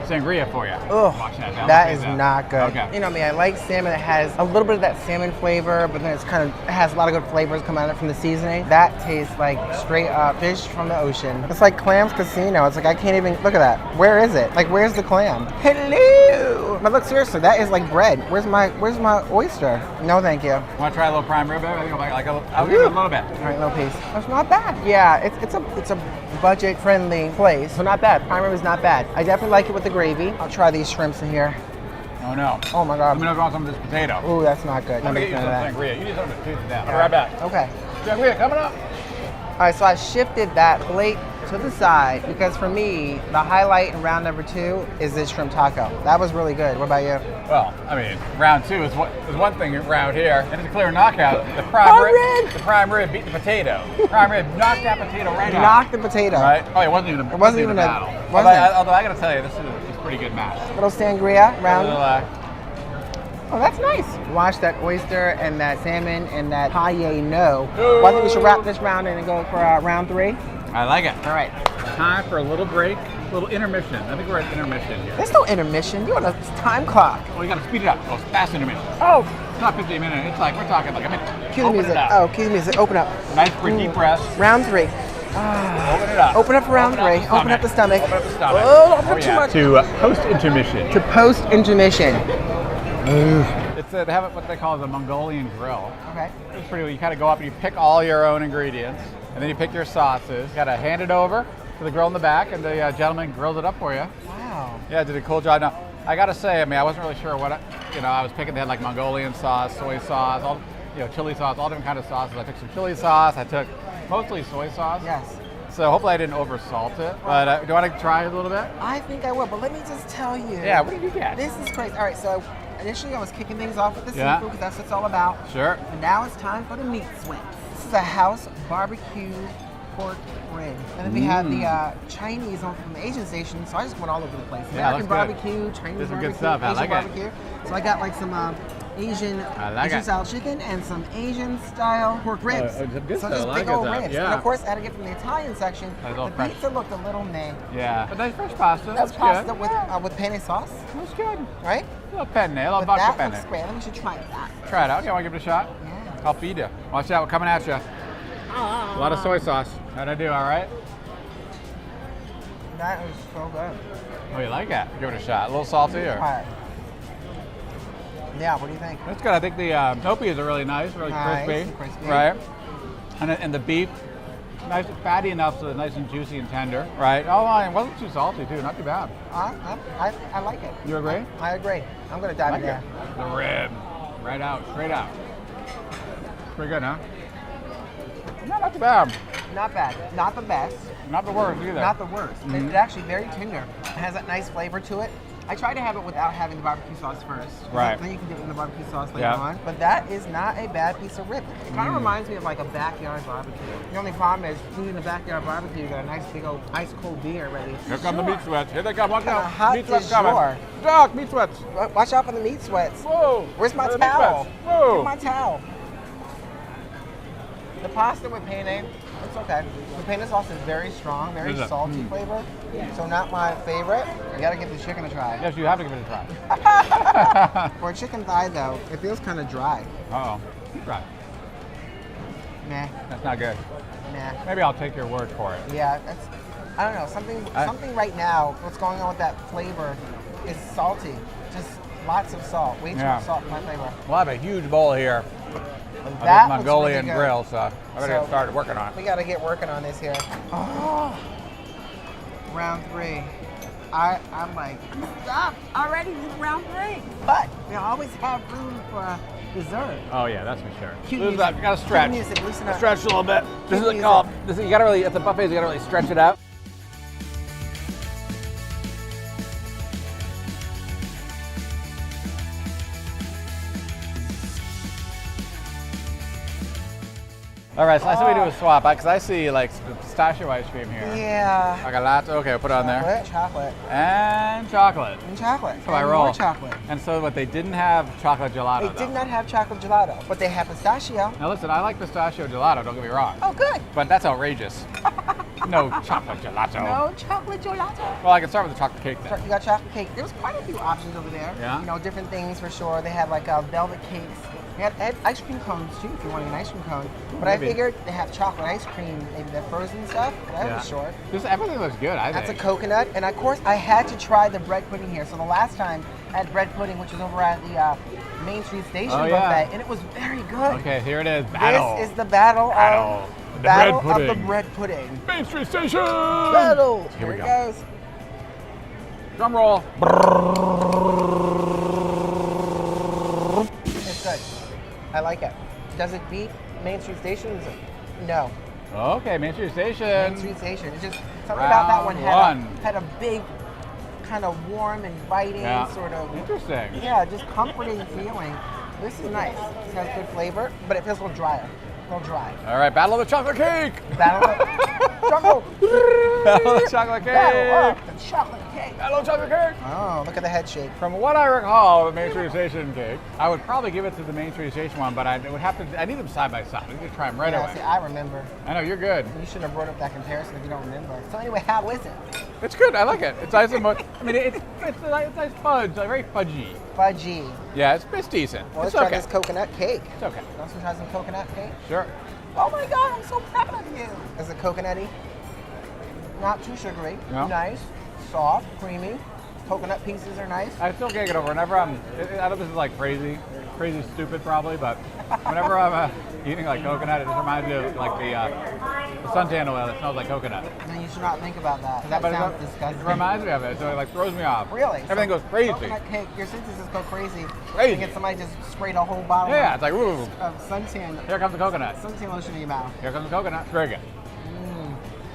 sangria for you.
Ugh,
Watch that. Now.
that
Look
is
at
not good.
Okay.
You know me, I like salmon that has a little bit of that salmon flavor, but then it has a lot of good flavors coming out of it from the seasoning. That tastes like straight up fish from the ocean. It's like Clam's Casino. It's like I can't even, look at that. Where is it? Like where's the clam? Hello! But look, seriously, that is like bread. Where's my oyster? No, thank you.
Want to try a little prime rib? I think I'll give it a little bit.
All right, little piece. That's not bad. Yeah, it's a budget-friendly place, so not bad. Prime rib is not bad. I definitely like it with the gravy. I'll try these shrimps in here.
Oh no.
Oh my God.
Let me know if you want some of this potato.
Ooh, that's not good.
I'm gonna get you some sangria. You need something to tooth down. I'll be right back.
Okay.
Sangria coming up.
All right, so I shifted that plate to the side because for me, the highlight in round number 2 is this shrimp taco. That was really good. What about you?
Well, I mean, round 2 is one thing around here, and it's a clear knockout. The prime rib beat the potato. Prime rib knocked that potato right out.
Knocked the potato.
Right? Oh, it wasn't even a battle. Although I gotta tell you, this is a pretty good match.
Little sangria round.
Little,
oh, that's nice. Wash that oyster and that salmon and that paella. Well, I think we should wrap this round in and go for round 3.
I like it.
All right.
Time for a little break, a little intermission. I think we're at intermission here.
There's no intermission. You're on a time clock.
Well, you gotta speed it up. Oh, it's fast intermission.
Oh.
It's not 15 minutes. It's like, we're talking like a minute.
Cue the music. Oh, cue the music. Open up.
Nice for deep breaths.
Round 3.
Open it up.
Open up for round 3. Open up the stomach.
Open up the stomach.
Oh, don't open up too much.
To post-intermission.
To post-intermission.
It's they have what they call the Mongolian grill.
Okay.
It's pretty. You kind of go up and you pick all your own ingredients, and then you pick your sauces. You gotta hand it over to the grill in the back, and the gentleman grills it up for you.
Wow.
Yeah, did a cool job. Now, I gotta say, I mean, I wasn't really sure what I was picking. They had like Mongolian sauce, soy sauce, all chili sauce, all different kind of sauces. I picked some chili sauce. I took mostly soy sauce.
Yes.
So hopefully I didn't oversalt it. But do you want to try a little bit?
I think I will, but let me just tell you.
Yeah, what did you get?
This is crazy. All right, so initially I was kicking things off with the
Yeah.
seafood because that's what it's all about.
Sure.
And now it's time for the meat swing. This is a house barbecue pork rib. And then we have the Chinese on from the Asian station, so I just went all over the place.
Yeah,
American barbecue, Chinese
There's some
barbecue,
good stuff. I
Asian
like it.
barbecue. So I got like some Asian style chicken and some Asian style pork ribs.
some good
so
stuff.
just
I like
big old
it,
ribs.
yeah.
And of course I had to get from the Italian section. The
fresh.
pizza looked a little meh.
Yeah, but nice fresh pasta.
That's
That's
pasta
good.
with penne sauce,
That's good.
right?
A little penne, a little
But
vodka
that
penne.
looks great. I think we should try that.
Try it out. You want to give it a shot?
Yeah.
I'll feed you. Watch out, we're coming at you. A lot of soy sauce. How'd I do? All right?
That is so good.
Oh, you like it? Give it a shot. A little salty or?
All right. Yeah, what do you think?
That's good. I think the nopias are really nice, really
Nice
crispy.
and crispy.
Right? And the beef, nice, fatty enough so it's nice and juicy and tender, right? Oh, and it wasn't too salty too, not too bad.
I like it.
You agree?
I agree. I'm gonna dive in there.
The rib, right out, straight out. Pretty good, huh? No, not too bad.
Not bad. Not the best.
Not the worst either.
Not the worst.
Mm-hmm.
It's actually very tender. It has that nice flavor to it. I try to have it without having the barbecue sauce first.
Right.
Then you can dip it in the barbecue sauce later on. But that is not a bad piece of rib. It kind of reminds me of like a backyard barbecue. The only problem is, food in a backyard barbecue, you got a nice big old ice cold beer ready.
Here come the meat sweats. Here they come. Watch out.
Hot
Meat sweats
du jour.
coming. Doc, meat sweats.
Watch out for the meat sweats.
Whoa.
Where's my
Where are the meat
towel?
sweats? Whoa.
Where's my towel? The pasta with penne, it's okay. The penne sauce is very strong, very salty flavor. So not my favorite. You gotta give the chicken a try.
Yes, you have to give it a try.
For a chicken thigh though, it feels kind of dry.
Uh-oh. Right.
Nah.
That's not good.
Nah.
Maybe I'll take your word for it.
Yeah, that's, I don't know, something right now, what's going on with that flavor is salty. Just lots of salt, way too much salt for my flavor.
Well, I have a huge bowl here of
That
this
looks
Mongolian
really good.
grill, so I better get started working on it.
We gotta get working on this here. Oh, round 3. I'm like, stop already with round 3. But we always have room for dessert.
Oh yeah, that's for sure.
Cute
Lose
music.
that. You gotta stretch.
Cute music. Loosen up.
Stretch a little bit. This
Cute
is called. This is, you gotta really at the buffets. You gotta really stretch it out. All right, so I said we do a swap because I see like pistachio ice cream here.
Yeah.
Like a latte. Okay, I'll put it on there.
Chocolate.
And chocolate.
And chocolate.
So I
And
roll.
more chocolate.
And so what they didn't have chocolate gelato.
They did not have chocolate gelato, but they have pistachio.
Now listen, I like pistachio gelato. Don't get me wrong.
Oh, good.
But that's outrageous. No chocolate gelato.
No chocolate gelato.
Well, I can start with the chocolate cake then.
You got chocolate cake. There was quite a few options over there.
Yeah.
You know, different things for sure. They had like velvet cakes. They had ice cream cones too, if you wanted an ice cream cone. But I figured they have chocolate ice cream, maybe the frozen stuff. But I was short.
Just everything looks good. I think.
That's a coconut, and of course I had to try the bread pudding here. So the last time I had bread pudding, which was over at the Main Street Station buffet, and it was very good.
Okay, here it is. Battle.
This is the battle of the bread pudding.
Main Street Station.
Battle.
Here we
it
go.
goes.
Drum roll.
It's good. I like it. Does it beat Main Street Station? Is it? No.
Okay, Main Street Station.
Main Street Station. It's just something about that one had a big, kind of warm, inviting sort of.
Interesting.
Yeah, just comforting feeling. This is nice. It has good flavor, but it feels a little drier. A little dry.
All right, battle of the chocolate cake.
Battle of
Battle of the chocolate cake.
Battle of the chocolate cake.
Battle of chocolate cake.
Oh, look at the head shake.
From what I recall of the Main Street Station cake, I would probably give it to the Main Street Station one, but I would have to. I need them side by side. I need to try them right away.
See, I remember.
I know you're good.
You shouldn't have brought up that comparison if you don't remember. So anyway, how is it?
It's good. I like it. It's nice and much. I mean, it's nice fudge, like very fudgy.
Fudgy.
Yeah, it's decent.
Well, let's
it's
try
okay.
this coconut cake.
It's okay.
You want to try some coconut cake?
Sure.
Oh my God, I'm so proud of you. Is it coconutty? Not too sugary.
No.
Nice, soft, creamy. Coconut pieces are nice.
I still can't get over. Whenever I know this is like crazy stupid probably, but whenever I'm eating like coconut, it just reminds me of like the suntan oil that smells like coconut.
Then you should not think about that. 'Cause that sounds disgusting.
It reminds me of it, so it like throws me off.
Really?
Everything goes crazy.
Coconut cake, your senses just go crazy.
Crazy.
You get somebody just sprayed a whole bottle
Yeah, it's like ooh.
of suntan.
Here comes the coconut.
Suntan lotion in your mouth.
Here comes the coconut. Very good.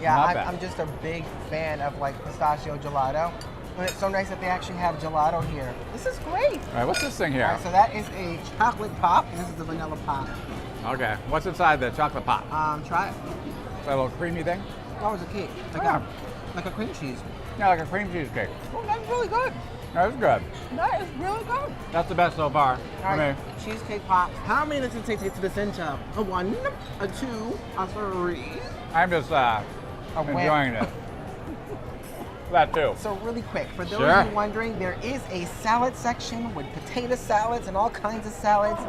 Yeah,
Not bad.
I'm just a big fan of like pistachio gelato. And it's so nice that they actually have gelato here. This is great.
All right, what's this thing here?
All right, so that is a chocolate pop, and this is the vanilla pop.
Okay, what's inside the chocolate pop?
Try it.
Is that a little creamy thing?
Oh, it's a cake. Like a cream cheese.
Yeah, like a cream cheese cake.
Oh, that's really good.
That's good.
That is really good.
That's the best so far
All
for
right,
me.
cheesecake pop. How many does it take to get to the center? A 1, a 2, a 3.
I'm just enjoying it. That too.
So really quick, for those
Sure.
of you wondering, there is a salad section with potato salads and all kinds of salads.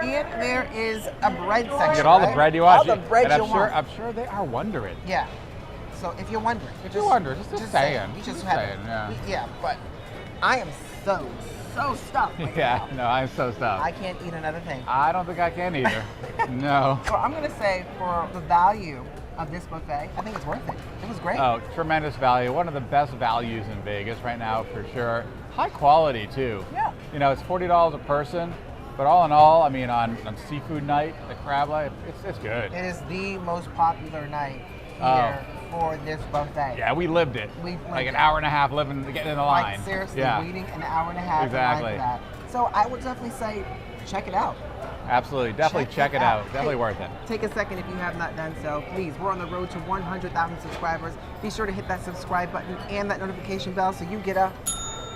And there is a bread section.
Get all the bread you want.
All the bread
and
you want.
I'm sure they are wondering.
Yeah. So if you're wondering,
If you're wondering, just saying.
You just
Just
have
saying, yeah.
Yeah, but I am so so stuffed. right
Yeah,
now.
no, I'm so stuffed.
I can't eat another thing.
I don't think I can either. No.
So I'm gonna say for the value of this buffet, I think it's worth it. It was great.
Oh, tremendous value. One of the best values in Vegas right now for sure. High quality too.
Yeah.
You know, it's $40 a person, but all in all, I mean, on seafood night at Crab Life, it's good.
It is the most popular night
Oh.
here for this buffet.
Yeah, we lived it.
We lived
like an
it.
hour and a half living, getting in the line.
Like seriously,
Yeah.
waiting an hour and a half
Exactly.
in line for that. So I would definitely say, check it out.
Absolutely, definitely check it out. Definitely
Hey,
worth it.
Take a second if you have not done so. Please, we're on the road to 100,000 subscribers. Be sure to hit that subscribe button and that notification bell so you get up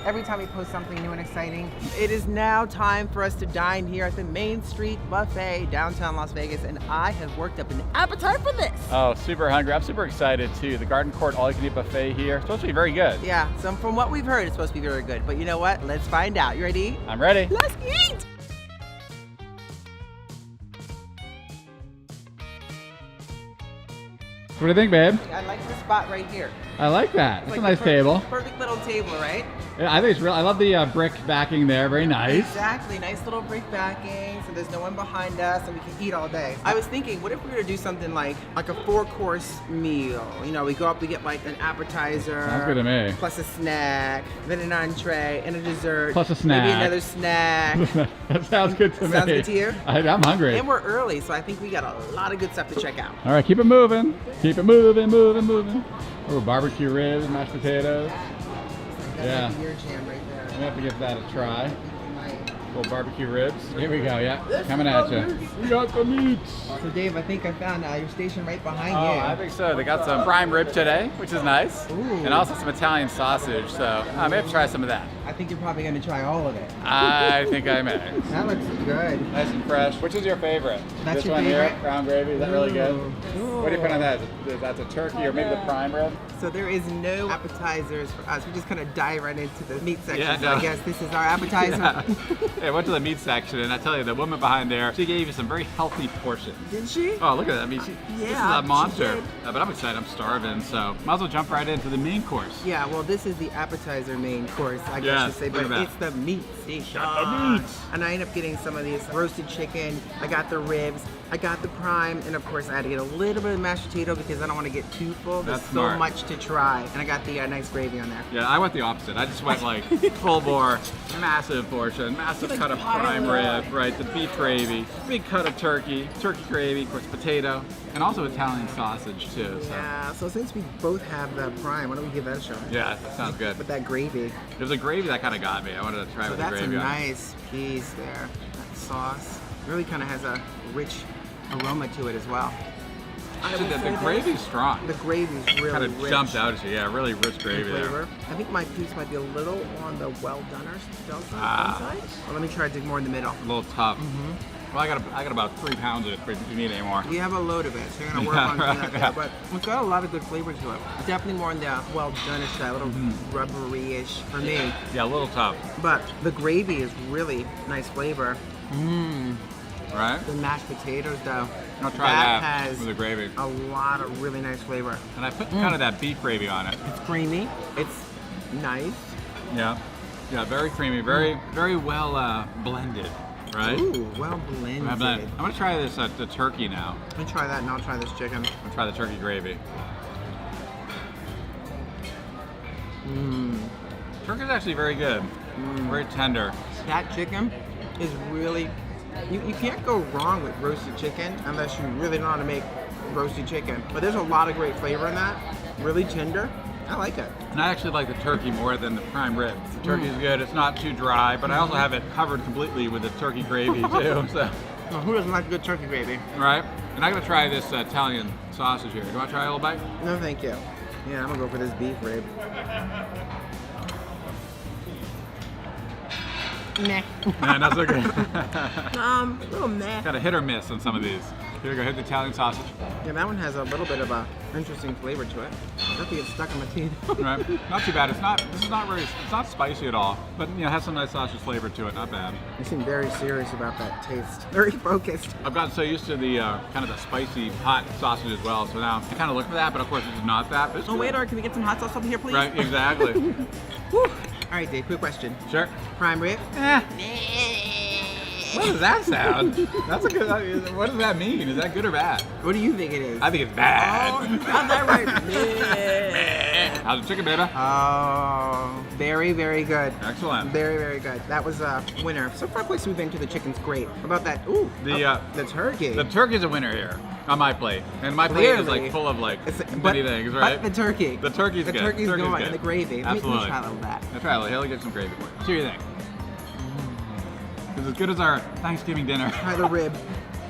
every time we post something new and exciting. It is now time for us to dine here at the Main Street Buffet, downtown Las Vegas, and I have worked up an appetite for this.
Oh, super hungry. I'm super excited too. The Garden Court all-you-can-eat buffet here. It's supposed to be very good.
Yeah, so from what we've heard, it's supposed to be very good. But you know what? Let's find out. You ready?
I'm ready.
Let's eat!
What do you think, babe?
I like this spot right here.
I like that. It's
Like
a
the
nice table.
Perfect little table, right?
Yeah, I think it's real. I love the brick backing there. Very nice.
Exactly, nice little brick backing, so there's no one behind us and we can eat all day. I was thinking, what if we were to do something like a 4-course meal? You know, we go up, we get like an appetizer.
Sounds good to me.
Plus a snack, then an entree, and a dessert.
Plus a snack.
Maybe another snack.
That sounds good to me.
Sounds good to you?
I'm hungry.
And we're early, so I think we got a lot of good stuff to check out.
All right, keep it moving. Keep it moving, moving, moving. Oh, barbecue ribs, mashed potatoes. Yeah.
That's your jam right there.
I'm gonna have to give that a try. Little barbecue ribs. Here we go, yeah. Coming at you. We got the meats.
So Dave, I think I found your station right behind
Oh,
you.
I think so. They got some prime rib today, which is nice.
Ooh.
And also some Italian sausage, so I may have to try some of that.
I think you're probably going to try all of it.
I think I may.
That looks good.
Nice and fresh. Which is your favorite?
That's
this
your
one
favorite?
here, brown gravy, is that really good?
Ooh.
What do you put on that? Is that the turkey or maybe the prime rib?
So there is no appetizers for us. We just kind of dive right into the meat section.
Yeah,
So
no.
I guess this is our appetizer.
Yeah. I went to the meat section and I tell you, the woman behind there, she gave you some very healthy portions.
Did she?
Oh, look at that. I mean, this is
Yeah,
a monster.
she did.
But I'm excited. I'm starving, so might as well jump right into the main course.
Yeah, well, this is the appetizer main course, I guess
Yeah,
you say,
look
but
at that.
it's the meat station.
Got the meats.
And I ended up getting some of these roasted chicken. I got the ribs. I got the prime, and of course I had to get a little bit of mashed potato because I don't want to get too full. There's
That's
so
smart.
much to try. And I got the nice gravy on there.
Yeah, I went the opposite. I just went like full bore, massive portion, massive cut of prime rib, right? The beef gravy, big cut of turkey, turkey gravy, of course potato, and also Italian sausage too. So
Yeah, so since we both have the prime, why don't we give that a shot?
yeah, that sounds good.
With that gravy.
It was a gravy that kind of got me. I wanted to try
So
with the
that's a
gravy on it.
nice piece there. That sauce really kind of has a rich aroma to it as well.
Actually, the gravy's strong.
The gravy's really
Kind of
rich.
jumped out at you. Yeah, really rich gravy there.
Flavor. I think my piece might be a little on the well-doner side.
Ah.
Well, let me try to dig more in the middle.
A little tough. Well, I got about 3 pounds of it if you need any more.
We have a load of it, so you're gonna work
Yeah,
on
right,
that
yeah.
there, but it's got a lot of good flavor to it. Definitely more on the well-done-ish side, a little rubbery-ish for me.
Yeah, a little tough.
But the gravy is really nice flavor.
Right?
The mashed potatoes, though.
I'll try that
has
with the gravy.
a lot of really nice flavor.
And I put kind of that beef gravy on it.
It's creamy. It's nice.
Yeah. Yeah, very creamy, very well blended, right?
Ooh, well blended.
I'm gonna try this the turkey now.
Let me try that and I'll try this chicken.
I'll try the turkey gravy. Turkey's actually very good. Very tender.
That chicken is really, you can't go wrong with roasted chicken unless you really know how to make roasted chicken. But there's a lot of great flavor in that. Really tender. I like it.
And I actually like the turkey more than the prime rib. The turkey's good. It's not too dry, but I also have it covered completely with the turkey gravy too. So,
Now, who doesn't like good turkey gravy?
right? And I'm gonna try this Italian sausage here. Do you want to try a little bite?
No, thank you. Yeah, I'm gonna go for this beef rib. Meh.
Yeah, not so good.
A little meh.
Got a hit or miss on some of these. Here we go. Hit the Italian sausage.
Yeah, that one has a little bit of a interesting flavor to it. Turkey gets stuck in my teeth.
Right? Not too bad. It's not spicy at all, but you know, it has some nice sausage flavor to it. Not bad.
You seem very serious about that taste. Very focused.
I've gotten so used to the kind of the spicy hot sausage as well, so now I kind of look for that, but of course it's not that. But it's
Oh,
good.
waiter, can we get some hot sauce over here, please?
Right, exactly.
Whew.
All right, Dave, quick question.
Sure.
Prime rib?
What does that sound? That's a good. What does that mean? Is that good or bad?
What do you think it is?
I think it's bad.
Oh, not that right.
How's the chicken, baby?
Oh, very, very good.
Excellent.
Very, very good. That was a winner. So far, places we've been to, the chicken's great. How about that? Ooh, the turkey.
The turkey's a winner here on my plate, and my plate is like full of like many things, right?
But the turkey.
The turkey's good.
The turkey's good,
good.
and the gravy.
Absolutely.
Let me try a little of that.
I'll try a little. Here, I'll get some gravy for you. See what you think. It's as good as our Thanksgiving dinner.
Try the rib.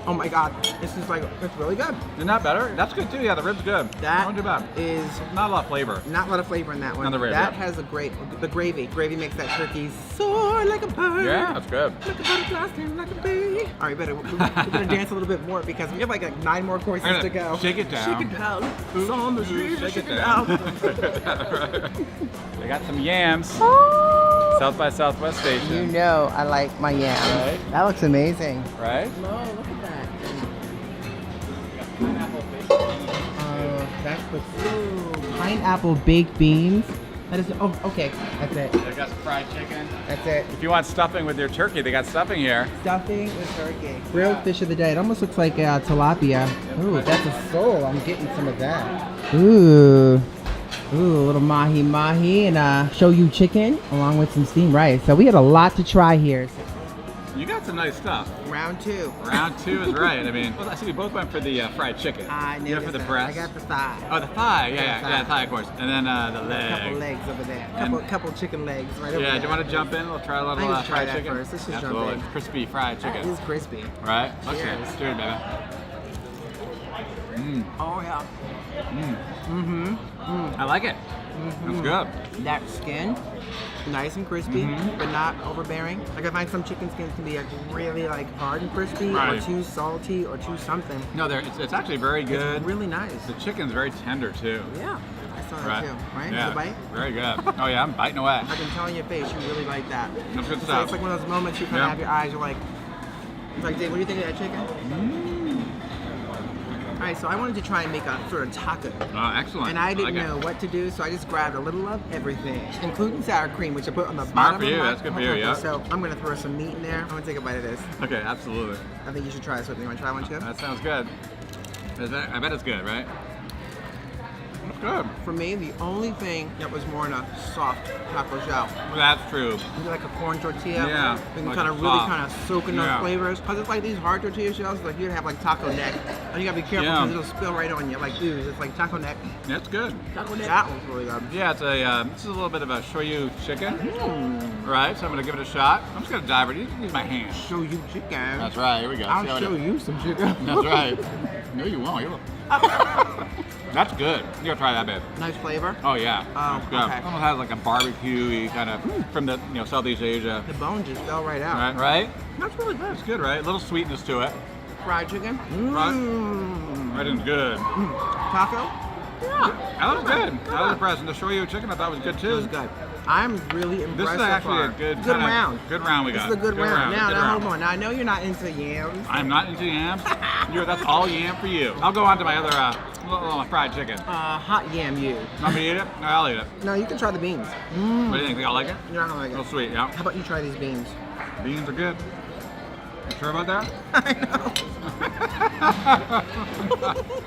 Oh my God, this is like, it's really good.
Isn't that better? That's good too. Yeah, the rib's good.
That
not too bad.
Is
not a lot of flavor.
Not a lot of flavor in that one.
On the rib,
that
yeah.
has a great, the gravy. Gravy makes that turkey soar like a bird.
Yeah, that's good.
Like a butterfly, sting like a bee. All right, we're gonna dance a little bit more because we have like 9 more courses to go.
Shake it down.
Shake it down. It's on the street.
Shake it
down.
They got some yams. South by Southwest Station.
You know I like my yams.
Right.
That looks amazing.
Right?
No, look at that. That's the pineapple baked beans. That is, oh, okay, that's it.
They got some fried chicken.
That's it.
If you want stuffing with your turkey, they got stuffing here.
Stuffing with turkey. Grilled fish of the day. It almost looks like tilapia. Ooh, that's a sole. I'm getting some of that. Ooh. Ooh, a little mahi-mahi and shoyu chicken along with some steamed rice. So we had a lot to try here.
You got some nice stuff.
Round 2.
Round 2 is right. I mean, I see we both went for the fried chicken.
I knew
for the breast.
I got the thigh.
Oh, the thigh. Yeah, thigh, of course. And then the leg.
A couple legs over there. Couple chicken legs right over there.
Yeah, do you want to jump in? We'll try a little fried chicken.
First. Let's just
Absolutely.
jump in.
Crispy fried chicken.
It is crispy.
Right? Okay.
Cheers.
Cheers, baby. Mmm.
Oh, yeah.
I like it. That's good.
That skin, nice and crispy, but not overbearing. Like I find some chicken skins can be like really like hard and crispy, or too salty, or too something.
No, it's actually very good.
It's really nice.
The chicken's very tender too.
Yeah, I saw that too. Right?
Yeah.
The bite?
Very good. Oh yeah, I'm biting away.
I can tell in your face you really like that.
That's good
So
stuff.
it's like one of those moments you kind of have your eyes. You're like, Dave, what do you think of that chicken? All right, so I wanted to try and make a sort of taco.
Oh, excellent.
And I didn't know what to do, so I just grabbed a little of everything, including sour cream, which I put on the bottom
for you.
of my
That's good for you, yeah.
So I'm gonna throw some meat in there. I'm gonna take a bite of this.
Okay, absolutely.
I think you should try this with me. You wanna try one too?
That sounds good. I bet it's good, right? It's good.
For me, the only thing that was more in a soft taco shell.
That's true.
Maybe like a corn tortilla.
Yeah.
You can
like
kind of really kind of soak in those flavors. Cause it's like these hard tortilla shells, like you have like taco neck, and you gotta be careful because it'll spill right on you, like ooze. It's like taco neck.
That's good.
Taco neck. That one's really good.
Yeah, it's a this is a little bit of a shoyu chicken. Right, so I'm gonna give it a shot. I'm just gonna dive right. Use my hand.
Shoyu chicken.
That's right. Here we go.
I'll show you some chicken.
That's right. No, you won't. You won't. That's good. You gotta try that, babe.
Nice flavor.
Oh yeah.
Oh,
It's good.
okay.
It almost has like a barbecue kind of from the Southeast Asia.
The bone just fell right out.
Right.
That's really good.
It's good, right? A little sweetness to it.
Fried chicken.
Right in good.
Taco. Yeah.
That was good. I was impressed. And the shoyu chicken I thought was good too.
It was good. I'm really impressed.
This is
so
actually
far.
a good
round.
Good round we got.
This is a good round. Now
round.
hold on. Now I know you're not into yams.
I'm not into yams. That's all yam for you. I'll go on to my other little fried chicken.
Hot yam you.
Want me to eat it? No, I'll eat it.
No, you can try the beans.
What do you think? I'll like it?
You're not gonna like
A
it.
little sweet, yeah.
How about you try these beans?
Beans are good. You sure about that?
I know.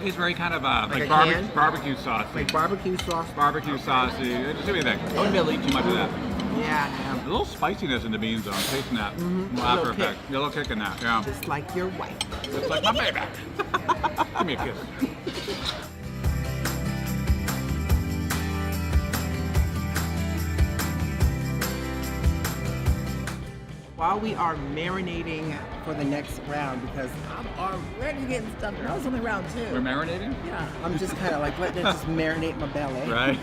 It's very kind of
Like
like
a
barbecue sauce.
Like barbecue sauce.
Barbecue saucy. Just see what you think. I wouldn't be able to eat too much of that.
Yeah,
A little spiciness in the beans though. I'm tasting that. Little
A little
after effect. A little kick in that. Yeah.
Just like your wife.
Just like my baby. Give me a kiss.
While we are marinating for the next round, because I'm already getting stuff. That was only round 2.
We're marinating?
Yeah. I'm just kind of like letting it just marinate my belly.
Right.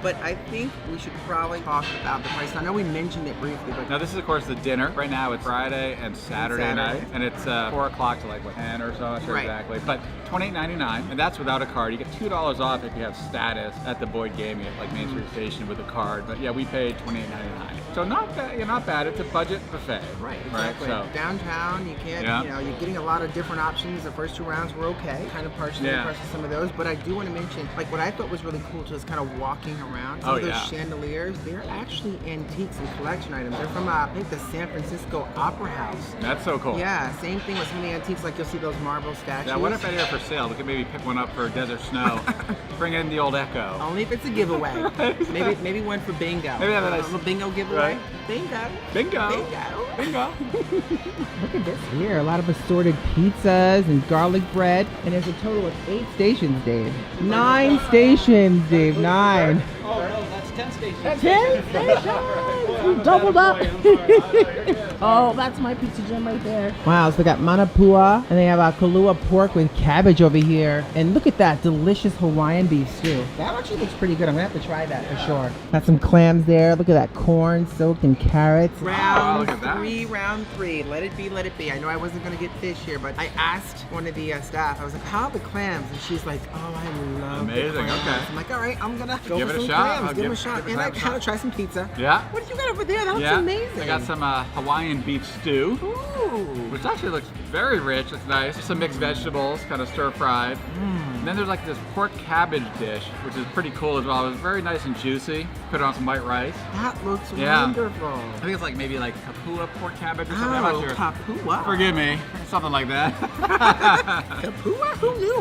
But I think we should probably talk about the price. I know we mentioned it briefly, but
Now this is of course the dinner. Right now it's Friday and Saturday night, and it's 4 o'clock to like 10 or so, I'm not sure exactly. But $28.99, and that's without a card. You get $2 off if you have status at the Boyd Gaming at like Main Street Station with a card. But yeah, we paid $28.99. So not bad. Not bad. It's a budget buffet.
right.
Right.
Exactly.
So
downtown, you can't,
Yeah.
you know, you're getting a lot of different options. The first 2 rounds were okay, kind of partially impressed with some of those, but I do want to mention, like what I thought was really cool too is kind of walking around. Some of those chandeliers, they're actually antiques and collection items. They're from, I think, the San Francisco Opera House.
That's so cool.
Yeah, same thing with some of the antiques, like you'll see those marble statues.
Yeah, what if they're for sale? We could maybe pick one up for Desert Snow. Bring in the old Echo.
Only if it's a giveaway. maybe one for bingo.
Maybe have a nice
little bingo giveaway.
Right.
Bingo.
Bingo.
Bingo.
Bingo.
Look at this here. A lot of assorted pizzas and garlic bread. And there's a total of 8 stations, Dave. 9 stations, Dave. 9.
Oh, no, that's 10 stations.
10 stations! You doubled up. Oh, that's my pizza gem right there. Wow, so they got manapua, and they have a Kahlua pork with cabbage over here. And look at that delicious Hawaiian beef stew. That actually looks pretty good. I'm gonna have to try that for sure. Got some clams there. Look at that corn soaked in carrots. Round
look at that.
3, round 3. Let it be, let it be. I know I wasn't gonna get fish here, but I asked one of the staff. I was like, "How are the clams?" And she's like, "Oh, I love
Amazing,
the clams."
okay.
I'm like, "All right, I'm gonna go
Give
for
it a
some
shot.
clams.
I'll
Give them a
give
shot."
it
And I
a shot.
gotta try some pizza.
Yeah.
What do you got over there? That looks amazing.
I got some Hawaiian beef stew,
Ooh.
which actually looks very rich. It's nice. Some mixed vegetables, kind of stir fried. And then there's like this pork cabbage dish, which is pretty cool as well. It was very nice and juicy. Put it on some white rice.
That looks
Yeah.
wonderful.
I think it's like maybe like Kapua pork cabbage or something. I'm not
Oh,
sure.
Kapua.
Forgive me. Something like that.
Kapua? Who knew?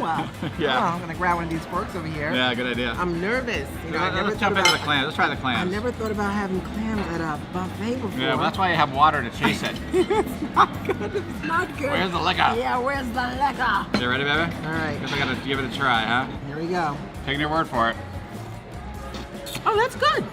Yeah.
Oh, I'm gonna grab one of these forks over here.
Yeah, good idea.
I'm nervous. You know, I never
Let's
thought
jump into the
about-
clams. Let's try the
I
clams.
never thought about having clams at a buffet before.
Yeah, well, that's why you have water to chase it.
It's not good. It's not good.
Where's the liquor?
Yeah, where's the liquor?
You ready, baby?
All right.
Guess I gotta give it a try, huh?
Here we go.
Taking your word for it.
Oh, that's good.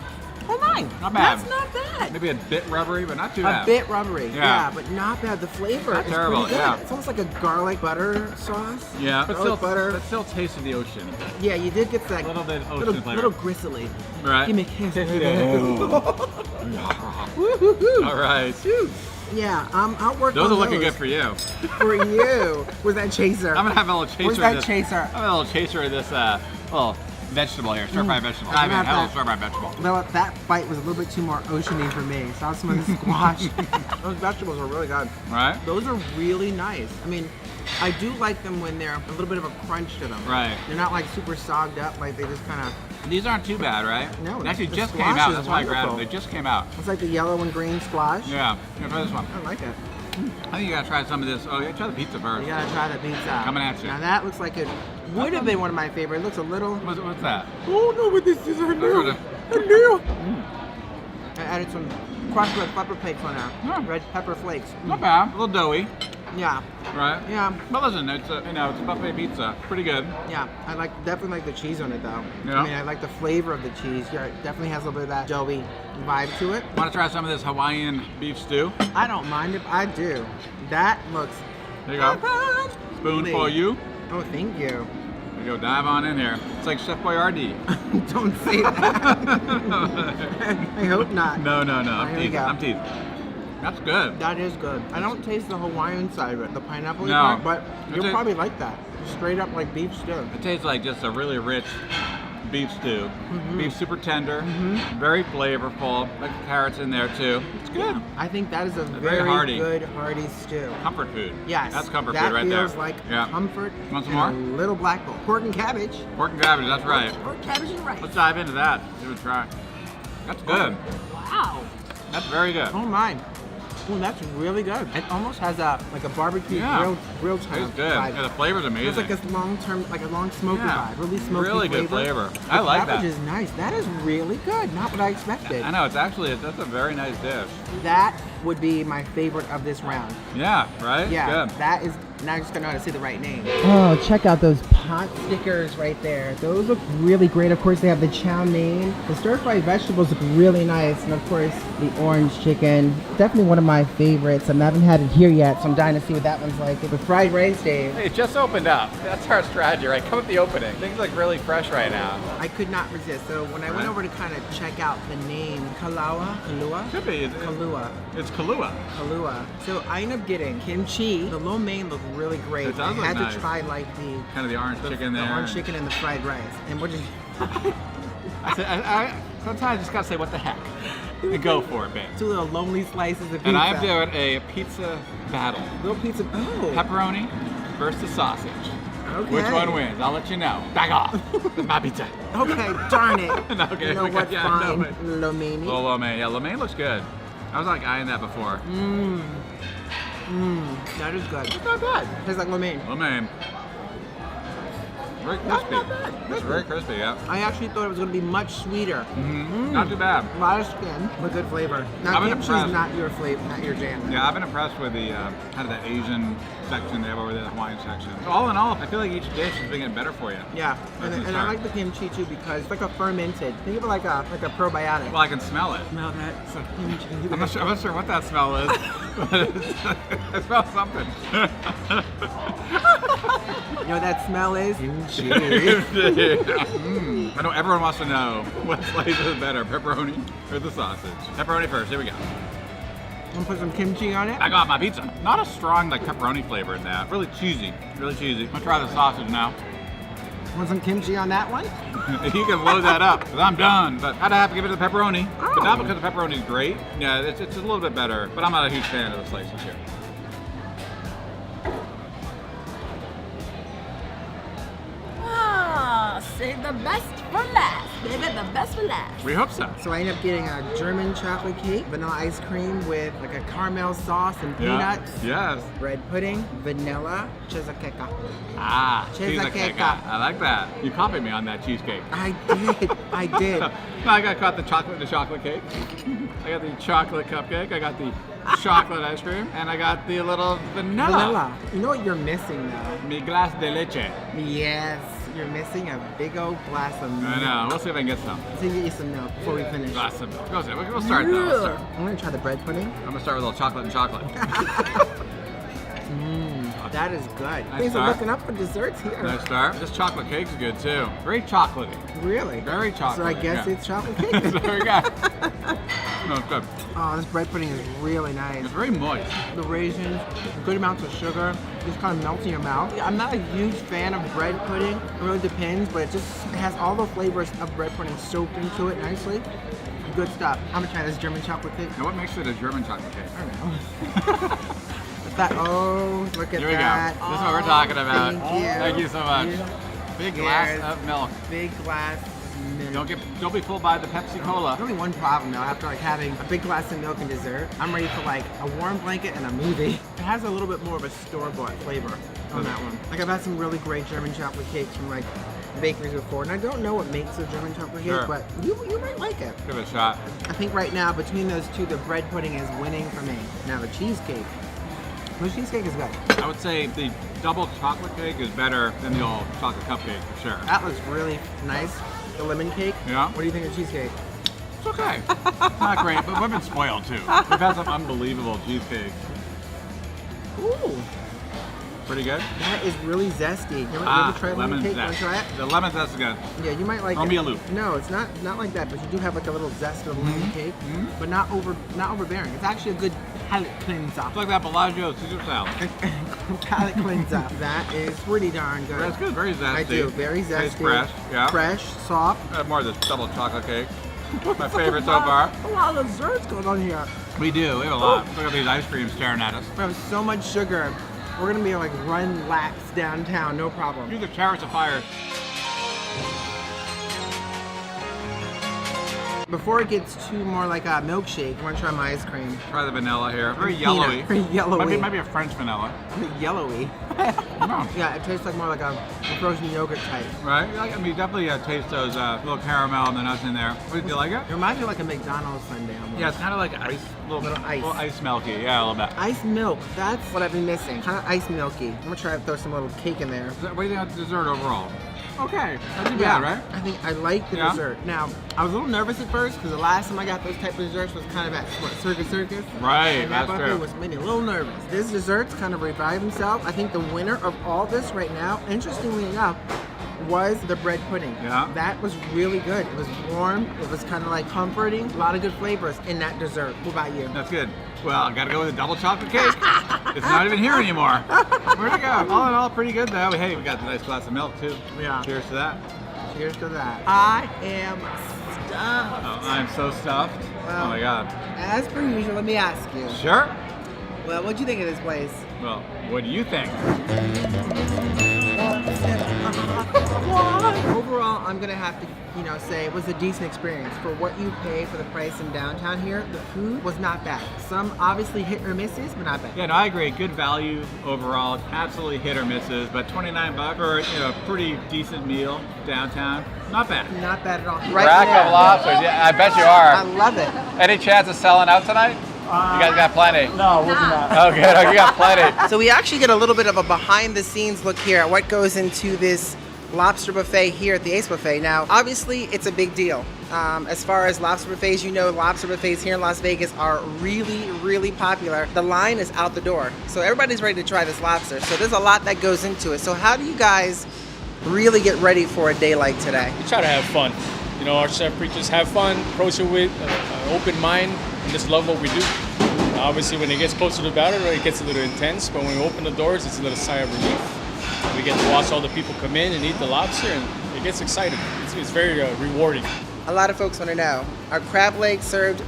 Oh my.
Not bad.
That's not bad.
Maybe a bit rubbery, but not too
A
bad.
bit rubbery.
Yeah.
But not bad. The flavor
Not
is
terrible,
pretty good.
yeah.
It's almost like a garlic butter sauce.
Yeah, but still,
Garlic butter.
but still tastes of the ocean.
Yeah, you did get that
A little bit of ocean flavor.
little gristly.
Right.
Give me a kiss.
All right.
Yeah, I'll work
Those
on
are looking good for you.
For you. Where's that chaser?
I'm gonna have a little chaser.
Where's
of
that
this.
chaser?
I'm gonna have a little chaser of this little vegetable here, stir-fried vegetable.
I'm
I mean,
gonna have
have a
that.
little stir-fried vegetable.
No, that bite was a little bit too more oceany for me. Saw some of the squash. Those vegetables are really good.
Right?
Those are really nice. I mean, I do like them when they're a little bit of a crunch to them.
Right.
They're not like super sogged up, like they just kind of.
These aren't too bad, right?
No,
They actually
the
just
squash
came out.
is
That's why I grabbed them.
wonderful.
They just came out.
It's like the yellow and green squash.
Yeah. Here, try this one.
I like it.
I think you gotta try some of this. Oh, yeah, try the pizza first.
You gotta try the pizza.
Coming at you.
Now that looks like it would have been one of my favorite. It looks a little.
What's that?
Oh no, but this is a new. A new. I added some crushed red pepper flakes on there.
Yeah.
Red pepper flakes.
Not bad. A little doughy,
Yeah.
right?
Yeah.
But listen, it's a, it's a buffet pizza. Pretty good.
Yeah. I definitely like the cheese on it though.
Yeah.
I mean, I like the flavor of the cheese. Yeah, it definitely has a little bit of that doughy vibe to it.
Want to try some of this Hawaiian beef stew?
I don't mind if I do. That looks.
There you go. Spoon for you.
Oh, thank you.
There you go. Dive on in here. It's like Chef Boyardee.
Don't say that. I hope not.
No.
Here
I'm
we
teasing.
go.
I'm teasing. That's good.
That is good. I don't taste the Hawaiian side of it, the pineapple
No.
part, but
It
you'll
tastes-
probably like that. Straight up like beef stew.
It tastes like just a really rich beef stew. Beef super tender, very flavorful. Like the carrots in there too. It's good.
I think that is a
Very
very
hearty.
good hearty stew.
Comfort food.
Yes.
That's comfort
that
food right there.
feels like
Yeah.
comfort.
Want some
and
more?
A little black bowl. Pork and cabbage.
Pork and cabbage, that's right.
Pork, cabbage, and rice.
Let's dive into that. Give it a try. That's good.
Wow.
That's very good.
Oh my. Oh, that's really good. It almost has a like a barbecue
Yeah.
grill time
It's good.
vibe.
Yeah, the flavor's amazing.
It's like a long term, like a long smoky
Yeah.
vibe. Really smoky
Really good flavor. I like that.
Cabbage is nice. That is really good. Not what I expected.
I know, it's actually, that's a very nice dish.
That would be my favorite of this round.
Yeah, right?
Yeah,
Good.
that is. Now I just gotta know how to say the right name. Oh, check out those pot stickers right there. Those look really great. Of course, they have the chow mein. The stir-fried vegetables look really nice, and of course, the orange chicken. Definitely one of my favorites. I haven't had it here yet, so I'm dying to see what that one's like. The fried rice, Dave.
Hey, it just opened up. That's our strategy, right? Come at the opening. Things look really fresh right now.
I could not resist. So when I went
Right.
over to kind of check out the name, Kahlua.
Should be.
Kahlua.
It's Kahlua.
Kahlua. So I ended up getting kimchi. The lo mein looked really great.
It does
I
look
had
nice.
to try like
Kind of the orange chicken
the
there.
orange chicken and the fried rice. And what did you?
I sometimes I just gotta say, what the heck? and go for it, babe.
Two little lonely slices of pizza.
And I'm doing a pizza battle.
Little pizza. Oh.
Pepperoni versus sausage.
Okay.
Which one wins? I'll let you know. Back off. It's my pizza.
Okay, darn it.
Okay,
You know what?
yeah,
Fine.
no, but-
Lo mein.
Little lo mein. Yeah, lo mein looks good. I was like eyeing that before.
That is good.
It's not bad.
Tastes like lo mein.
Lo mein. Very
That's
crispy.
not bad.
It's very crispy, yeah.
I actually thought it was going to be much sweeter.
Not too bad.
A lot of skin, but good flavor. Now,
I've been
kimchi's
impressed.
not your flavor, not your jam.
Yeah, I've been impressed with the kind of the Asian section they have over there, the Hawaiian section. So all in all, I feel like each dish is making it better for you.
Yeah,
That's
and
the
I
start.
like the kimchi too because it's like a fermented. Think of it like a probiotic.
Well, I can smell it.
Smell that? It's like kimchi.
I'm not sure what that smell is, but it smells something.
You know what that smell is? Kimchi.
I know everyone wants to know what slice is better, pepperoni or the sausage. Pepperoni first, here we go.
I'm gonna put some kimchi on it.
I got my pizza. Not a strong like pepperoni flavor in that. Really cheesy, really cheesy. I'm gonna try the sausage now.
Want some kimchi on that one?
You can load that up, because I'm done. But I'd have to give it to the pepperoni.
Oh.
But not because the pepperoni is great. Yeah, it's a little bit better, but I'm not a huge fan of the slices here.
Save the best for last, baby. The best for last.
We hope so.
So I ended up getting a German chocolate cake, vanilla ice cream with like a caramel sauce and
Yeah.
peanuts.
Yes.
Bread pudding, vanilla, cheesecake.
Ah,
Cheesecake.
cheesecake. I like that. You copied me on that cheesecake.
I did. I did.
No, I got the chocolate cake. I got the chocolate cupcake. I got the chocolate ice cream, and I got the little vanilla.
Vanilla. You know what you're missing though?
Mi glace de leche.
Yes. You're missing a big old glass of milk.
I know. We'll see if I can get some.
So you get you some milk before we finish.
Glass of milk. We'll start though. We'll start.
I'm gonna try the bread pudding.
I'm gonna start with a little chocolate and chocolate.
That is good.
Nice
Things are
start.
looking up for desserts here.
Nice start. This chocolate cake's good too. Very chocolatey.
Really?
Very chocolatey.
So I guess
yeah.
it's chocolate cake.
Very good. No, it's good.
Oh, this bread pudding is really nice.
It's very moist.
The raisins, good amounts of sugar, just kind of melts in your mouth. I'm not a huge fan of bread pudding. It really depends, but it has all the flavors of bread pudding soaked into it nicely. Good stuff. I'm gonna try this German chocolate cake.
Now, what makes it a German chocolate cake?
I don't know. Oh, look at
Here we
that.
go. This is what we're talking about.
Thank you.
Thank you so much. Big glass
Here's
of milk.
Big glass of milk.
Don't be fooled by the Pepsi Cola.
Only one problem though, after like having a big glass of milk and dessert, I'm ready for like a warm blanket and a movie. It has a little bit more of a store-bought flavor on that one. Like I've had some really great German chocolate cakes from like bakeries before, and I don't know what makes a German chocolate cake,
Sure.
but you might like it.
Give it a shot.
I think right now between those two, the bread pudding is winning for me. Now the cheesecake. The cheesecake is good.
I would say the double chocolate cake is better than the old chocolate cupcake for sure.
That looks really nice. The lemon cake.
Yeah.
What do you think of cheesecake?
It's okay. It's not great, but we've been spoiled too. We've had some unbelievable cheesecakes.
Ooh,
Pretty good.
that is really zesty. You ever try lemon cake?
zest.
Want to try it?
The lemon zest is good.
Yeah, you might like
Throw
it.
me a loop.
No, it's not like that, but you do have like a little zest of lemon cake, but not overbearing. It's actually a good palate cleanser.
It's like that Bellagio Caesar salad.
Palate cleanser. That is pretty darn good.
That's good. Very zesty.
I do. Very zesty.
Tastes fresh. Yeah.
Fresh, soft.
I have more of this double chocolate cake. My favorite so far.
A lot of desserts going on here.
We do. We have a lot. Look at these ice creams staring at us.
We have so much sugar. We're gonna be able to like run laps downtown, no problem.
These are chariots of fire.
Before it gets too more like a milkshake, I want to try my ice cream.
Try the vanilla here. Very
Peanut.
yellowy.
Very yellowy.
Might be a French vanilla.
Yellowy.
No.
Yeah, it tastes like more like a frozen yogurt type.
Right? I mean, definitely taste those little caramel and the nuts in there. Do you like it?
It reminds me of like a McDonald's sundae almost.
Yeah, it's kind of like ice.
Little ice.
Little ice milky. Yeah, a little bit.
Ice milk, that's what I've been missing. Kind of ice milky. I'm gonna try to throw some little cake in there.
What do you think of the dessert overall? Okay. Not too
Yeah,
bad, right?
I think I like the
Yeah?
dessert. Now, I was a little nervous at first because the last time I got those type of desserts was kind of at Circus.
Right,
And that
that's
buffet
true.
was made me a little nervous. This dessert's kind of revived himself. I think the winner of all this right now, interestingly enough, was the bread pudding.
Yeah.
That was really good. It was warm. It was kind of like comforting. A lot of good flavors in that dessert. What about you?
That's good. Well, I gotta go with a double chocolate cake. It's not even here anymore. Where'd it go? All in all, pretty good though. Hey, we got the nice glass of milk too.
Yeah.
Cheers to that.
Cheers to that. I am stuffed.
Oh, I'm so stuffed. Oh my God.
As per usual, let me ask you.
Sure.
Well, what'd you think of this place?
Well, what do you think?
Overall, I'm gonna have to, say it was a decent experience for what you pay for the price in downtown here. The food was not bad. Some obviously hit or misses, but not bad.
Yeah, no, I agree. Good value overall. Absolutely hit or misses, but $29 for a pretty decent meal downtown. Not bad.
Not bad at all.
Rack of lobsters. Yeah, I bet you are.
I love it.
Any chance of selling out tonight? You guys got plenty.
No, we're not.
Oh, good. Oh, you got plenty.
So we actually get a little bit of a behind the scenes look here at what goes into this lobster buffet here at the AYCE buffet. Now, obviously, it's a big deal. As far as lobster buffets, lobster buffets here in Las Vegas are really, really popular. The line is out the door. So everybody's ready to try this lobster. So there's a lot that goes into it. So how do you guys really get ready for a day like today?
We try to have fun. Our chef preachers have fun, approach it with an open mind, and just love what we do. Obviously, when it gets closer to battle, it gets a little intense, but when we open the doors, it's a little sigh of relief. We get to watch all the people come in and eat the lobster, and it gets exciting. It's very rewarding.
A lot of folks want to know, are crab legs served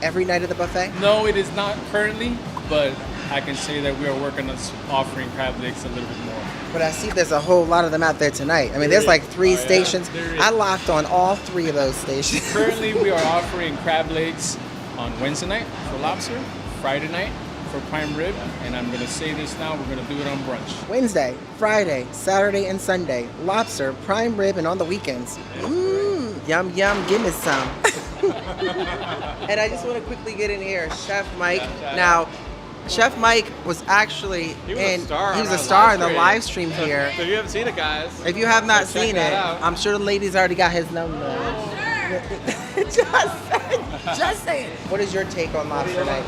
every night at the buffet?
No, it is not currently, but I can say that we are working on offering crab legs a little bit more.
But I see there's a whole lot of them out there tonight. I mean, there's like 3 stations. I locked on all 3 of those stations.
Currently, we are offering crab legs on Wednesday night for lobster, Friday night for prime rib, and I'm going to say this now, we're going to do it on brunch.
Wednesday, Friday, Saturday, and Sunday, lobster, prime rib, and on the weekends. Yum, yum, give me some. And I just want to quickly get in here, Chef Mike. Now, Chef Mike was actually
He was a
star in the live stream here.
So if you haven't seen it, guys.
If you have not
check
seen
that
it,
out.
I'm sure the ladies already got his number. Just saying. What is your take on lobster night?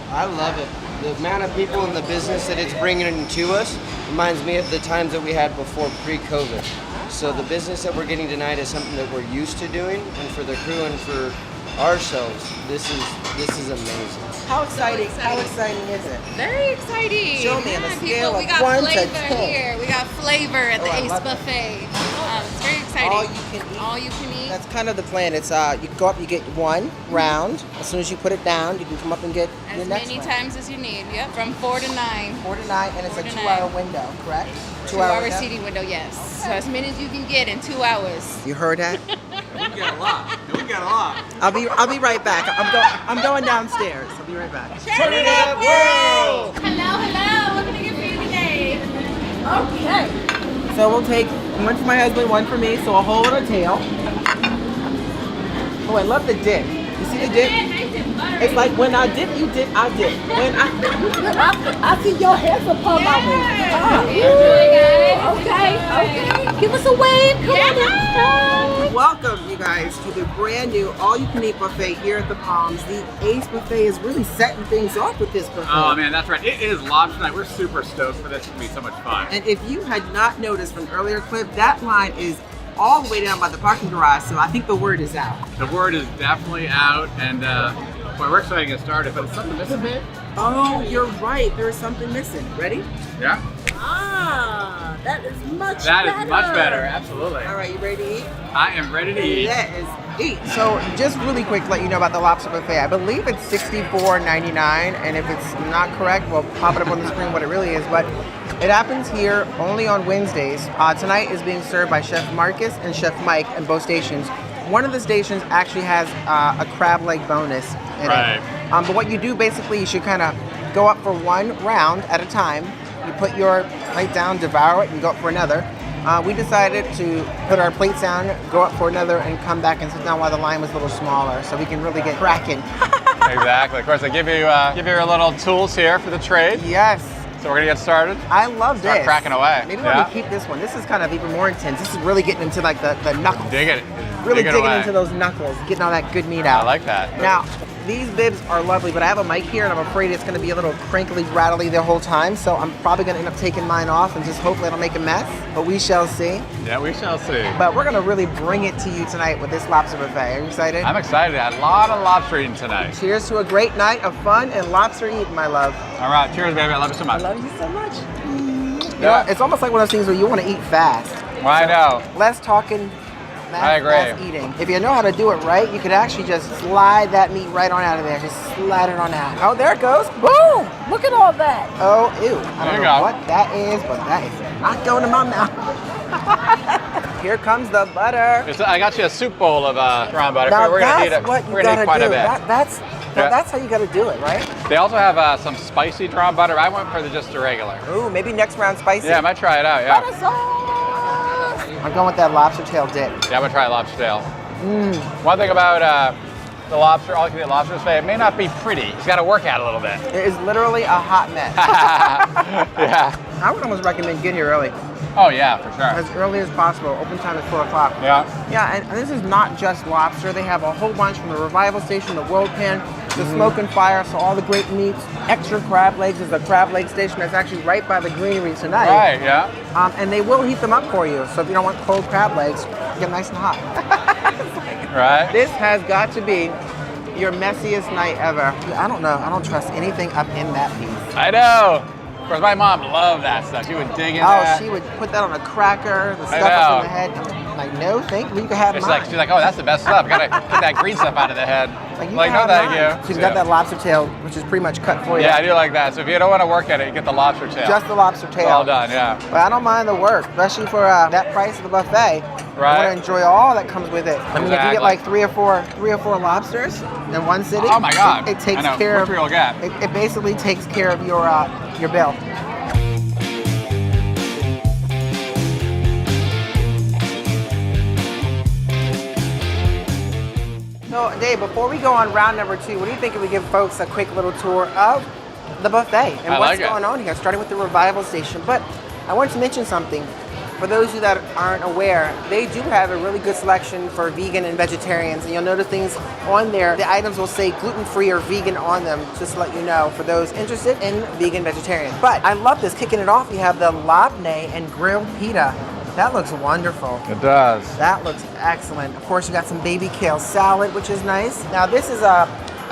I love it. The amount of people in the business that it's bringing to us reminds me of the times that we had before pre-COVID. So the business that we're getting tonight is something that we're used to doing, and for the crew and for ourselves, this is amazing.
How exciting is it?
Very exciting.
Show me on a scale
we
of
got
1 to
flavor
10.
here. We got flavor at the AYCE buffet. It's very exciting.
All you can eat.
All you can eat.
That's kind of the plan. It's you go up, you get 1 round. As soon as you put it down, you can come up and get your
As
next
many
one.
times as you need. Yep, from 4 to 9.
4 to 9, and it's
4
a
to
2-hour
9.
window, correct?
2-hour
window?
seating window, yes. So as many as you can get in 2 hours.
You heard that?
We got a lot. We got a lot.
I'll be right back. I'm going downstairs. I'll be right back.
Turn it up, world! Hello. What can I get for you today?
Okay. So we'll take 1 for my husband, 1 for me. So a whole and a tail. Oh, I love the dip. You see the dip? It's like when I dip, you dip, I dip. When I see your hands upon my wings. Okay. Give us a wave. Come on. Welcome, you guys, to the brand new all-you-can-eat buffet here at the Palms. The AYCE buffet is really setting things off with this buffet.
Oh man, that's right. It is lobster night. We're super stoked for this. It's gonna be so much fun.
And if you had not noticed from an earlier clip, that line is all the way down by the parking garage, so I think the word is out.
The word is definitely out, and boy, we're excited to get started, but is something missing?
Oh, you're right. There is something missing. Ready?
Yeah.
That is much
That is much better, absolutely.
All right, you ready to eat?
I am ready to eat.
Let us eat. So just really quick, let you know about the lobster buffet. I believe it's $64.99, and if it's not correct, we'll pop it up on the screen what it really is. But it happens here only on Wednesdays. Tonight is being served by Chef Marcus and Chef Mike in both stations. One of the stations actually has a crab leg bonus in it. But what you do basically, you should kind of go up for 1 round at a time. You put your plate down, devour it, and go up for another. We decided to put our plates down, go up for another, and come back and sit down while the line was a little smaller, so we can really get cracking.
Exactly. Of course, they give you your little tools here for the trade.
Yes.
So we're gonna get started.
I love this.
Start cracking away.
Maybe let me keep this one. This is kind of even more intense. This is really getting into like the knuckles.
Dig it.
Really
Dig it
digging
away.
into those knuckles, getting all that good meat out.
I like that.
Now, these bibs are lovely, but I have a mic here and I'm afraid it's gonna be a little crinkly, rattly the whole time, so I'm probably gonna end up taking mine off and just hopefully it'll make a mess, but we shall see.
Yeah, we shall see.
But we're gonna really bring it to you tonight with this lobster buffet. Are you excited?
I'm excited. A lot of lobster eating tonight.
Cheers to a great night of fun and lobster eating, my love.
All right, cheers, baby. I love you so much.
I love you so much. You know, it's almost like one of those things where you want to eat fast.
Well, I know.
Less talking,
I agree.
That's eating. If you know how to do it right, you could actually just slide that meat right on out of there. Just slide it on out. Oh, there it goes. Boom! Look at all that. Oh, ew. I don't know what that is, but that is not going in my mouth. Here comes the butter.
I got you a soup bowl of drawn butter.
Now
We're gonna need
that's
it.
what you
We're gonna
gotta
need quite
do.
a bit.
That's how you gotta do it, right?
They also have some spicy drawn butter. I went for just the regular.
Ooh, maybe next round spicy.
Yeah, I might try it out. Yeah.
Butter sauce. I'm going with that lobster tail dip.
Yeah, I'm gonna try lobster tail. One thing about the lobster, all you can eat lobster buffet, it may not be pretty. You got to work at it a little bit.
It is literally a hot mess.
Yeah.
I would almost recommend get here early.
Oh yeah, for sure.
As early as possible. Open time is 4 o'clock.
Yeah.
Yeah, and this is not just lobster. They have a whole bunch from the Revival Station, the World Pan, the Smoke and Fire, so all the great meats. Extra crab legs is the crab leg station that's actually right by the greenery tonight.
Right, yeah.
And they will heat them up for you. So if you don't want cold crab legs, get nice and hot.
Right.
This has got to be your messiest night ever. I don't know. I don't trust anything up in that piece.
I know. Of course, my mom loved that stuff. She would dig in that.
She would put that on a cracker, the stuff up in the head. I'm like, no, thank you. You can have mine.
She's like, oh, that's the best stuff. Gotta get that green stuff out of the head. Like no, thank you.
She's got that lobster tail, which is pretty much cut for you.
Yeah, I do like that. So if you don't want to work at it, you get the lobster tail.
Just the lobster tail.
Well done, yeah.
But I don't mind the work, especially for that price of the buffet.
Right.
I want to enjoy all that comes with it. I mean, if you get like three or four lobsters in one sitting,
oh my God,
it takes
I know.
care
Which
of.
we'll get.
It basically takes care of your bill. So, Dave, before we go on round number 2, what do you think if we give folks a quick little tour of the buffet and what's going on here, starting with the Revival Station? But I want to mention something. For those of you that aren't aware, they do have a really good selection for vegan and vegetarians. And you'll notice things on there, the items will say gluten-free or vegan on them, just to let you know, for those interested in vegan, vegetarian. But I love this. Kicking it off, you have the labneh and grilled pita. That looks wonderful.
It does.
That looks excellent. Of course, you got some baby kale salad, which is nice. Now, this is a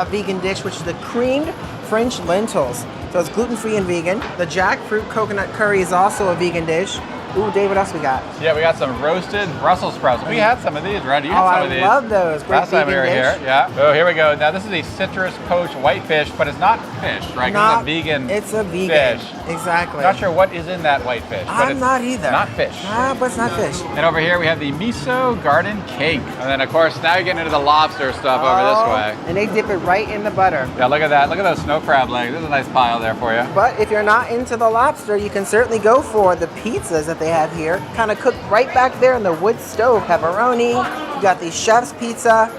vegan dish, which is the creamed French lentils. So it's gluten-free and vegan. The jackfruit coconut curry is also a vegan dish. Ooh, Dave, what else we got?
Yeah, we got some roasted Brussels sprouts. We had some of these, right? You had some of these.
I love those. Great
last time we were
vegan
here. Yeah. Oh, here we go. Now this is a citrus poached whitefish, but it's not fish, right? It's a vegan.
It's a vegan
fish.
Exactly.
Not sure what is in that whitefish.
I'm not either.
Not fish.
Nah, but it's not fish.
And over here we have the miso garden cake. And then of course now you're getting into the lobster stuff over this way.
And they dip it right in the butter.
Yeah, look at that. Look at those snow crab legs. There's a nice pile there for you.
But if you're not into the lobster, you can certainly go for the pizzas that they have here. Kind of cooked right back there in the wood stove. Pepperoni, you got the chef's pizza,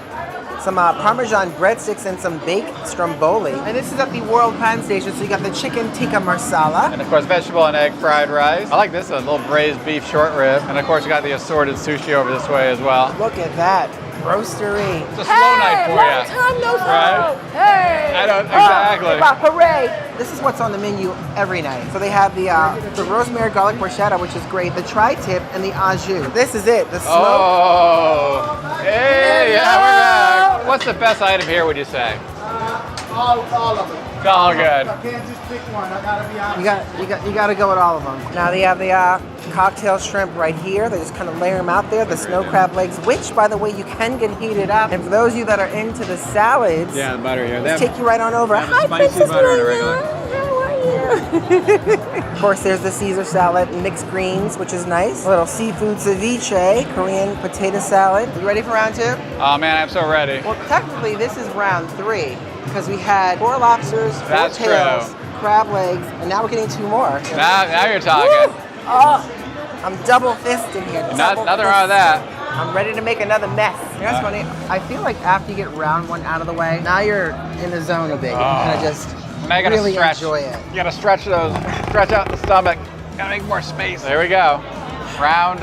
some Parmesan breadsticks, and some baked stromboli. And this is at the World Pan Station, so you got the chicken tikka marsala.
And of course, vegetable and egg fried rice. I like this, a little braised beef short rib. And of course, you got the assorted sushi over this way as well.
Look at that. Roastery.
It's a slow night for
long
you.
time no
Right?
Hey!
I don't, exactly.
Hooray! This is what's on the menu every night. So they have the rosemary garlic bruschetta, which is great, the tri-tip, and the au jus. This is it, the smoke.
Oh! Hey, yeah, we're back. What's the best item here, would you say?
All of them.
It's all good.
I can't just pick one. I gotta be honest.
You got to go with all of them. Now they have the cocktail shrimp right here. They just kind of layer them out there. The snow crab legs, which, by the way, you can get heated up. And for those of you that are into the salads,
yeah, the butter here.
Let's take you right on over. Hi,
spicy
Princess
butter and a
Leia.
regular.
How are you? Of course, there's the Caesar salad, mixed greens, which is nice. A little seafood ceviche, Korean potato salad. You ready for round 2?
Oh man, I'm so ready.
Well, technically, this is round 3 because we had 4 lobsters, 4
That's
tails,
true.
crab legs, and now we're getting 2 more.
Now you're talking.
Woo! Oh, I'm double fisting here.
Nothing wrong with that.
I'm ready to make another mess. You know what's funny? I feel like after you get round 1 out of the way, now you're in the zone a bit. You kind of just
Now you gotta
really
stretch.
enjoy it.
You gotta stretch out the stomach. Gotta make more space. There we go. Round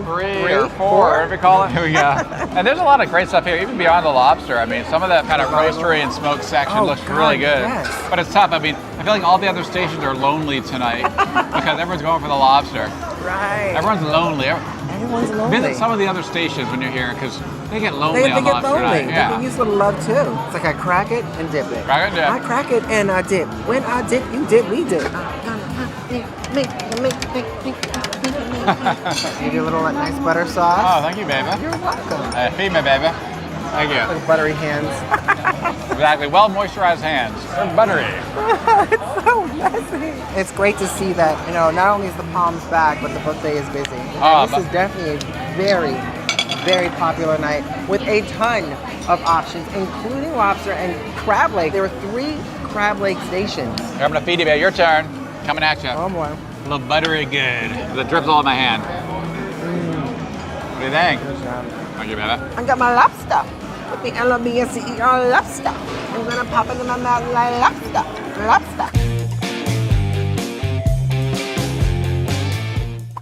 3 or 4, whatever you call it. Here we go. And there's a lot of great stuff here, even beyond the lobster. I mean, some of that kind of roastery and smoked section looks really good.
Yes.
But it's tough. I mean, I feel like all the other stations are lonely tonight because everyone's going for the lobster.
Right.
Everyone's lonely.
Everyone's lonely.
Visit some of the other stations when you're here because they get lonely
They
on
get
lobster
lonely.
night.
They
Yeah.
can use a little love too. It's like I crack it and dip it.
Crack it and dip.
I crack it and I dip. When I dip, you dip, we dip. Give you a little nice butter sauce.
Oh, thank you, baby.
You're welcome.
Feed me, baby. Thank you.
Like buttery hands.
Exactly. Well moisturized hands. They're buttery.
It's so messy. It's great to see that, you know, not only is the Palms back, but the buffet is busy. And this is definitely a very, very popular night with a ton of options, including lobster and crab leg. There were 3 crab leg stations.
Here, I'm gonna feed you, baby. Your turn. Coming at you.
Oh boy.
A little buttery good. The drips all in my hand. What do you think? Thank you, baby.
I got my lobster with the LOBSCER lobster. I'm gonna pop it in my mouth like lobster. Lobster.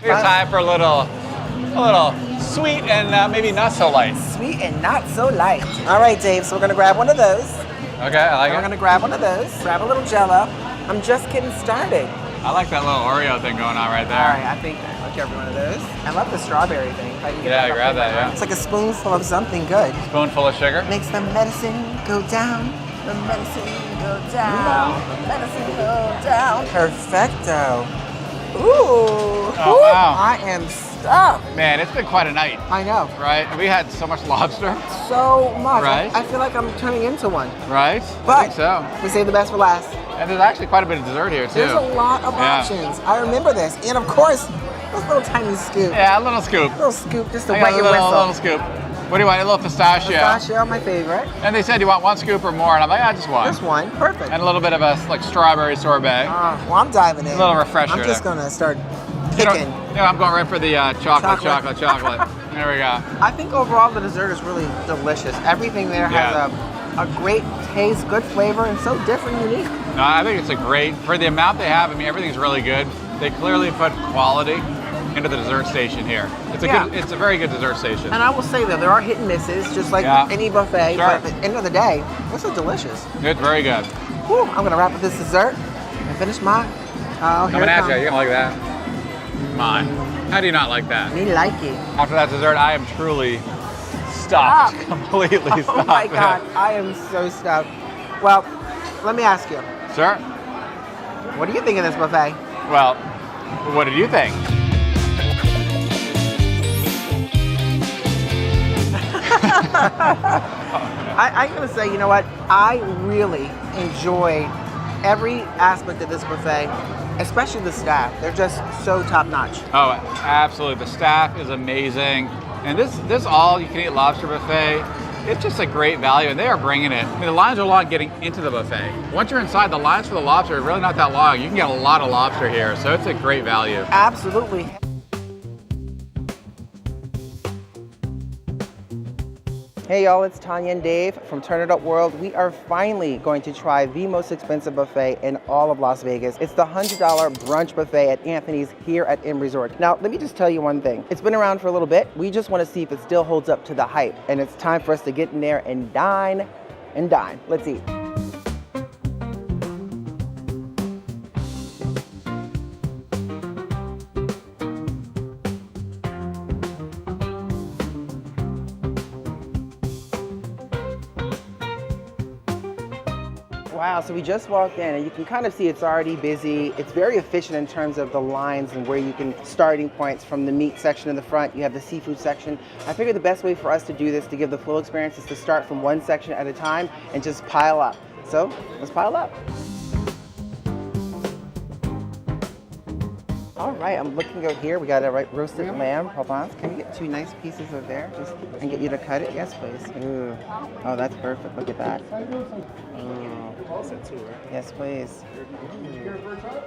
It's time for a little sweet and maybe not so light.
Sweet and not so light. All right, Dave, so we're gonna grab one of those.
Okay, I like it.
We're gonna grab one of those, grab a little Jell-O. I'm just getting started.
I like that little Oreo thing going on right there.
All right, I think I'll grab one of those. I love the strawberry thing. If I can get
Yeah, grab that, yeah.
It's like a spoonful of something good.
Spoonful of sugar.
Makes the medicine go down. The medicine go down. The medicine go down. Perfecto. Ooh.
Oh, wow.
I am stuffed.
Man, it's been quite a night.
I know.
Right? We had so much lobster.
So much.
Right?
I feel like I'm turning into one.
Right?
But
I think so.
we save the best for last.
And there's actually quite a bit of dessert here, too.
There's a lot of
Yeah.
options. I remember this. And of course, those little tiny scoops.
Yeah, a little scoop.
Little scoop just to
I got
wet
a
your
little,
whistle.
little scoop. What do you want? A little pistachio.
Pistachio, my favorite.
And they said you want 1 scoop or more, and I'm like, just one.
Just one, perfect.
And a little bit of a like strawberry sorbet.
Well, I'm diving in.
A little refresher
I'm just
there.
gonna start
You know,
picking.
I'm going right for the chocolate. There we go.
I think overall the dessert is really delicious. Everything there has a great taste, good flavor, and so different and unique.
No, I think it's a great, for the amount they have, I mean, everything's really good. They clearly put quality into the dessert station here. It's a good, it's a very good dessert station.
And I will say that there are hit and misses, just like any buffet.
Sure.
But at the end of the day, this is delicious.
It's very good.
Whew, I'm gonna wrap up this dessert and finish mine. Oh, here
Coming
it
at
comes.
you, you're gonna like that. Come on. How do you not like that?
Me like it.
After that dessert, I am truly stuffed. Completely stuffed.
Oh my God, I am so stuffed. Well, let me ask you.
Sure.
What do you think of this buffet?
Well, what did you think?
I'm gonna say, you know what? I really enjoyed every aspect of this buffet, especially the staff. They're just so top notch.
Oh, absolutely. The staff is amazing. And this all-you-can-eat lobster buffet, it's just a great value, and they are bringing it. I mean, the lines are long getting into the buffet. Once you're inside, the lines for the lobster are really not that long. You can get a lot of lobster here, so it's a great value.
Absolutely. Hey y'all, it's Tanya and Dave from Turn It Up World. We are finally going to try the most expensive buffet in all of Las Vegas. It's the $100 brunch buffet at Anthony's here at M Resort. Now, let me just tell you one thing. It's been around for a little bit. We just want to see if it still holds up to the hype. And it's time for us to get in there and dine and dine. Let's eat. Wow, so we just walked in and you can kind of see it's already busy. It's very efficient in terms of the lines and where you can, starting points from the meat section in the front, you have the seafood section. I figured the best way for us to do this, to give the full experience, is to start from one section at a time and just pile up. So let's pile up. All right, I'm looking out here. We got a roasted lamb. Hold on. Can we get 2 nice pieces of there? Just and get you to cut it? Yes, please. Ooh. Oh, that's perfect. Look at that. Yes, please.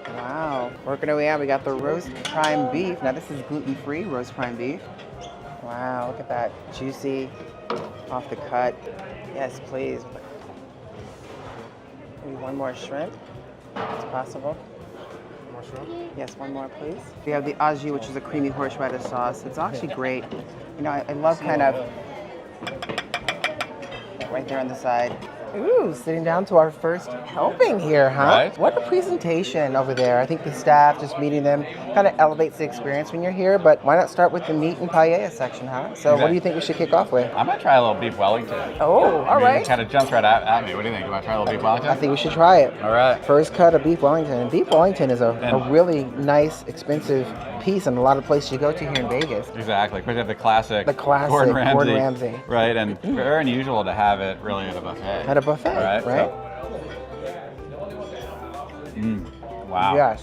Wow. Working our way out, we got the roast prime beef. Now this is gluten-free roast prime beef. Wow, look at that. Juicy, off the cut. Yes, please. Maybe one more shrimp, if it's possible. More shrimp? Yes, one more, please. We have the au jus, which is a creamy horseradish sauce. It's actually great. You know, I love kind of right there on the side. Ooh, sitting down to our first helping here, huh?
Right.
What a presentation over there. I think the staff, just meeting them, kind of elevates the experience when you're here, but why not start with the meat and paella section, huh? So what do you think we should kick off with?
I might try a little beef Wellington.
Oh, all right.
It kind of jumps right at me. What do you think? You want to try a little beef Wellington?
I think we should try it.
All right.
First cut of beef Wellington. And beef Wellington is a really nice, expensive piece in a lot of places you go to here in Vegas.
Exactly. Of course, you have the classic
Gordon Ramsay.
Right, and very unusual to have it really at a buffet.
At a buffet, right?
So, wow.
Yes.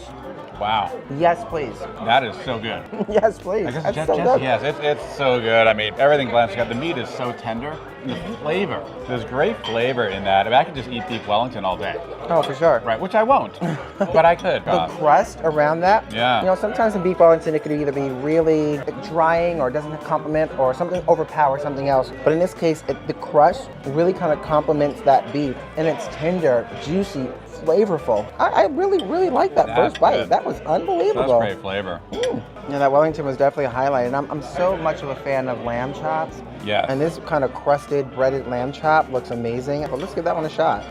Wow.
Yes, please.
That is so good.
Yes, please.
I guess
That's
Jeff,
so good.
yes, it's so good. I mean, everything blends together. The meat is so tender. The flavor. There's great flavor in that. I mean, I could just eat beef Wellington all day.
Oh, for sure.
Right, which I won't, but I could.
The crust around that.
Yeah.
You know, sometimes in beef Wellington, it could either be really drying or doesn't complement or something overpower something else. But in this case, the crust really kind of complements that beef, and it's tender, juicy, flavorful. I really, really like that first bite.
Good.
That was unbelievable.
That's great flavor.
Yeah, that Wellington was definitely a highlight, and I'm so much of a fan of lamb chops.
Yeah.
And this kind of crusted, breaded lamb chop looks amazing. But let's give that one a shot.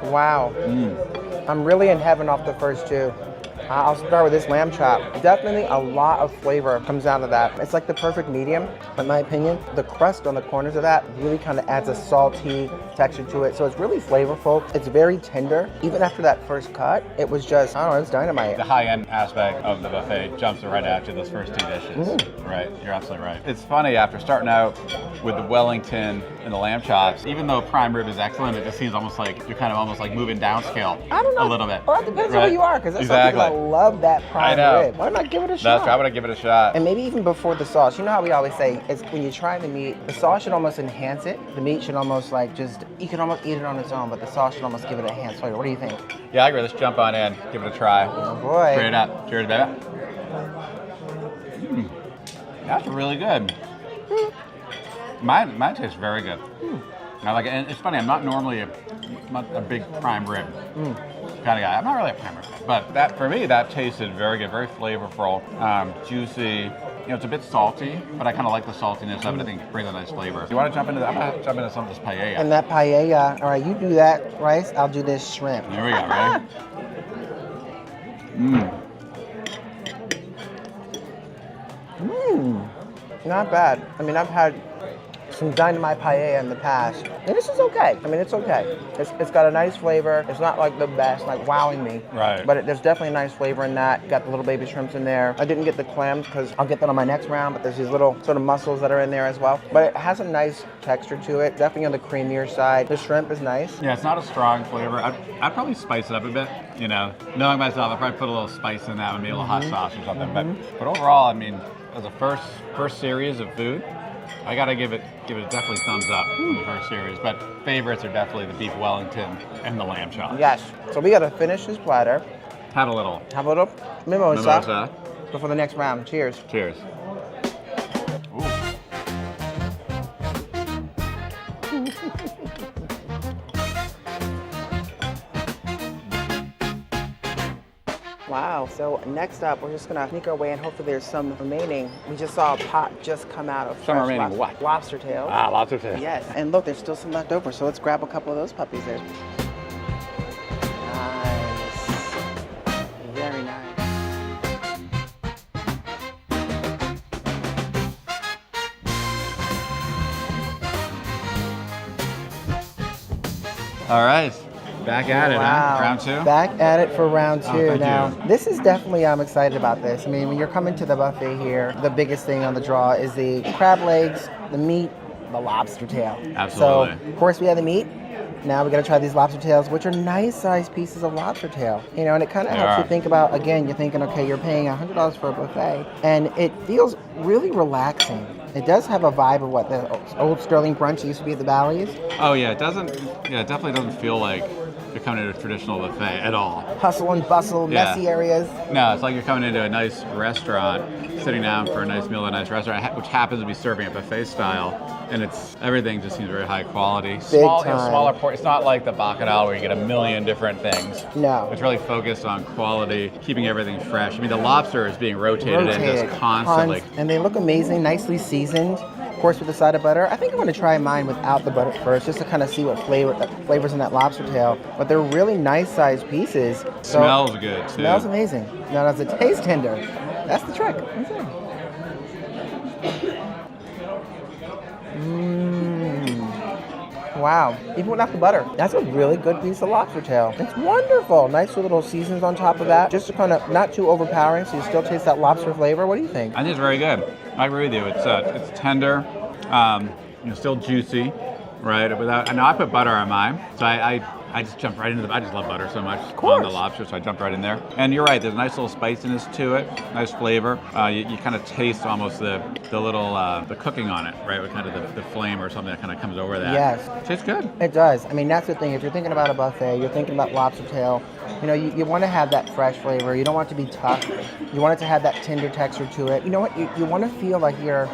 Wow. I'm really in heaven off the first two. I'll start with this lamb chop. Definitely a lot of flavor comes out of that. It's like the perfect medium, in my opinion. The crust on the corners of that really kind of adds a salty texture to it. So it's really flavorful. It's very tender. Even after that first cut, it was just, I don't know, it's dynamite.
The high-end aspect of the buffet jumps right after those first two dishes. Right, you're absolutely right. It's funny, after starting out with the Wellington and the lamb chops, even though prime rib is excellent, it just seems almost like you're kind of almost like moving downscale
I don't know.
a little bit.
Well, it depends on who you are, because there's some people that love that prime rib. Why not give it a shot?
That's right, I'm gonna give it a shot.
And maybe even before the sauce. You know how we always say, is when you try the meat, the sauce should almost enhance it. The meat should almost like just, you can almost eat it on its own, but the sauce should almost give it a enhanced flavor. What do you think?
Yeah, I agree. Let's jump on in, give it a try.
Oh boy.
Straight up. Cheers, baby. That's really good. Mine tastes very good. I like it. And it's funny, I'm not normally a big prime rib kind of guy. I'm not really a prime rib guy. But that, for me, that tasted very good, very flavorful, juicy. You know, it's a bit salty, but I kind of like the saltiness of it. I think it brings a nice flavor. Do you want to jump into that? I'm going to jump into some of this paella.
And that paella, all right, you do that rice, I'll do this shrimp.
Here we go, ready?
Not bad. I mean, I've had some dynamite paella in the past, and this is okay. I mean, it's okay. It's got a nice flavor. It's not like the best, like wowing me.
Right.
But there's definitely a nice flavor in that. Got the little baby shrimps in there. I didn't get the clams because I'll get that on my next round, but there's these little sort of mussels that are in there as well. But it has a nice texture to it. Definitely on the creamier side. The shrimp is nice.
Yeah, it's not a strong flavor. I'd probably spice it up a bit, you know. Knowing myself, I'd probably put a little spice in that, maybe a little hot sauce or something. But overall, I mean, as a first series of food, I gotta give it definitely thumbs up for the first series. But favorites are definitely the beef Wellington and the lamb chop.
Yes. So we gotta finish this platter.
Have a little
Mimosa. Before the next round. Cheers.
Cheers.
Wow, so next up, we're just gonna sneak our way in. Hopefully there's some remaining. We just saw a pot just come out of
Some remaining what?
Lobster tails.
Ah, lobster tails.
Yes, and look, there's still some left over, so let's grab a couple of those puppies there. Nice. Very nice.
All right. Back at it, huh? Round two?
Back at it for round two.
Oh, thank
now,
you.
this is definitely, I'm excited about this. I mean, when you're coming to the buffet here, the biggest thing on the draw is the crab legs, the meat, the lobster tail.
Absolutely.
So, of course, we have the meat. Now we got to try these lobster tails, which are nice sized pieces of lobster tail. You know, and it kind of helps you think about, again, you're thinking, okay, you're paying $100 for a buffet, and it feels really relaxing. It does have a vibe of what the old Sterling brunch used to be at the Bally's.
Oh yeah, it definitely doesn't feel like you're coming to a traditional buffet at all.
Hustle and bustle, messy areas.
No, it's like you're coming into a nice restaurant, sitting down for a nice meal at a nice restaurant, which happens to be serving a buffet style, and everything just seems very high quality. Smaller portions. It's not like the Bacalhau where you get a million different things.
No.
It's really focused on quality, keeping everything fresh. I mean, the lobster is being rotated in just constantly.
And they look amazing, nicely seasoned. Of course, with the side of butter. I think I'm going to try mine without the butter first, just to kind of see what flavors in that lobster tail. But they're really nice sized pieces. So
smells good too.
Smells amazing. Now, does it taste tender? That's the trick. Wow, even without the butter. That's a really good piece of lobster tail. It's wonderful. Nice little seasons on top of that. Just to kind of not too overpowering, so you still taste that lobster flavor. What do you think?
I think it's very good. I agree with you. It's tender, still juicy, right? Without, I know I put butter on mine, so I just jump right into I just love butter so much on the lobster, so I jumped right in there. And you're right, there's a nice little spiciness to it, nice flavor. You kind of taste almost the little the cooking on it, right? With kind of the flame or something that kind of comes over that.
Yes.
It tastes good.
It does. I mean, that's the thing. If you're thinking about a buffet, you're thinking about lobster tail. You want to have that fresh flavor. You don't want it to be tough. You want it to have that tender texture to it. You know what? You want to feel like you're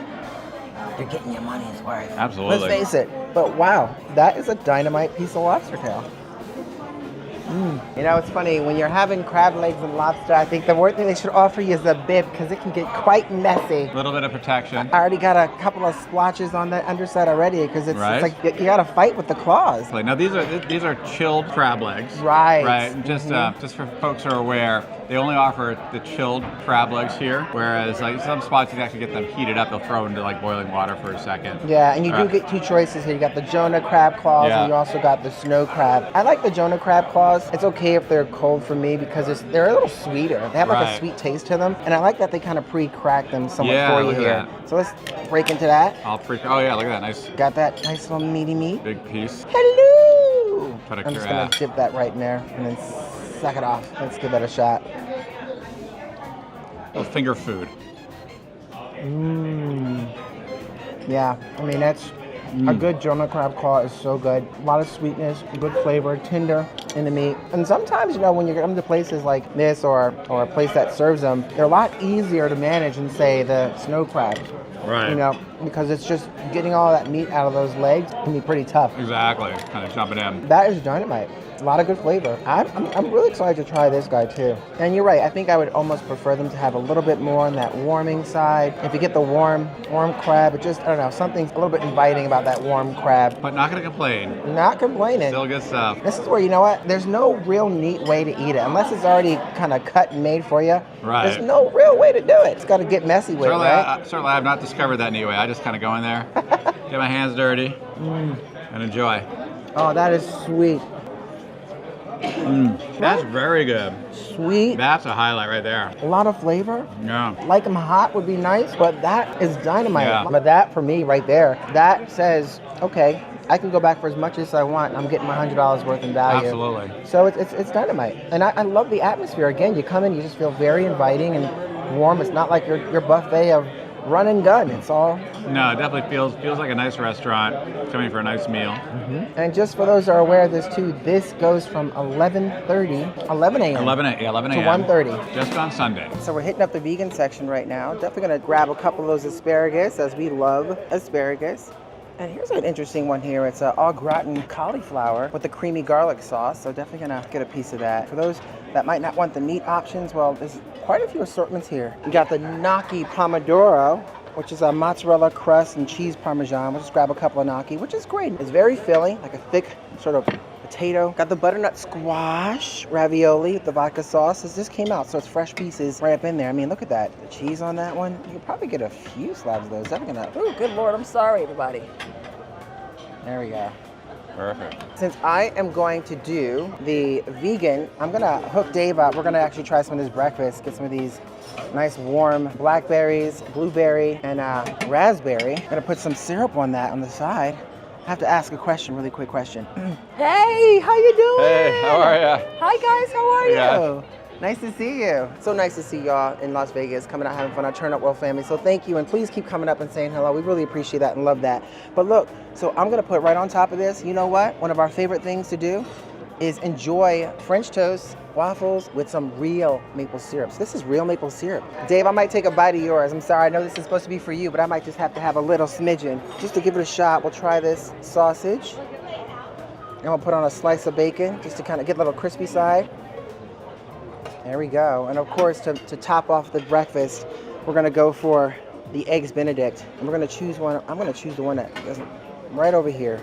getting your money's worth.
Absolutely.
Let's face it. But wow, that is a dynamite piece of lobster tail. It's funny, when you're having crab legs and lobster, I think the word thing they should offer you is a bib, because it can get quite messy.
A little bit of protection.
I already got a couple of splotches on the underside already, because it's like you got to fight with the claws.
Now these are chilled crab legs.
Right.
Right. Just for folks who are aware, they only offer the chilled crab legs here, whereas like some spots you can actually get them heated up. They'll throw into like boiling water for a second.
Yeah, and you do get two choices here. You got the Jonah crab claws, and you also got the snow crab. I like the Jonah crab claws. It's okay if they're cold for me because they're a little sweeter. They have like a sweet taste to them, and I like that they kind of pre-crack them somewhat for you here. So let's break into that.
Oh yeah, look at that, nice.
Got that nice little meaty meat.
Big piece.
Hello.
I'm
just gonna dip that right in there and then suck it off. Let's give that a shot.
Little finger food.
Yeah, I mean that's a good Jonah crab claw is so good. A lot of sweetness, good flavor, tender in the meat. And sometimes, when you come to places like this or a place that serves them, they're a lot easier to manage than say the snow crab.
Right.
Because it's just getting all that meat out of those legs can be pretty tough.
Exactly. Kind of jumping in.
That is dynamite. A lot of good flavor. I'm really excited to try this guy too. And you're right, I think I would almost prefer them to have a little bit more on that warming side. If you get the warm crab, it just, I don't know, something's a little bit inviting about that warm crab.
But not gonna complain.
Not complaining.
Still good stuff.
This is where, you know what, there's no real neat way to eat it. Unless it's already kind of cut and made for you.
Right.
There's no real way to do it. It's got to get messy with it, right?
Certainly I have not discovered that neat way. I just kind of go in there, get my hands dirty, and enjoy.
Oh, that is sweet.
That's very good.
Sweet.
That's a highlight right there.
A lot of flavor.
Yeah.
Like them hot would be nice, but that is dynamite.
Yeah.
But that for me right there, that says, okay, I can go back for as much as I want. I'm getting my $100 worth in value.
Absolutely.
So it's dynamite. And I love the atmosphere. Again, you come in, you just feel very inviting and warm. It's not like your buffet of run and gun. It's all...
No, it definitely feels like a nice restaurant coming for a nice meal.
And just for those who are aware of this too, this goes from 11 a.m.
to
1:30.
Just on Sunday.
So we're hitting up the vegan section right now. Definitely gonna grab a couple of those asparagus, as we love asparagus. And here's an interesting one here. It's an au gratin cauliflower with the creamy garlic sauce. So definitely gonna get a piece of that. For those that might not want the meat options, well, there's quite a few assortments here. We got the gnocchi pomodoro, which is a mozzarella crust and cheese parmesan. We'll just grab a couple of gnocchi, which is great. It's very filling, like a thick sort of potato. Got the butternut squash ravioli with the vodka sauce. This just came out, so it's fresh pieces right up in there. I mean, look at that. The cheese on that one. You could probably get a few slabs of those. Definitely gonna... Oh, good Lord, I'm sorry, everybody. There we go.
Perfect.
Since I am going to do the vegan, I'm gonna hook Dave up. We're gonna actually try some of his breakfast, get some of these nice warm blackberries, blueberry, and raspberry. I'm gonna put some syrup on that on the side. I have to ask a question, really quick question. Hey, how you doing?
Hey, how are ya?
Hi guys, how are
Yeah.
you? Nice to see you. So nice to see y'all in Las Vegas, coming out having fun. Our Turn Up Well family. So thank you, and please keep coming up and saying hello. We really appreciate that and love that. But look, so I'm gonna put right on top of this, you know what? One of our favorite things to do is enjoy French toast, waffles with some real maple syrup. So this is real maple syrup. Dave, I might take a bite of yours. I'm sorry, I know this is supposed to be for you, but I might just have to have a little smidgen. Just to give it a shot, we'll try this sausage. And we'll put on a slice of bacon, just to kind of get a little crispy side. There we go. And of course, to top off the breakfast, we're gonna go for the Eggs Benedict. And we're gonna choose one. I'm gonna choose the one that doesn't, right over here.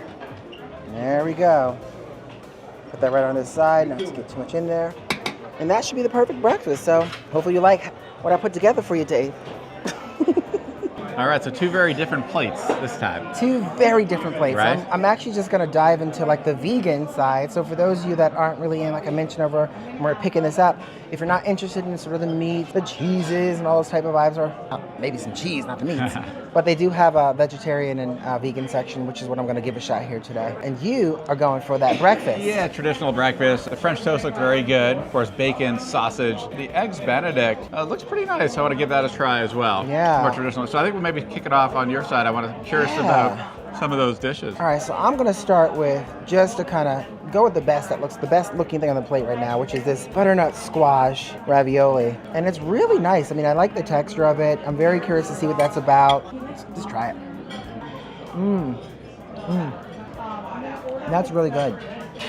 There we go. Put that right on this side, not to get too much in there. And that should be the perfect breakfast. So hopefully you like what I put together for you, Dave.
All right, so 2 very different plates this time.
2 very different plates.
Right.
I'm actually just gonna dive into like the vegan side. So for those of you that aren't really in, like I mentioned over when we're picking this up, if you're not interested in sort of the meat, the cheeses and all those type of vibes, or maybe some cheese, not the meats, but they do have a vegetarian and vegan section, which is what I'm gonna give a shot here today. And you are going for that breakfast.
Yeah, traditional breakfast. The French toast looked very good. Of course, bacon, sausage. The Eggs Benedict looks pretty nice. I want to give that a try as well.
Yeah.
More traditional. So I think we'll maybe kick it off on your side. I'm curious about some of those dishes.
All right, so I'm gonna start with just to kind of go with the best looking thing on the plate right now, which is this butternut squash ravioli. And it's really nice. I mean, I like the texture of it. I'm very curious to see what that's about. Let's just try it. That's really good.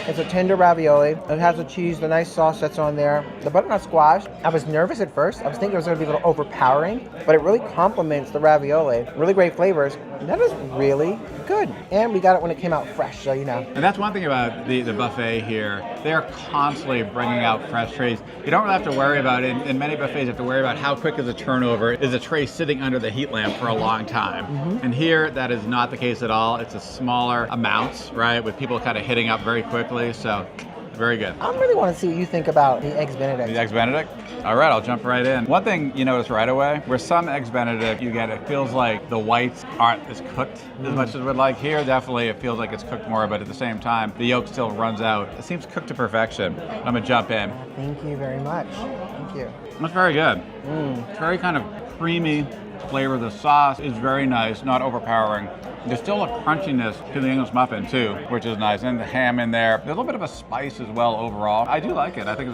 It's a tender ravioli. It has the cheese, the nice sauce that's on there. The butternut squash, I was nervous at first. I was thinking it was going to be a little overpowering, but it really complements the ravioli. Really great flavors. That is really good. And we got it when it came out fresh, so you know.
And that's one thing about the buffet here. They're constantly bringing out fresh trays. You don't really have to worry about it. In many buffets, you have to worry about how quick is the turnover. Is a tray sitting under the heat lamp for a long time? And here, that is not the case at all. It's a smaller amounts, right? With people kind of hitting up very quickly, so very good.
I really want to see what you think about the Eggs Benedict.
The Eggs Benedict? All right, I'll jump right in. One thing you notice right away, where some Eggs Benedict you get, it feels like the whites aren't as cooked as much as we'd like. Here, definitely it feels like it's cooked more, but at the same time, the yolk still runs out. It seems cooked to perfection. I'm gonna jump in.
Thank you very much. Thank you.
That's very good. It's very kind of creamy flavor. The sauce is very nice, not overpowering. There's still a crunchiness to the English muffin too, which is nice. And the ham in there. There's a little bit of a spice as well overall. I do like it. I think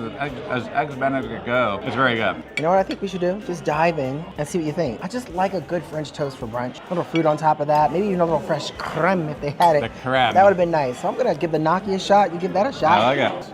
as Eggs Benedict go, it's very good.
You know what I think we should do? Just dive in and see what you think. I just like a good French toast for brunch. A little fruit on top of that. Maybe even a little fresh creme if they had it.
The creme.
That would have been nice. So I'm gonna give the gnocchi a shot. You give that a shot?
I like it.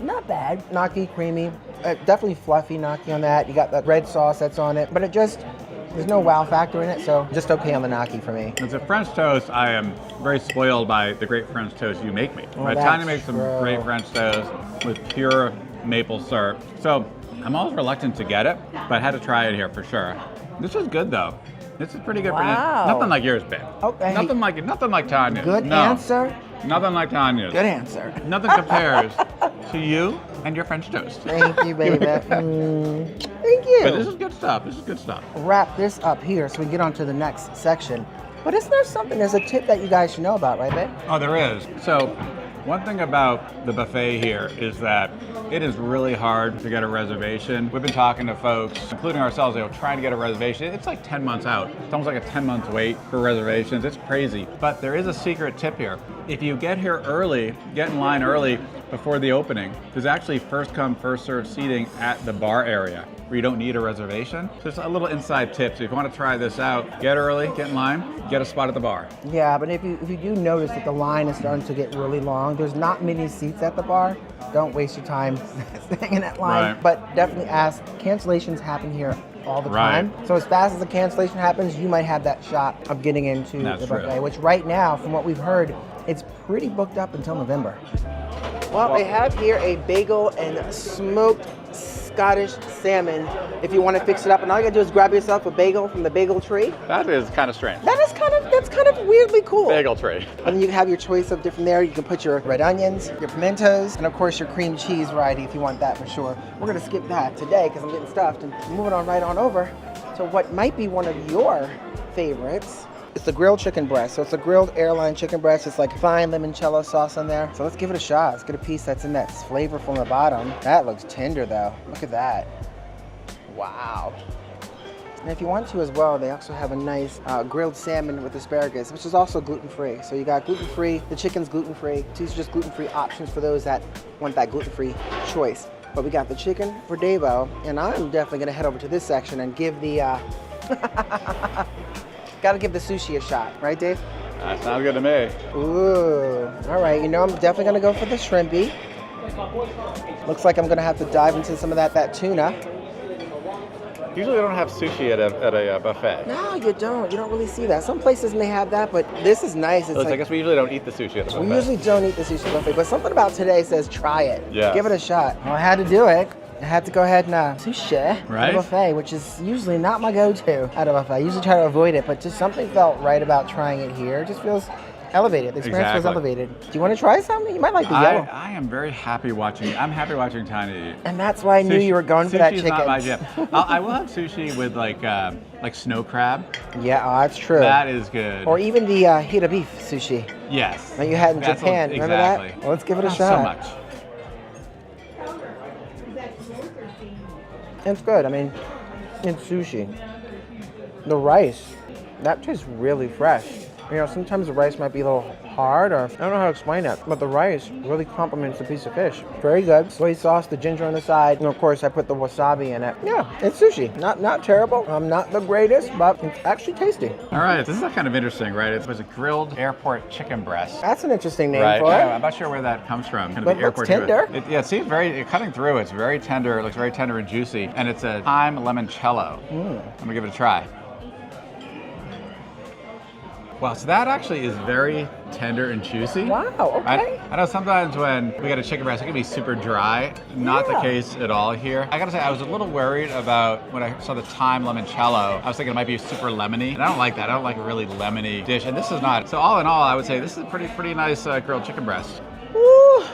Not bad. Gnocchi, creamy. Definitely fluffy gnocchi on that. You got the red sauce that's on it, but there's no wow factor in it, so just okay on the gnocchi for me.
As a French toast, I am very spoiled by the great French toast you make me.
Oh,
Right, Tanya makes some great French toast with pure maple syrup. So I'm always reluctant to get it, but I had to try it here for sure. This is good though. This is pretty good.
Wow.
Nothing like yours, babe.
Okay.
Nothing like Tanya's.
Good answer.
Nothing like Tanya's.
Good answer.
Nothing compares to you and your French toast.
Thank you, baby. Thank you.
But this is good stuff. This is good stuff.
Wrap this up here so we get on to the next section. But isn't there something, there's a tip that you guys should know about, right, babe?
Oh, there is. So, one thing about the buffet here is that it is really hard to get a reservation. We've been talking to folks, including ourselves, trying to get a reservation. It's like 10 months out. It's almost like a 10-month wait for reservations. It's crazy. But there is a secret tip here. If you get here early, get in line early before the opening, there's actually first come, first served seating at the bar area where you don't need a reservation. So it's a little inside tip. So if you want to try this out, get early, get in line, get a spot at the bar.
Yeah, but if you do notice that the line is starting to get really long, there's not many seats at the bar. Don't waste your time staying in that line.
Right.
But definitely ask. Cancellations happen here all the time. So as fast as a cancellation happens, you might have that shot of getting into the buffet, which right now, from what we've heard, it's pretty booked up until November. Well, they have here a bagel and smoked Scottish salmon if you want to fix it up. And all you gotta do is grab yourself a bagel from the bagel tree.
That is kind of strange.
That's kind of weirdly cool.
Bagel tree.
And then you have your choice of different there. You can put your red onions, your pimentos, and of course your cream cheese variety if you want that for sure. We're gonna skip that today because I'm getting stuffed and moving on right on over to what might be one of your favorites. It's the grilled chicken breast. So it's a grilled airline chicken breast. It's like fine limoncello sauce on there. So let's give it a shot. Let's get a piece that's in that flavor from the bottom. That looks tender though. Look at that. Wow. And if you want to as well, they also have a nice grilled salmon with asparagus, which is also gluten-free. So you got gluten-free, the chicken's gluten-free. These are just gluten-free options for those that want that gluten-free choice. But we got the chicken for Davo, and I'm definitely gonna head over to this section and give the, gotta give the sushi a shot, right, Dave?
That sounds good to me.
Ooh, all right. You know, I'm definitely gonna go for the shrimpy. Looks like I'm gonna have to dive into some of that tuna.
Usually they don't have sushi at a buffet.
No, you don't. You don't really see that. Some places may have that, but this is nice. It's
I
like,
guess we usually don't eat the sushi at the buffet.
we usually don't eat the sushi buffet, but something about today says try it.
Yeah.
Give it a shot. Well, I had to do it. I had to go ahead and sushi at
Right?
a buffet, which is usually not my go-to at a buffet. I usually try to avoid it, but just something felt right about trying it here. It just feels elevated. The experience feels elevated. Do you want to try something? You might like the yellow.
I am very happy watching. I'm happy watching Tanya eat.
And that's why I knew you were going for that chicken.
Sushi's not my jam. I will have sushi with like snow crab.
Yeah, that's true.
That is good.
Or even the hira beef sushi.
Yes.
That you had in
That's
Japan. Remember
exactly.
that? Well, let's give it a
Not
shot.
so much.
It's good. I mean, it's sushi. The rice, that tastes really fresh. You know, sometimes the rice might be a little hard, or I don't know how to explain it, but the rice really complements the piece of fish. Very good. Soy sauce, the ginger on the side, and of course I put the wasabi in it. Yeah, it's sushi. Not terrible. Not the greatest, but it's actually tasty.
All right, this is kind of interesting, right? It was a grilled airport chicken breast.
That's an interesting name
Right.
for it.
I'm not sure where that comes from. Kind
But
of the airport
looks tender.
Yeah, it seems cutting through. It's very tender. It looks very tender and juicy, and it's a thyme limoncello. I'm gonna give it a try. Wow, so that actually is very tender and juicy.
Wow, okay.
I know sometimes when we get a chicken breast, it can be super dry. Not the case at all here. I gotta say, I was a little worried about when I saw the thyme limoncello. I was thinking it might be super lemony, and I don't like that. I don't like a really lemony dish, and this is not. So all in all, I would say this is a pretty nice grilled chicken breast.
Woo.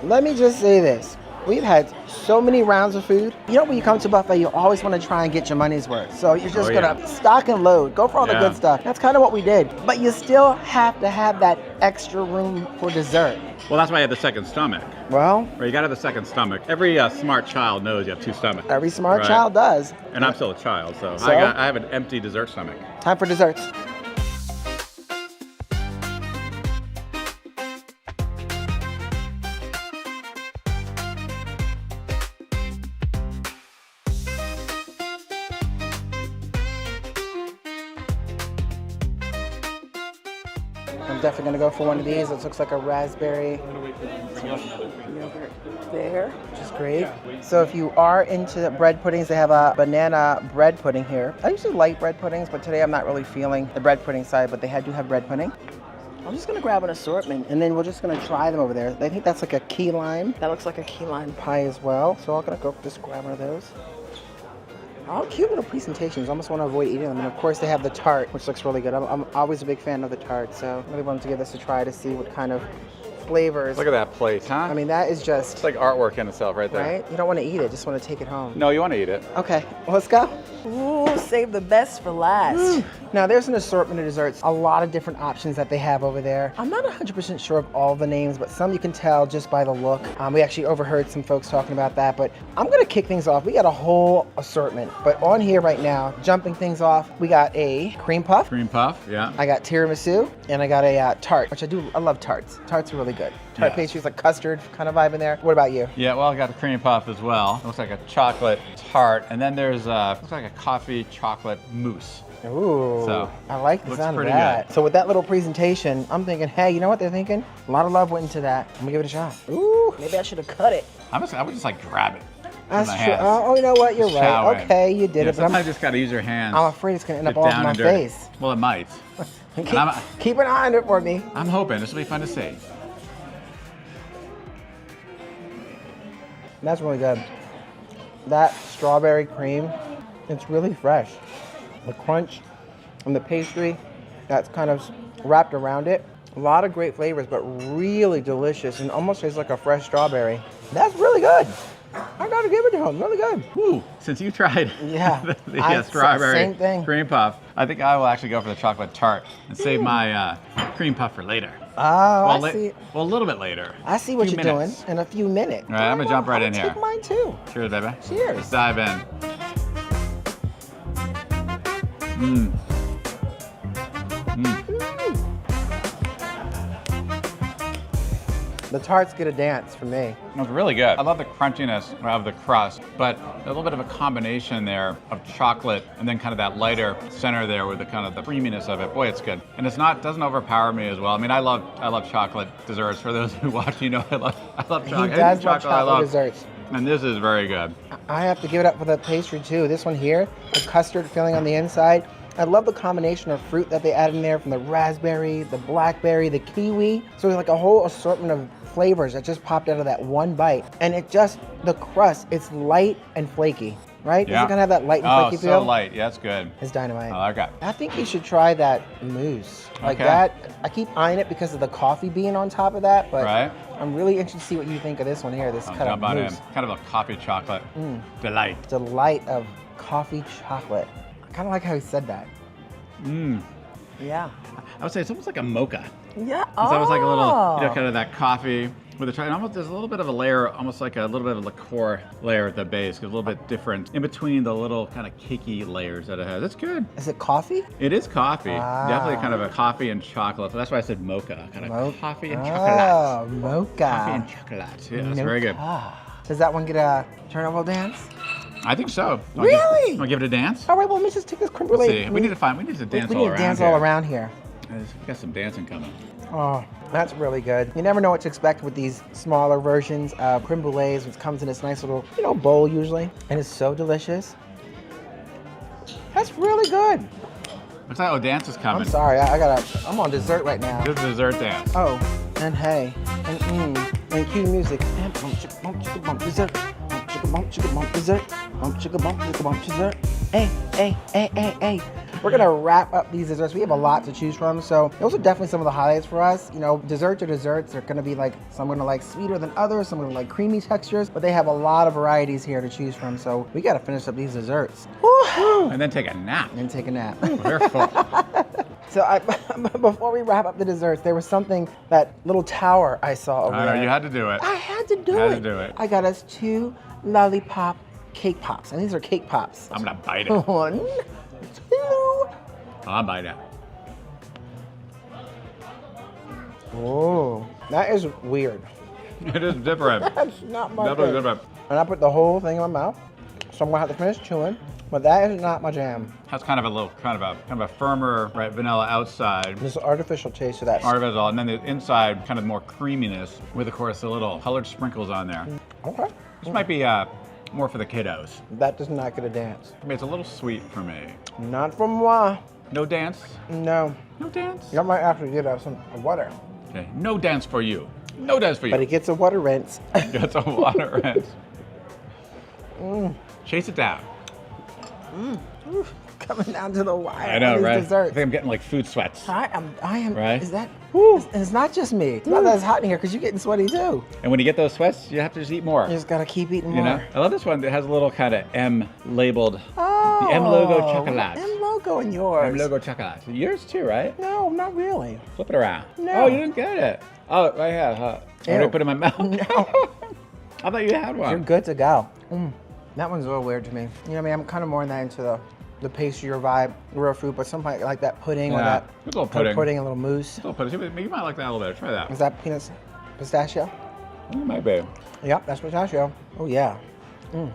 Let me just say this. We've had so many rounds of food. You know, when you come to a buffet, you always want to try and get your money's worth. So you're just gonna stock and load, go for all the good stuff. That's kind of what we did. But you still have to have that extra room for dessert.
Well, that's why I had the second stomach.
Well,
Right, you gotta have the second stomach. Every smart child knows you have two stomachs.
every smart
Right.
child does.
And I'm still a child, so,
So?
I have an empty dessert stomach.
Time for desserts. I'm definitely gonna go for one of these. It looks like a raspberry yogurt there, which is great. So if you are into bread puddings, they have a banana bread pudding here. I usually like bread puddings, but today I'm not really feeling the bread pudding side, but they do have bread pudding. I'm just gonna grab an assortment and then we're just gonna try them over there. I think that's like a key lime. That looks like a key lime pie as well. So I'm gonna go just grab one of those. All cute little presentations. I almost want to avoid eating them. And of course they have the tart, which looks really good. I'm always a big fan of the tart, so I really wanted to give this a try to see what kind of flavors.
Look at that plate, huh?
I mean, that is just...
It's like artwork in itself right there.
Right? You don't want to eat it, just want to take it home.
No, you want to eat it.
Okay, well, let's go. Ooh, save the best for last. Now, there's an assortment of desserts, a lot of different options that they have over there. I'm not 100% sure of all the names, but some you can tell just by the look. We actually overheard some folks talking about that, but I'm gonna kick things off. We got a whole assortment, but on here right now, jumping things off, we got a cream puff.
Cream puff, yeah.
I got tiramisu, and I got a tart, which I love tarts. Tarts are really good. Tart pastries, like custard kind of vibe in there. What about you?
Yeah, well, I got a cream puff as well. It looks like a chocolate tart, and then there's looks like a coffee chocolate mousse.
Ooh,
So,
I like the
looks
sound of
pretty
that.
good.
So with that little presentation, I'm thinking, hey, you know what they're thinking? A lot of love went into that. I'm gonna give it a shot. Ooh, maybe I should have cut it.
I would just like grab it.
That's
my
true.
hands.
Oh, you know what? You're
Just chow
right.
in.
Okay, you did
Yeah,
it. But
sometimes you just gotta use your hands.
I'm afraid it's gonna end up
Get
all
down
over my
and dirty.
face.
Well, it might.
Keep an eye on it for me.
I'm hoping this will be fun to see.
That's really good. That strawberry cream, it's really fresh. The crunch and the pastry that's kind of wrapped around it. A lot of great flavors, but really delicious and almost tastes like a fresh strawberry. That's really good. I gotta give it to him, really good.
Woo, since you tried
Yeah,
the strawberry
same thing.
cream puff, I think I will actually go for the chocolate tart and save my cream puff for later.
Oh,
well,
I see.
Well, a little bit later.
I see what
Few
you're
minutes.
doing in a few minutes.
All right, I'm gonna jump right in here.
Take mine too.
Cheers, baby.
Cheers.
Let's dive in. Mmm.
The tarts get a dance for me.
It's really good. I love the crunchiness of the crust, but a little bit of a combination there of chocolate and then kind of that lighter center there with the kind of the creaminess of it. Boy, it's good. And doesn't overpower me as well. I mean, I love chocolate desserts. For those who watch, you know I love chocolate.
He does love chocolate desserts.
And this is very good.
I have to give it up for the pastry too. This one here, the custard filling on the inside. I love the combination of fruit that they add in there, from the raspberry, the blackberry, the kiwi. So it's like a whole assortment of flavors that just popped out of that one bite. And the crust, it's light and flaky, right?
Yeah.
Does it kind of have that light and flaky feel?
Oh, so light. Yeah, that's good.
It's dynamite.
I like that.
I think you should try that mousse. Like
Okay.
that, I keep eyeing it because of the coffee bean on top of that, but
Right.
I'm really interested to see what you think of this one here, this
I'll
kind of
jump on in.
mousse.
Kind of a coffee chocolate delight.
Delight of coffee chocolate. I kind of like how he said that.
Mmm.
Yeah.
I would say it's almost like a mocha.
Yeah.
It's almost like a little, kind of that coffee with the chocolate. Almost there's a little bit of a layer, almost like a little bit of a liqueur layer at the base, a little bit different in between the little kind of cakey layers that it has. It's good.
Is it coffee?
It is coffee.
Ah.
Definitely kind of a coffee and chocolate. So that's why I said mocha. Kind of coffee and
Oh,
chocolate.
mocha.
Coffee and chocolate. Yeah, that's very good.
Does that one get a turnover dance?
I think so.
Really?
Want to give it a dance?
All right, well, let me just take this creme brulee.
Let's see. We need to dance
we
all
need to
around
dance
here.
all around here.
We got some dancing coming.
Oh, that's really good. You never know what to expect with these smaller versions of creme brulees, which comes in this nice little, bowl usually. And it's so delicious. That's really good.
Looks like dance is coming.
I'm sorry, I'm on dessert right now.
This is dessert dance.
Oh, and hey, and cue music. And bump, chicka, bump, dessert. Bump, chicka, bump, dessert. Bump, chicka, bump, dessert. Hey, hey, hey, hey, hey. We're gonna wrap up these desserts. We have a lot to choose from, so those are definitely some of the highlights for us. Desserts are desserts. They're gonna be some gonna like sweeter than others, some gonna like creamy textures, but they have a lot of varieties here to choose from, so we gotta finish up these desserts.
And then take a nap.
And take a nap.
They're full.
So before we wrap up the desserts, there was that little tower I saw over
I know,
there.
you had to do it.
I had to do
Had
it.
to do it.
I got us 2 lollipop cake pops, and these are cake pops.
I'm gonna bite it.
1, 2.
I'll bite it.
Oh, that is weird.
It is different.
That's not my
Definitely
thing.
different.
And I put the whole thing in my mouth, so I'm gonna have to finish chewing. But that is not my jam.
Has kind of a firmer, right, vanilla outside.
There's an artificial taste to that.
Artificial, and then the inside kind of more creaminess with, of course, the little colored sprinkles on there.
Okay.
This might be more for the kiddos.
That does not get a dance.
I mean, it's a little sweet for me.
Not for moi.
No dance?
No.
No dance?
You might have to get us some water.
Okay, no dance for you. No dance for you.
But it gets a water rinse.
Gets a water rinse. Chase it down.
Oof, coming down to the wire.
I know,
on these
right?
Desserts.
I think I'm getting like food sweats.
I am.
Right?
Is that? It's not just me. It's not that it's hot in here because you're getting sweaty too.
And when you get those sweats, you have to just eat more.
You just gotta keep eating
You
more.
know? I love this one that has a little kind of M labeled.
Oh,
The M logo chocolate.
M logo in yours.
M logo chocolate. Yours too, right?
No, not really.
Flip it around.
No.
Oh, you didn't get it. Oh, right here. Huh? I already
Ew.
put it in my mouth.
No.
I thought you had one.
You're good to go. That one's a little weird to me. You know what I mean? I'm kind of more into the pastry or vibe, real fruit, but something like that pudding or
Yeah,
that
a little pudding.
pudding, a little mousse.
A little pudding. You might like that a little bit. Try that.
Is that peanuts, pistachio?
It might be.
Yep, that's pistachio. Oh yeah.
Oh,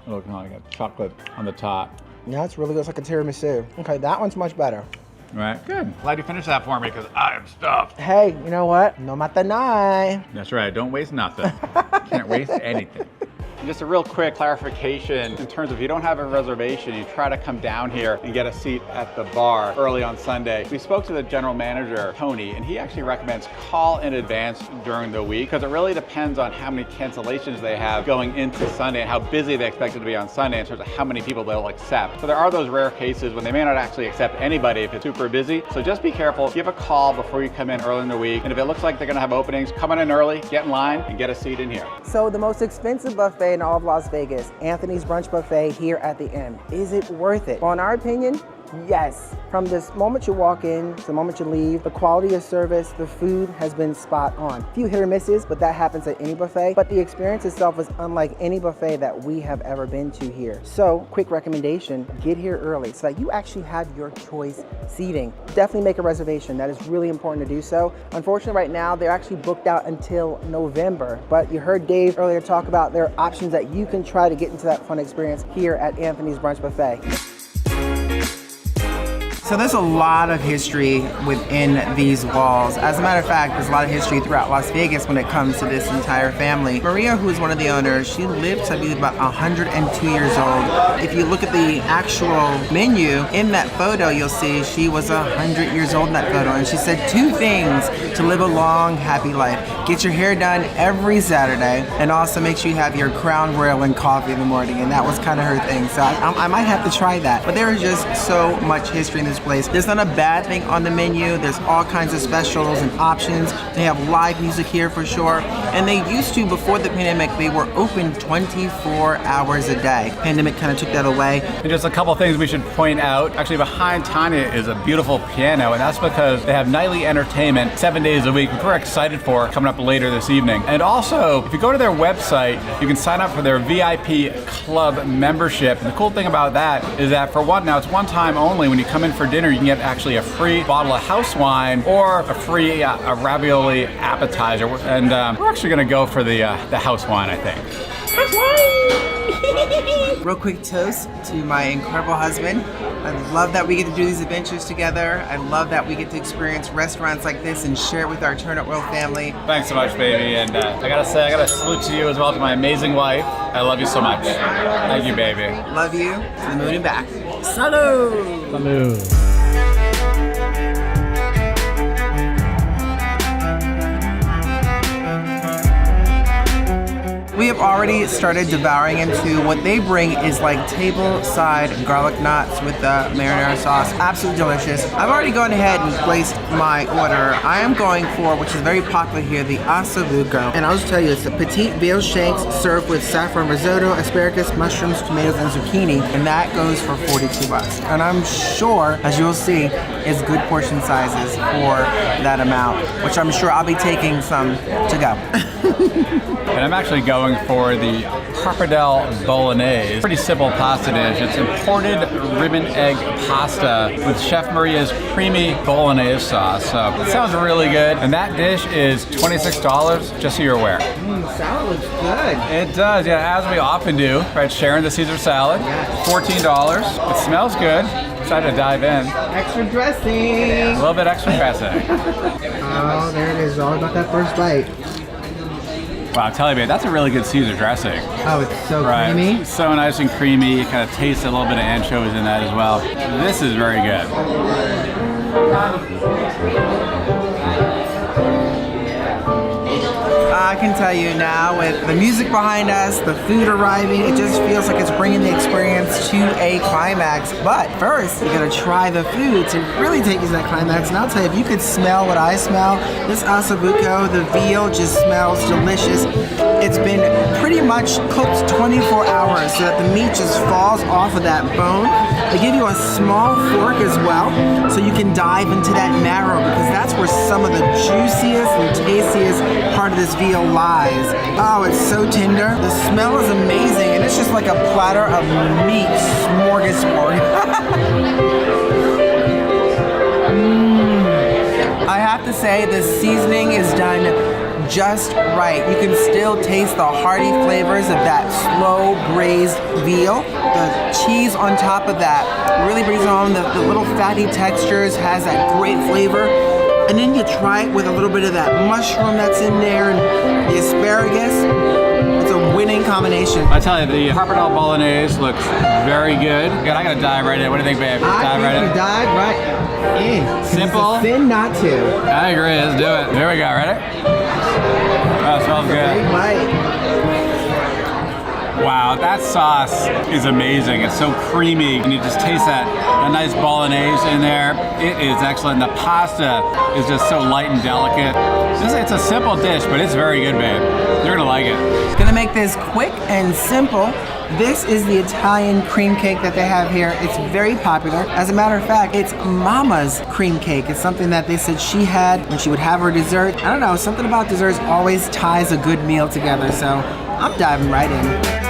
kind of like a chocolate on the top.
Yeah, it's really good. It's like a tiramisu. Okay, that one's much better.
Right. Good. Glad you finished that for me because I am stuffed.
Hey, you know what? No mata nai.
That's right. Don't waste nothing. Can't waste anything. Just a real quick clarification in terms of if you don't have a reservation, you try to come down here and get a seat at the bar early on Sunday. We spoke to the general manager, Tony, and he actually recommends call in advance during the week because it really depends on how many cancellations they have going into Sunday and how busy they expect it to be on Sunday in terms of how many people they'll accept. So there are those rare cases when they may not actually accept anybody if it's super busy. So just be careful, give a call before you come in early in the week. And if it looks like they're gonna have openings, come on in early, get in line, and get a seat in here.
So the most expensive buffet in all of Las Vegas, Anthony's Brunch Buffet here at the Inn. Is it worth it? Well, in our opinion, yes. From this moment you walk in to the moment you leave, the quality of service, the food has been spot on. A few hit or misses, but that happens at any buffet. But the experience itself is unlike any buffet that we have ever been to here. So, quick recommendation, get here early so that you actually have your choice seating. Definitely make a reservation. That is really important to do so. Unfortunately, right now, they're actually booked out until November. But you heard Dave earlier talk about there are options that you can try to get into that fun experience here at Anthony's Brunch Buffet.
So there's a lot of history within these walls. As a matter of fact, there's a lot of history throughout Las Vegas when it comes to this entire family. Maria, who is one of the owners, she lived, I believe, about 102 years old. If you look at the actual menu in that photo, you'll see she was 100 years old in that photo. And she said 2 things to live a long, happy life. Get your hair done every Saturday, and also make sure you have your Crown Royal and coffee in the morning. And that was kind of her thing. So I might have to try that. But there is just so much history in this place. There's not a bad thing on the menu. There's all kinds of specials and options. They have live music here for sure. And they used to, before the pandemic, they were open 24 hours a day. Pandemic kind of took that away.
And just a couple things we should point out. Actually, behind Tanya is a beautiful piano, and that's because they have nightly entertainment 7 days a week, which we're excited for coming up later this evening. And also, if you go to their website, you can sign up for their VIP club membership. And the cool thing about that is that for one, now it's one time only. When you come in for dinner, you can get actually a free bottle of house wine or a free a ravioli appetizer. And we're actually going to go for the house wine, I think.
Real quick toast to my incredible husband. I love that we get to do these adventures together. I love that we get to experience restaurants like this and share it with our Turn Up World family.
Thanks so much, baby. And I gotta say, I gotta salute to you as well, to my amazing wife. I love you so much. Thank you, baby.
Love you. To the moon and back. Salud!
Salud.
We have already started devouring into what they bring is like table-side garlic knots with the marinara sauce. Absolutely delicious. I've already gone ahead and placed my order. I am going for, which is very popular here, the ossobuco. And I'll just tell you, it's a petite veal shanks served with saffron risotto, asparagus, mushrooms, tomatoes, and zucchini. And that goes for 42 bucks. And I'm sure, as you'll see, is good portion sizes for that amount, which I'm sure I'll be taking some to go.
And I'm actually going for the pappardelle bolognese. Pretty simple pasta dish. It's imported ribbon egg pasta with Chef Maria's creamy bolognese sauce. So it sounds really good. And that dish is $26, just so you're aware.
Salad looks good.
It does, yeah, as we often do. Right, sharing the Caesar salad, $14. It smells good. Excited to dive in.
Extra dressing.
A little bit extra dressing.
Oh, there it is. All about that first bite.
Wow, I'm telling you, that's a really good Caesar dressing.
Oh, it's so creamy.
So nice and creamy. You kind of taste a little bit of anchovies in that as well. This is very good.
I can tell you now, with the music behind us, the food arriving, it just feels like it's bringing the experience to a climax. But first, you gotta try the food to really take you to that climax. And I'll tell you, if you could smell what I smell, this ossobuco, the veal just smells delicious. It's been pretty much cooked 24 hours so that the meat just falls off of that bone. They give you a small fork as well, so you can dive into that marrow, because that's where some of the juiciest and tastiest part of this veal lies. Oh, it's so tender. The smell is amazing, and it's just like a platter of meat smorgasbord. I have to say, the seasoning is done just right. You can still taste the hearty flavors of that slow braised veal. The cheese on top of that really brings home the little fatty textures, has that great flavor. And then you try it with a little bit of that mushroom that's in there and the asparagus. It's a winning combination.
I tell you, the pappardelle bolognese looks very good. I gotta dive right in. What do you think, babe? Dive right in.
Dive right in.
Simple.
It's a sin not to.
I agree. Let's do it. Here we go. Ready? Oh, it smells good. Wow, that sauce is amazing. It's so creamy, and you just taste that nice bolognese in there. It is excellent. The pasta is just so light and delicate. It's a simple dish, but it's very good, babe. You're gonna like it.
Gonna make this quick and simple. This is the Italian cream cake that they have here. It's very popular. As a matter of fact, it's Mama's cream cake. It's something that they said she had when she would have her dessert. I don't know, something about desserts always ties a good meal together, so I'm diving right in.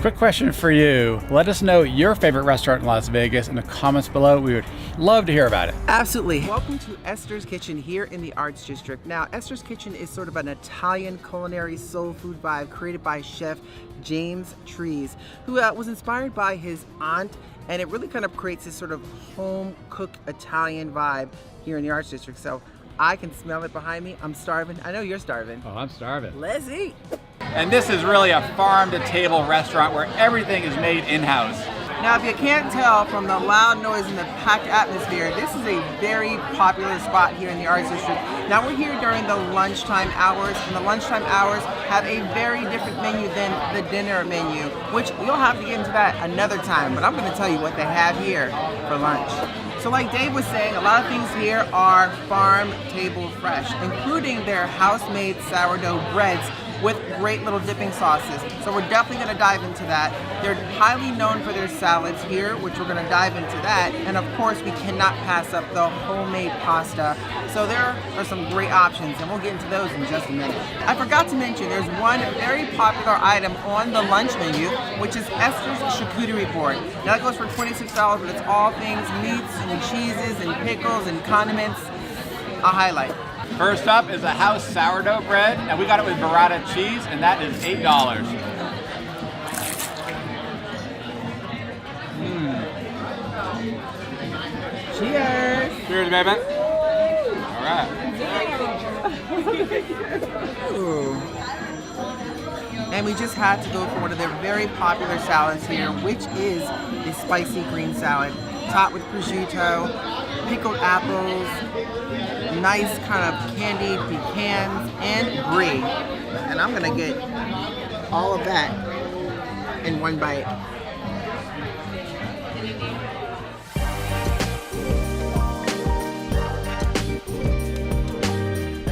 Quick question for you. Let us know your favorite restaurant in Las Vegas in the comments below. We would love to hear about it.
Absolutely. Welcome to Esther's Kitchen here in the Arts District. Now, Esther's Kitchen is sort of an Italian culinary soul food vibe created by chef James Trees, who was inspired by his aunt, and it really kind of creates this sort of home-cooked Italian vibe here in the Arts District. So I can smell it behind me. I'm starving. I know you're starving.
Oh, I'm starving.
Let's eat.
And this is really a farm-to-table restaurant where everything is made in-house.
Now, if you can't tell from the loud noise and the packed atmosphere, this is a very popular spot here in the Arts District. Now, we're here during the lunchtime hours, and the lunchtime hours have a very different menu than the dinner menu, which you'll have to get into that another time, but I'm going to tell you what they have here for lunch. So like Dave was saying, a lot of things here are farm table fresh, including their house-made sourdough breads with great little dipping sauces. So we're definitely gonna dive into that. They're highly known for their salads here, which we're gonna dive into that. And of course, we cannot pass up the homemade pasta. So there are some great options, and we'll get into those in just a minute. I forgot to mention, there's one very popular item on the lunch menu, which is Esther's charcuterie board. Now that goes for $26, but it's all things meats and cheeses and pickles and condiments. A highlight.
First up is a house sourdough bread, and we got it with burrata cheese, and that is $8.
Cheers!
Cheers, baby. All right.
Ooh. And we just had to go for one of their very popular salads here, which is the spicy green salad, topped with prosciutto, pickled apples, nice kind of candied pecans, and brie. And I'm gonna get all of that in one bite.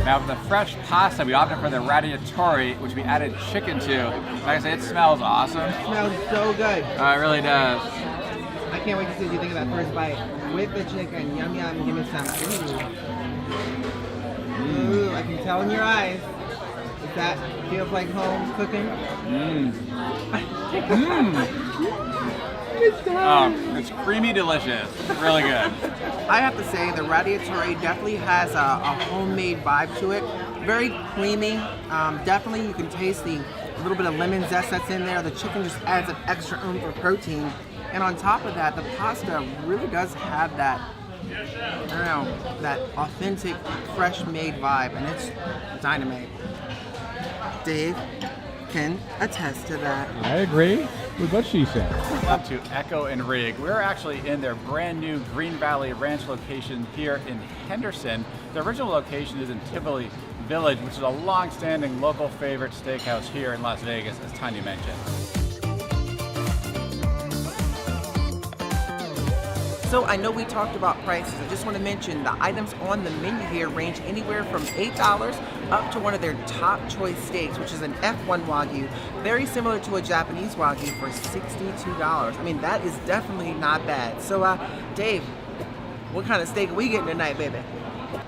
Now for the fresh pasta, we opted for the radiatori, which we added chicken to. Like I said, it smells awesome.
It smells so good.
It really does.
I can't wait to see what you think of that first bite. With the chicken, yum yum, give me some. Ooh, I can tell in your eyes. If that feels like home cooking.
It's creamy delicious. Really good.
I have to say the radiatori definitely has a homemade vibe to it. Very creamy. Definitely you can taste the little bit of lemon zest that's in there. The chicken just adds an extra oomph of protein. And on top of that, the pasta really does have that, I don't know, that authentic, fresh made vibe, and it's dynamite. Dave can attest to that.
I agree with what she said.
Up to Echo and Rig. We're actually in their brand new Green Valley Ranch location here in Henderson. The original location is in Tivoli Village, which is a long-standing local favorite steakhouse here in Las Vegas, as Tanya mentioned.
So I know we talked about prices. I just want to mention the items on the menu here range anywhere from $8 up to one of their top choice steaks, which is an F1 Wagyu, very similar to a Japanese Wagyu for $62. I mean, that is definitely not bad. So Dave, what kind of steak are we getting tonight, baby?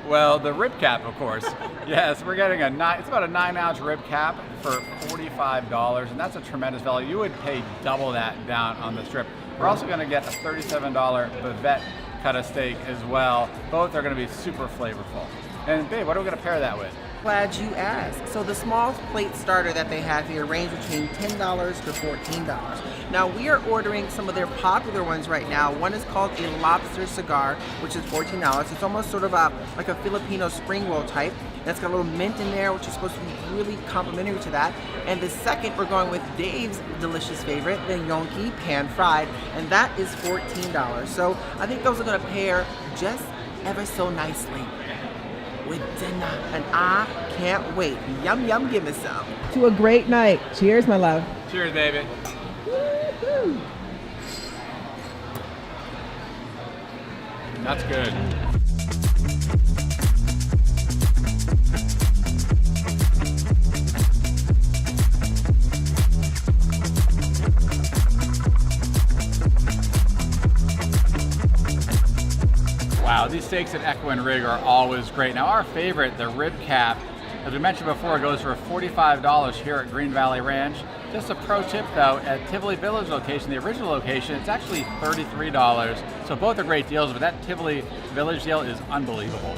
Well, the rib cap, of course. Yes, we're getting it's about a 9-ounce rib cap for $45, and that's a tremendous value. You would pay double that down on the strip. We're also going to get a $37 bavette cut of steak as well. Both are going to be super flavorful. And babe, what are we going to pair that with?
Glad you asked. So the small plate starter that they have here range between $10 to $14. Now we are ordering some of their popular ones right now. One is called a lobster cigar, which is $14. It's almost sort of like a Filipino spring roll type. That's got a little mint in there, which is supposed to be really complimentary to that. And the second, we're going with Dave's delicious favorite, the Yonki pan fried, and that is $14. So I think those are going to pair just ever so nicely with dinner, and I can't wait. Yum yum, give me some. To a great night. Cheers, my love.
Cheers, baby.
Woo-hoo.
That's good. Wow, these steaks at Echo and Rig are always great. Now our favorite, the rib cap, As we mentioned before, it goes for $45 here at Green Valley Ranch. Just a pro tip though, at Tivoli Village location, the original location, it's actually $33. So both are great deals, but that Tivoli Village deal is unbelievable.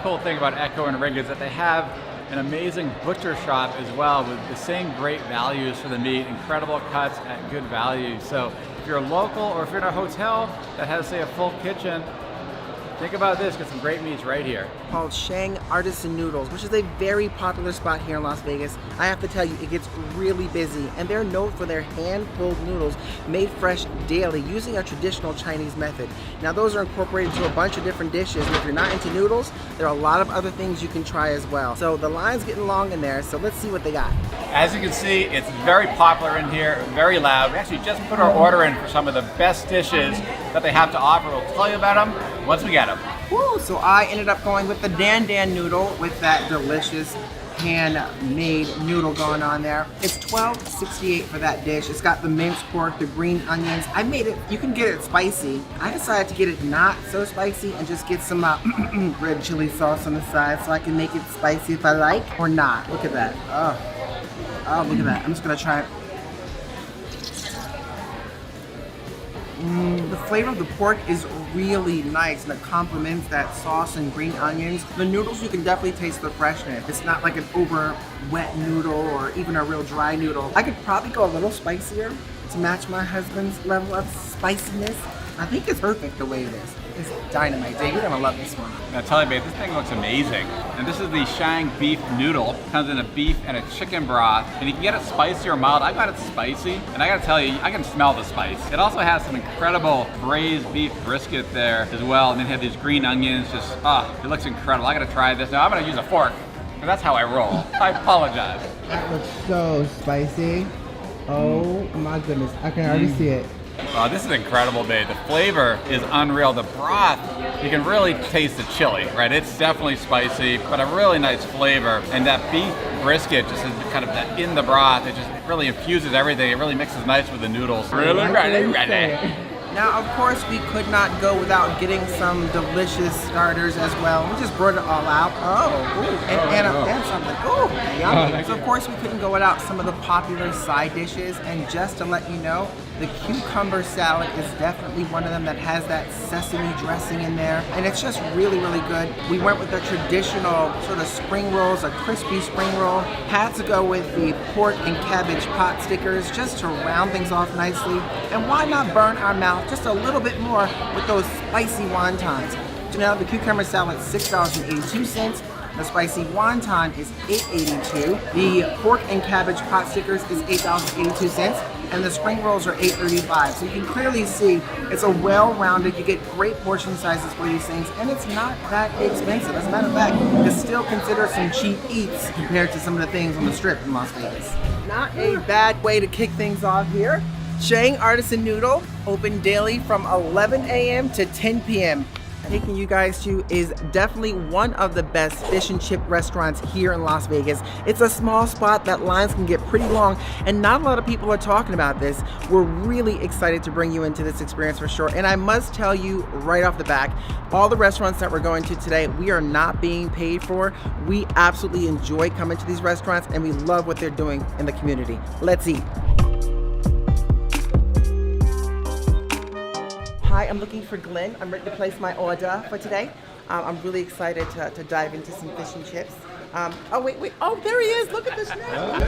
Cool thing about Echo and Rig is that they have an amazing butcher shop as well with the same great values for the meat, incredible cuts at good value. So if you're local or if you're in a hotel that has, say, a full kitchen, think about this, get some great meats right here.
Called Shang Artisan Noodles, which is a very popular spot here in Las Vegas. I have to tell you, it gets really busy, and they're known for their hand-pulled noodles made fresh daily using a traditional Chinese method. Now those are incorporated into a bunch of different dishes, and if you're not into noodles, there are a lot of other things you can try as well. So the line's getting long in there, so let's see what they got.
As you can see, it's very popular in here, very loud. We actually just put our order in for some of the best dishes that they have to offer. We'll tell you about them once we get them.
Woo, so I ended up going with the Dan Dan noodle with that delicious handmade noodle going on there. It's $12.68 for that dish. It's got the minced pork, the green onions. I made it, you can get it spicy. I decided to get it not so spicy and just get some red chili sauce on the side so I can make it spicy if I like or not. Look at that. Oh, look at that. I'm just gonna try it. The flavor of the pork is really nice and it complements that sauce and green onions. The noodles, you can definitely taste the freshness. It's not like an over wet noodle or even a real dry noodle. I could probably go a little spicier to match my husband's level of spiciness. I think it's perfect the way it is. It's dynamite. Dave, you're gonna love this one.
Now tell you, babe, this thing looks amazing. And this is the Shang beef noodle. Comes in a beef and a chicken broth. And you can get it spicy or mild. I got it spicy. And I gotta tell you, I can smell the spice. It also has some incredible braised beef brisket there as well. And then you have these green onions. Just, it looks incredible. I gotta try this. Now I'm gonna use a fork. And that's how I roll. I apologize.
That looks so spicy. Oh my goodness, I can already see it.
Oh, this is incredible, babe. The flavor is unreal. The broth, you can really taste the chili, right? It's definitely spicy, but a really nice flavor. And that beef brisket just is kind of that in the broth. It really infuses everything. It really mixes nice with the noodles. Really ready.
Now, of course, we could not go without getting some delicious starters as well. We just brought it all out. And something. Ooh, yummy. So, of course, we couldn't go without some of the popular side dishes. And just to let you know, the cucumber salad is definitely one of them that has that sesame dressing in there. And it's just really, really good. We went with the traditional sort of spring rolls, a crispy spring roll. Had to go with the pork and cabbage pot stickers just to round things off nicely. And why not burn our mouth just a little bit more with those spicy wontons? So now the cucumber salad is $6.82. The spicy wonton is $8.82. The pork and cabbage pot stickers is $8.82. And the spring rolls are $8.35. So you can clearly see it's a well-rounded, you get great portion sizes for these things, and it's not that expensive. As a matter of fact, it's still considered some cheap eats compared to some of the things on the strip in Las Vegas. Not a bad way to kick things off here. Shang Artisan Noodle, open daily from 11 a.m. to 10 p.m. Taking you guys to is definitely one of the best fish and chip restaurants here in Las Vegas. It's a small spot that lines can get pretty long, and not a lot of people are talking about this. We're really excited to bring you into this experience for sure. And I must tell you right off the back, all the restaurants that we're going to today, we are not being paid for. We absolutely enjoy coming to these restaurants, and we love what they're doing in the community. Let's eat. Hi, I'm looking for Glenn. I'm ready to place my order for today. I'm really excited to dive into some fish and chips. Wait. Oh, there he is. Look at this man.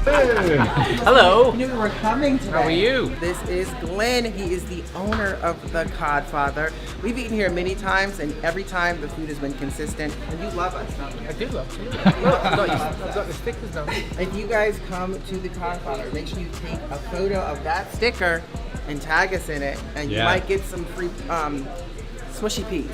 Hey.
Hello.
I knew we were coming today.
How are you?
This is Glenn. He is the owner of the CodFather. We've eaten here many times, and every time the food has been consistent. And you love us, don't you?
I do love you. I've got the stickers now.
If you guys come to the CodFather, make sure you take a photo of that sticker and tag us in it, and you might get some free
smushy peas.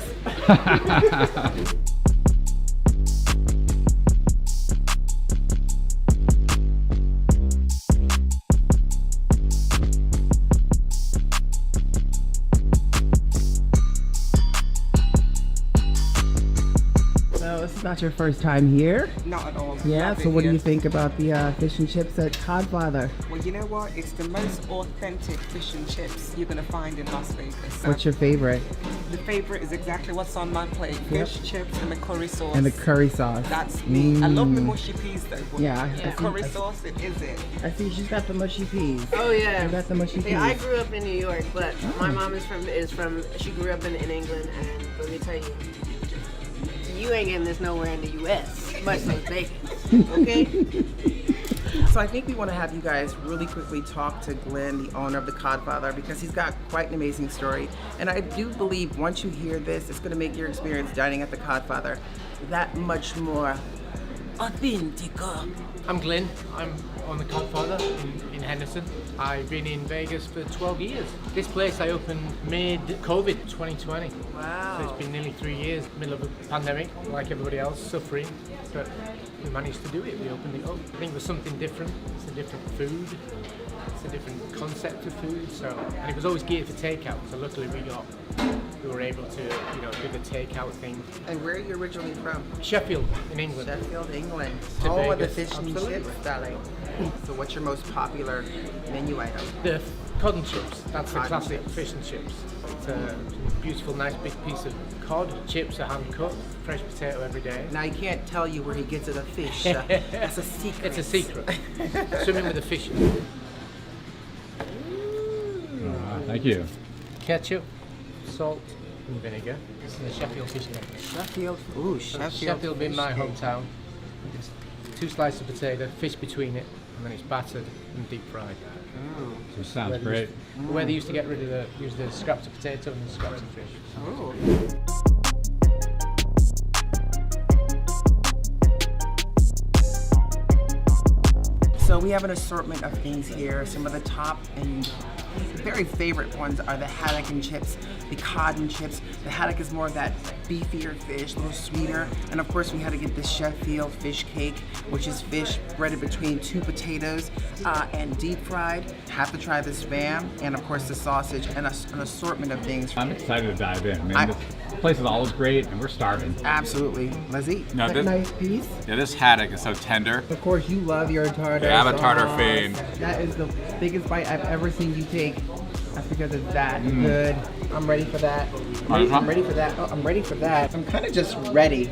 So this is not your first time here?
Not at all.
Yeah,
Love
so
it
what do
here.
you think about the fish and chips at CodFather?
Well, you know what? It's the most authentic fish and chips you're going to find in Las Vegas.
What's your favorite?
The favorite is exactly what's on my plate. Fish, chips, and the curry sauce.
And the curry sauce.
That's me. I love my
Mm.
mushy peas though. But
Yeah,
the curry sauce, it is it.
I see she's got the mushy peas.
Oh yeah.
You got the mushy peas.
Yeah, I grew up in New York, but
Oh.
my mom is from she grew up in England, and let me tell you, you ain't getting this nowhere in the U.S. Much less bacon. Okay.
So I think we want to have you guys really quickly talk to Glenn, the owner of the CodFather, because he's got quite an amazing story. And I do believe once you hear this, it's going to make your experience dining at the CodFather that much more authentic.
I'm Glenn. I'm on the CodFather in Henderson. I've been in Vegas for 12 years. This place I opened mid-COVID 2020.
Wow.
So it's been nearly 3 years, middle of a pandemic, like everybody else, suffering. But we managed to do it. We opened it up. I think it was something different. It's a different food. It's a different concept of food. So, and it was always geared for takeout. So luckily we were able to, do the takeout thing.
And where are you originally from?
Sheffield, in England.
Sheffield, England.
To
Home of the
Vegas,
fish and
absolutely.
chips, darling. So what's your most popular menu item?
The cod and chips. That's the
Cod and
classic
chips.
fish and chips. It's a beautiful, nice big piece of cod. Chips are hand cut, fresh potato every day.
Now he can't tell you where he gets the fish. That's a secret.
It's a secret. Swimming with the fish.
Thank you.
Ketchup, salt, and vinegar. This is a Sheffield fish cake.
Sheffield. Ooh, Sheffield.
Sheffield being my
fish cake.
hometown. It's 2 slices of potato, fish between it, and then it's battered and deep fried.
So sounds great.
Where they used to get rid of the scraps of potato and the scraps of fish.
Oh. So we have an assortment of things here. Some of the top and very favorite ones are the haddock and chips, the cod and chips. The haddock is more of that beefier fish, a little sweeter. And of course we had to get the Sheffield fish cake, which is fish breaded between 2 potatoes and deep fried. Have to try the spam and of course the sausage and an assortment of things.
I'm excited to dive in. This place is always great and we're starving.
Absolutely. Let's eat.
No,
That nice piece.
Yeah, this haddock is so tender.
Of course, you love your tartar.
Yeah, I'm a tartar
sauce.
fiend.
That is the biggest bite I've ever seen you take. That's because it's that good. I'm ready for that. I'm ready for that. Oh, I'm ready for that. I'm kind of just ready.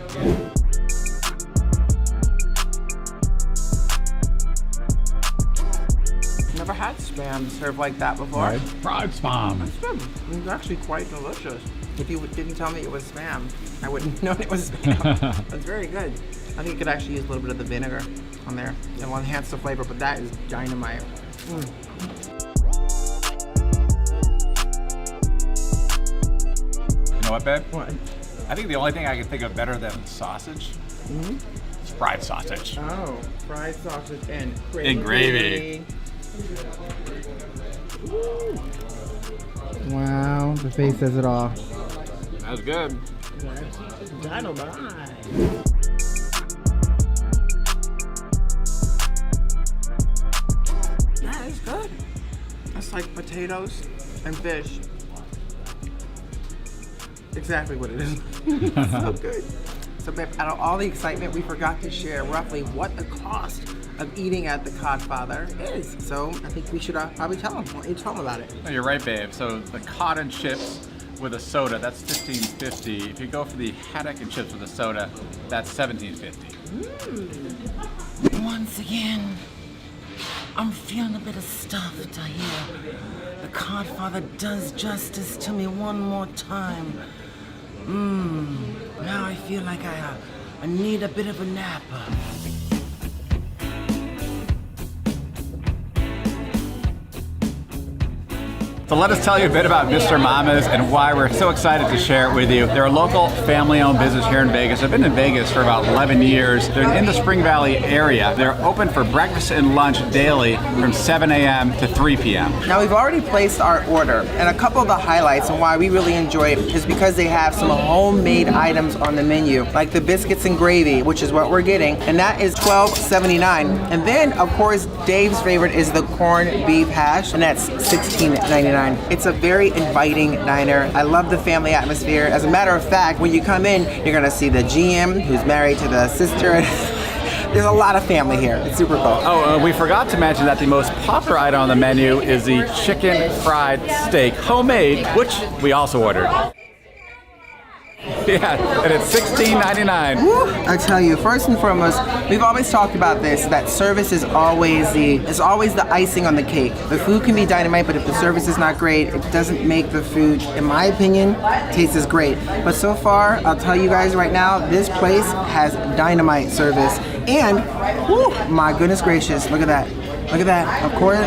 Never had spam served like that before.
Right. Fried spam.
It's good. It's actually quite delicious. If you didn't tell me it was spam, I wouldn't have known it was spam. It's very good. I think you could actually use a little bit of the vinegar on there. It will enhance the flavor, but that is dynamite.
You know what, babe?
What?
I think the only thing I can think of better than sausage is fried sausage.
Oh, fried sausage and gravy.
And gravy.
Wow, the face says it all.
That was good.
Dynamite.
That is good. That's like potatoes and fish. Exactly what it is. So good. So babe, out of all the excitement, we forgot to share roughly what the cost of eating at the CodFather is. So I think we should probably tell them. Why don't you tell them about it?
No, you're right, babe. So the cod and chips with a soda, that's $15.50. If you go for the haddock and chips with a soda, that's $17.50.
Once again, I'm feeling a bit of stuffed here. The CodFather does justice to me one more time. Now I feel like I need a bit of a nap.
So let us tell you a bit about Mr. Mama's and why we're so excited to share it with you. They're a local family-owned business here in Vegas. I've been in Vegas for about 11 years. They're in the Spring Valley area. They're open for breakfast and lunch daily from 7 a.m. to 3 p.m.
Now we've already placed our order, and a couple of the highlights and why we really enjoy it is because they have some homemade items on the menu, like the biscuits and gravy, which is what we're getting, and that is $12.79. And then, of course, Dave's favorite is the corned beef hash, and that's $16.99. It's a very inviting diner. I love the family atmosphere. As a matter of fact, when you come in, you're gonna see the GM who's married to the sister. There's a lot of family here. It's super cool.
Oh, we forgot to mention that the most popular item on the menu is the chicken fried steak, homemade, which we also ordered. Yeah, and it's $16.99.
I tell you, first and foremost, we've always talked about this, that service is always the icing on the cake. The food can be dynamite, but if the service is not great, it doesn't make the food, in my opinion, taste as great. But so far, I'll tell you guys right now, this place has dynamite service. And, whew, my goodness gracious, look at that. Look at that, of course,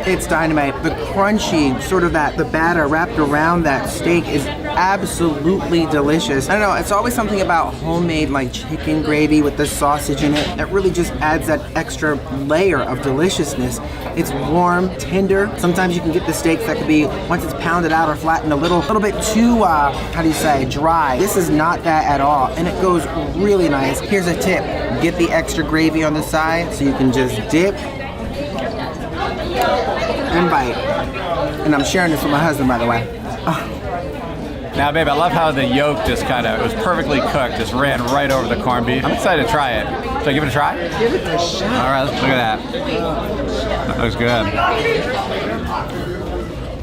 it's dynamite. The crunchy, sort of the batter wrapped around that steak is absolutely delicious. I don't know, it's always something about homemade like chicken gravy with the sausage in it that really just adds that extra layer of deliciousness. It's warm, tender. Sometimes you can get the steaks that could be, once it's pounded out or flattened, a little bit too, dry. This is not that at all, and it goes really nice. Here's a tip. Get the extra gravy on the side so you can just dip and bite. And I'm sharing this with my husband, by the way.
Now, babe, I love how the yolk just it was perfectly cooked, just ran right over the corned beef. I'm excited to try it. Should I give it a try?
Give it a shot.
All right, look at that. That looks good.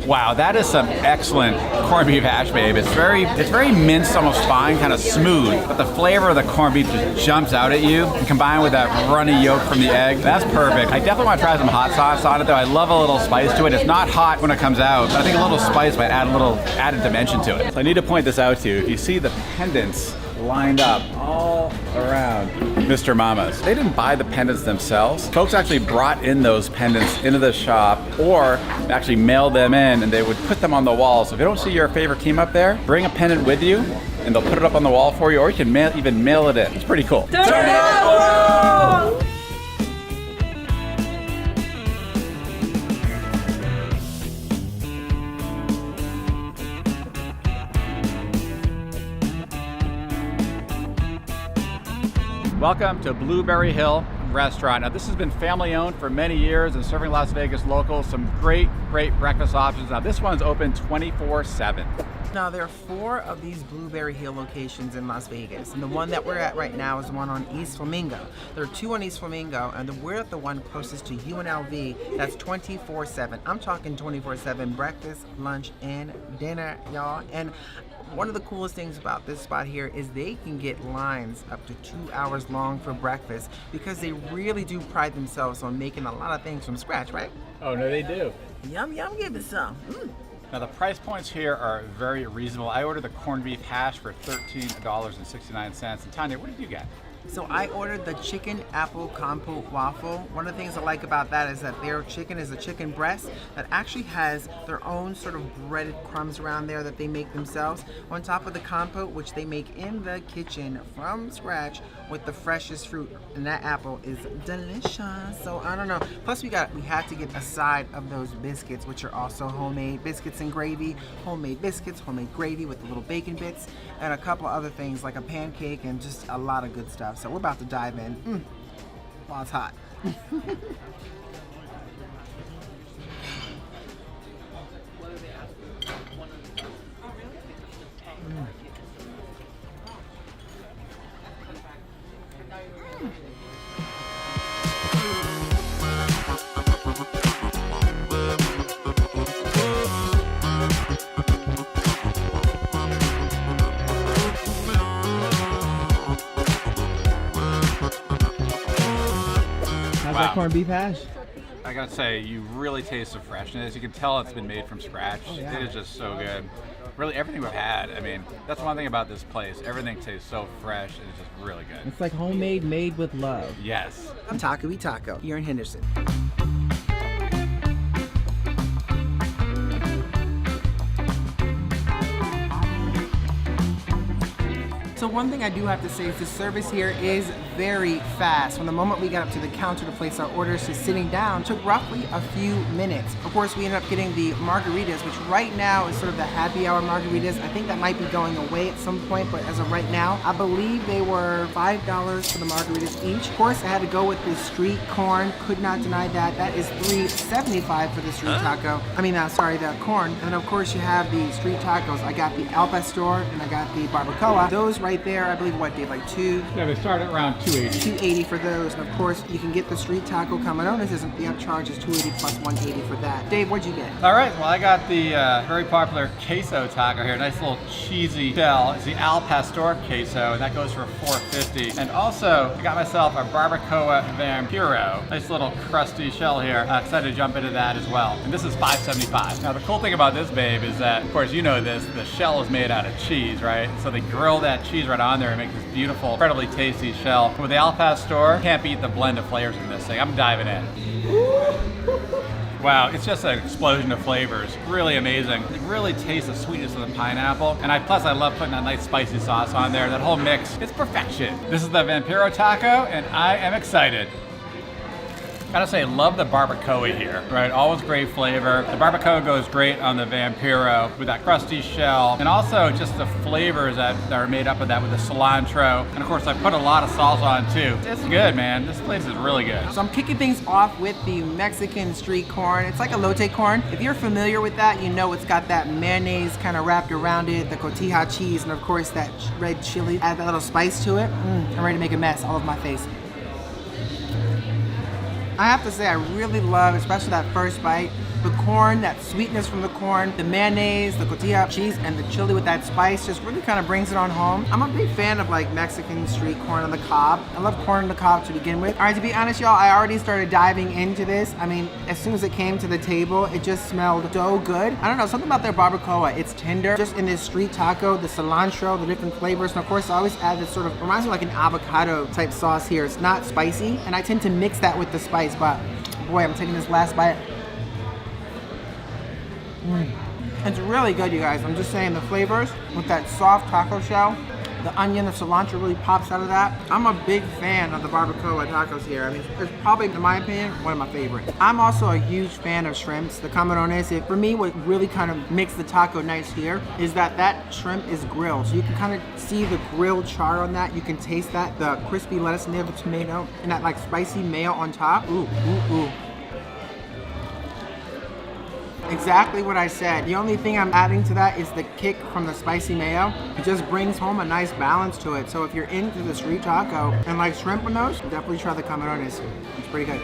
Wow, that is some excellent corned beef hash, babe. It's very minced, almost fine, kind of smooth, but the flavor of the corned beef just jumps out at you, and combined with that runny yolk from the egg, that's perfect. I definitely want to try some hot sauce on it, though. I love a little spice to it. It's not hot when it comes out, but I think a little spice might add a little added dimension to it. So I need to point this out to you. If you see the pendants lined up all around Mr. Mama's. They didn't buy the pendants themselves. Folks actually brought in those pendants into the shop or actually mailed them in, and they would put them on the wall. So if you don't see your favorite team up there, bring a pendant with you and they'll put it up on the wall for you, or you can even mail it in. It's pretty cool.
Turn it up!
Welcome to Blueberry Hill Restaurant. Now, this has been family owned for many years and serving Las Vegas locals some great breakfast options. Now, this one's open 24/7.
Now, there are 4 of these Blueberry Hill locations in Las Vegas, and the one that we're at right now is the one on East Flamingo. There are 2 on East Flamingo, and we're at the one closest to UNLV. That's 24/7. I'm talking 24/7 breakfast, lunch, and dinner, y'all. And one of the coolest things about this spot here is they can get lines up to 2 hours long for breakfast because they really do pride themselves on making a lot of things from scratch, right?
Oh, no, they do.
Yum, yum, give me some.
Now, the price points here are very reasonable. I ordered the corned beef hash for $13.69. And Tanya, what did you get?
So I ordered the chicken apple compote waffle. One of the things I like about that is that their chicken is a chicken breast that actually has their own sort of breaded crumbs around there that they make themselves on top of the compote, which they make in the kitchen from scratch with the freshest fruit, and that apple is delicious. So I don't know. Plus we had to get a side of those biscuits, which are also homemade biscuits and gravy, homemade biscuits, homemade gravy with the little bacon bits, and a couple other things like a pancake and just a lot of good stuff. So we're about to dive in while it's hot.
Wow.
Corned beef hash?
I gotta say, you really taste the freshness. You can tell it's been made from scratch.
Oh, yeah.
It is just so good. Really, everything we've had, I mean, that's one thing about this place. Everything tastes so fresh and it's just really good.
It's like homemade, made with love.
Yes.
I'm Taco Taco here in Henderson. So one thing I do have to say is the service here is very fast. From the moment we got up to the counter to place our orders to sitting down took roughly a few minutes. Of course, we ended up getting the margaritas, which right now is sort of the happy hour margaritas. I think that might be going away at some point, but as of right now, I believe they were $5 for the margaritas each. Of course, I had to go with the street corn. Could not deny that. That is $3.75 for the street taco. I mean, sorry, the corn. And of course, you have the street tacos. I got the al pastor and I got the barbacoa. Those right there, I believe, what, Dave, like two?
Yeah, they start at around $2.80.
$2.80 for those. And of course, you can get the street taco camarones. The upcharge is $2.80 plus $1.80 for that. Dave, what'd you get?
All right, well, I got the very popular queso taco here. Nice little cheesy shell. It's the al pastor queso, and that goes for $4.50. And also, I got myself a barbacoa vampiro. Nice little crusty shell here. Excited to jump into that as well. And this is $5.75. Now, the cool thing about this, babe, is that, of course, you know this, the shell is made out of cheese, right? So they grill that cheese right on there and make this beautiful, incredibly tasty shell. With the al pastor, can't beat the blend of flavors in this thing. I'm diving in. Wow, it's just an explosion of flavors. Really amazing. You really taste the sweetness of the pineapple. And plus I love putting a nice spicy sauce on there. That whole mix, it's perfection. This is the Vampiro taco, and I am excited. Gotta say, love the barbacoa here, right? Always great flavor. The barbacoa goes great on the Vampiro with that crusty shell, and also just the flavors that are made up of that with the cilantro. And of course, I put a lot of salsa on too. It's good, man. This place is really good.
So I'm kicking things off with the Mexican street corn. It's like elote corn. If you're familiar with that, you know it's got that mayonnaise kind of wrapped around it, the cotija cheese, and of course that red chili. Add that little spice to it. I'm ready to make a mess all over my face. I have to say, I really love, especially that first bite, the corn, that sweetness from the corn, the mayonnaise, the cotija cheese, and the chili with that spice just really kind of brings it on home. I'm a big fan of like Mexican street corn on the cob. I love corn on the cob to begin with. All right, to be honest, y'all, I already started diving into this. I mean, as soon as it came to the table, it just smelled so good. I don't know, something about their barbacoa. It's tender. Just in this street taco, the cilantro, the different flavors, and of course, I always add this sort of, reminds me of like an avocado type sauce here. It's not spicy, and I tend to mix that with the spice, but boy, I'm taking this last bite. It's really good, you guys. I'm just saying, the flavors with that soft taco shell, the onion, the cilantro really pops out of that. I'm a big fan of the barbacoa tacos here. I mean, it's probably, in my opinion, one of my favorites. I'm also a huge fan of shrimps, the camarones. For me, what really kind of makes the taco nice here is that that shrimp is grilled. So you can kind of see the grilled char on that. You can taste that, the crispy lettuce and the tomato, and that like spicy mayo on top. Ooh, ooh, ooh. Exactly what I said. The only thing I'm adding to that is the kick from the spicy mayo. It just brings home a nice balance to it. So if you're into the street taco and like shrimp with those, definitely try the camarones. It's pretty good.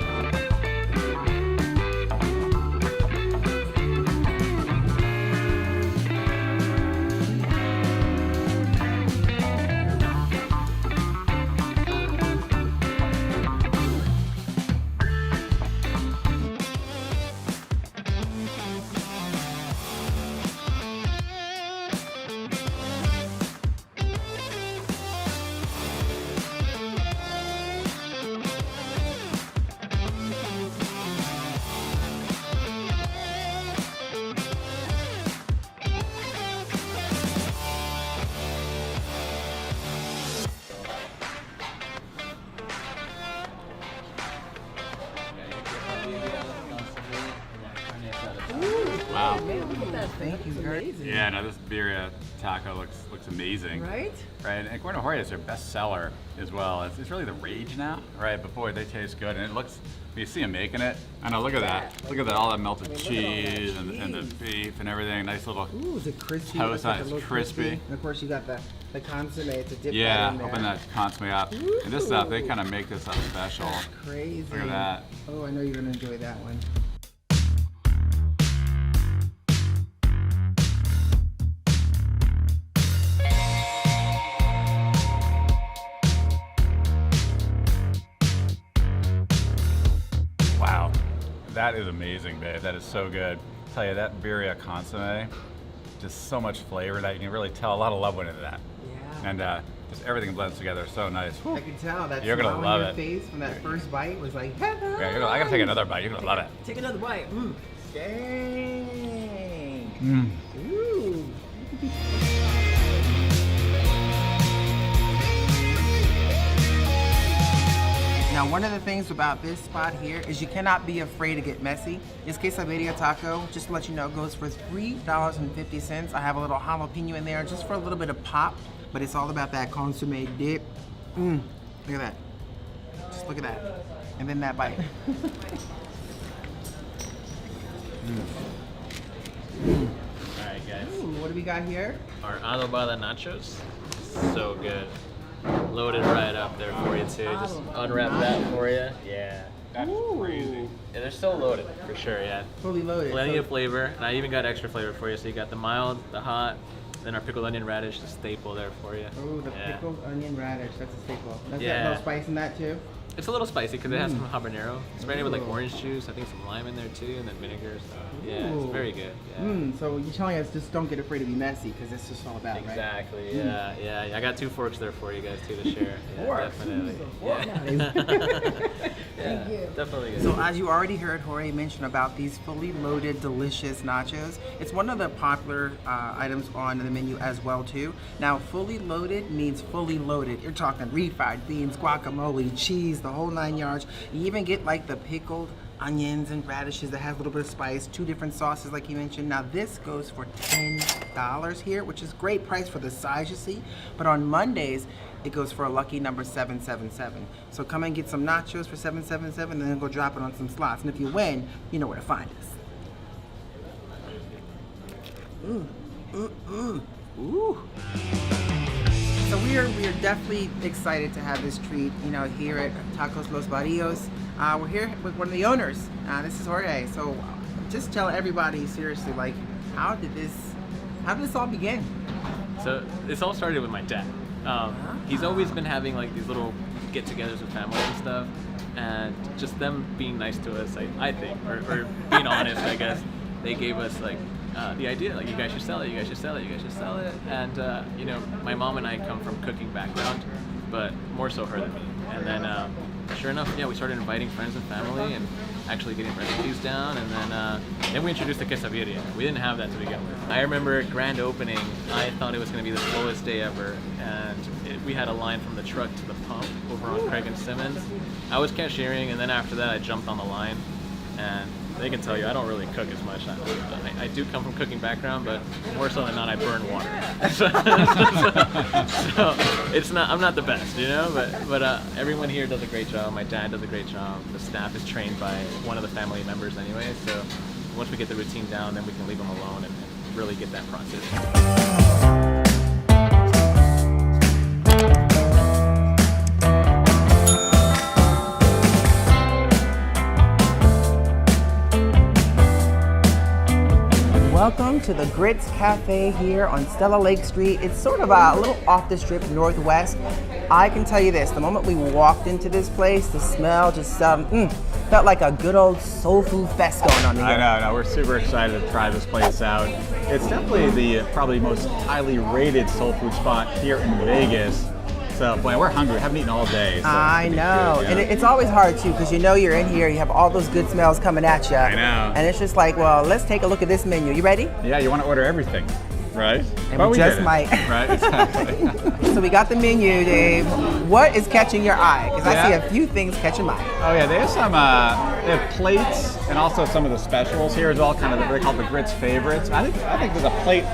Wow.
Thank you, guys.
Yeah, no, this birria taco looks amazing.
Right?
Right, and according to Jorge, it's their best seller as well. It's really the rage now, right? But boy, they taste good, and it looks, you see them making it. I know, look at that. Look at that, all that melted cheese and the beef and everything. Nice little
is it crispy?
toast on it. It's crispy.
And of course, you got the consomme to dip
Yeah,
that in there.
open that consomme up. And this stuff, they kind of make this up special.
That's crazy.
Look at that.
Oh, I know you're going to enjoy that one.
Wow, that is amazing, babe. That is so good. I'll tell you, that birria consomme, just so much flavor that you can really tell. A lot of love went into that.
Yeah.
And just everything blends together so nice. Whew.
I can tell that
You're gonna
smile
love
on your
it.
face from that first bite was like, hello.
Yeah, I gotta take another bite. You're gonna love it.
Take another bite. Dang.
Mm.
Ooh.
Now, one of the things about this spot here is you cannot be afraid to get messy. This quesadilla taco, just to let you know, goes for $3.50. I have a little jalapeno in there just for a little bit of pop, but it's all about that consomme dip. Look at that. Just look at that. And then that bite.
Alright guys.
Ooh, what do we got here?
Our adobada nachos. So good. Loaded right up there for you too. Just unwrap that for you. Yeah.
That's crazy.
Yeah, they're so loaded for sure, yeah.
Fully loaded.
Plenty of flavor, and I even got extra flavor for you. So you got the mild, the hot, then our pickled onion radish, the staple there for you.
Oh, the pickled onion radish, that's a staple. Does that
Yeah.
no spice in that too?
It's a little spicy because it has some habanero. It's branded with like orange juice, I think some lime in there too, and then vinegar. So yeah, it's very good. Yeah.
So you're telling us just don't get afraid to be messy because that's just all about, right?
Exactly. Yeah, yeah. I got 2 forks there for you guys too to share. Yeah,
Forks?
definitely.
Fork.
Yeah, definitely good.
So as you already heard Jorge mention about these fully loaded, delicious nachos, it's one of the popular items on the menu as well too. Now, fully loaded means fully loaded. You're talking refried beans, guacamole, cheese, the whole 9 yards. You even get like the pickled onions and radishes that has a little bit of spice, 2 different sauces like you mentioned. Now this goes for $10 here, which is great price for the size you see. But on Mondays, it goes for a lucky number 777. So come and get some nachos for 777 and then go drop it on some slots. And if you win, you know where to find us. Ooh. So we are definitely excited to have this treat, you know, here at Tacos Los Barrios. We're here with one of the owners. This is Jorge. So just tell everybody seriously, like, how did this all begin?
So this all started with my dad. He's always been having like these little get-togethers with family and stuff, and just them being nice to us, I think, or being honest, I guess. They gave us like the idea, like, you guys should sell it, you guys should sell it, you guys should sell it. And you know, my mom and I come from cooking background, but more so her than me. And then sure enough, yeah, we started inviting friends and family and actually getting recipes down, and then we introduced the quesadilla. We didn't have that to begin with. I remember grand opening, I thought it was going to be the slowest day ever, and we had a line from the truck to the pump over on Craig and Simmons. I was cashiering, and then after that I jumped on the line, and they can tell you I don't really cook as much. I do come from cooking background, but more so than not, I burn water. So it's not, I'm not the best, you know. But everyone here does a great job. My dad does a great job. The staff is trained by one of the family members anyway. So once we get the routine down, then we can leave them alone and really get that process.
Welcome to the Gritz Cafe here on Stella Lake Street. It's sort of a little off the strip northwest. I can tell you this, the moment we walked into this place, the smell just felt like a good old soul food fest going on here.
I know, we're super excited to try this place out. It's definitely the probably most highly rated soul food spot here in Vegas. So, boy, we're hungry. We haven't eaten all day. So
I know.
Good, yeah.
And it's always hard, too, because you know you're in here, you have all those good smells coming at you.
I know.
And it's just like, well, let's take a look at this menu. You ready?
Yeah, you want to order everything, right?
And
well,
we just might.
Right, exactly.
So we got the menu, Dave. What is catching your eye? Because I see a few things catching my eye.
Oh, yeah, they have some they have plates and also some of the specials here as well, kind of they're called the Gritz favorites. I think there's a plate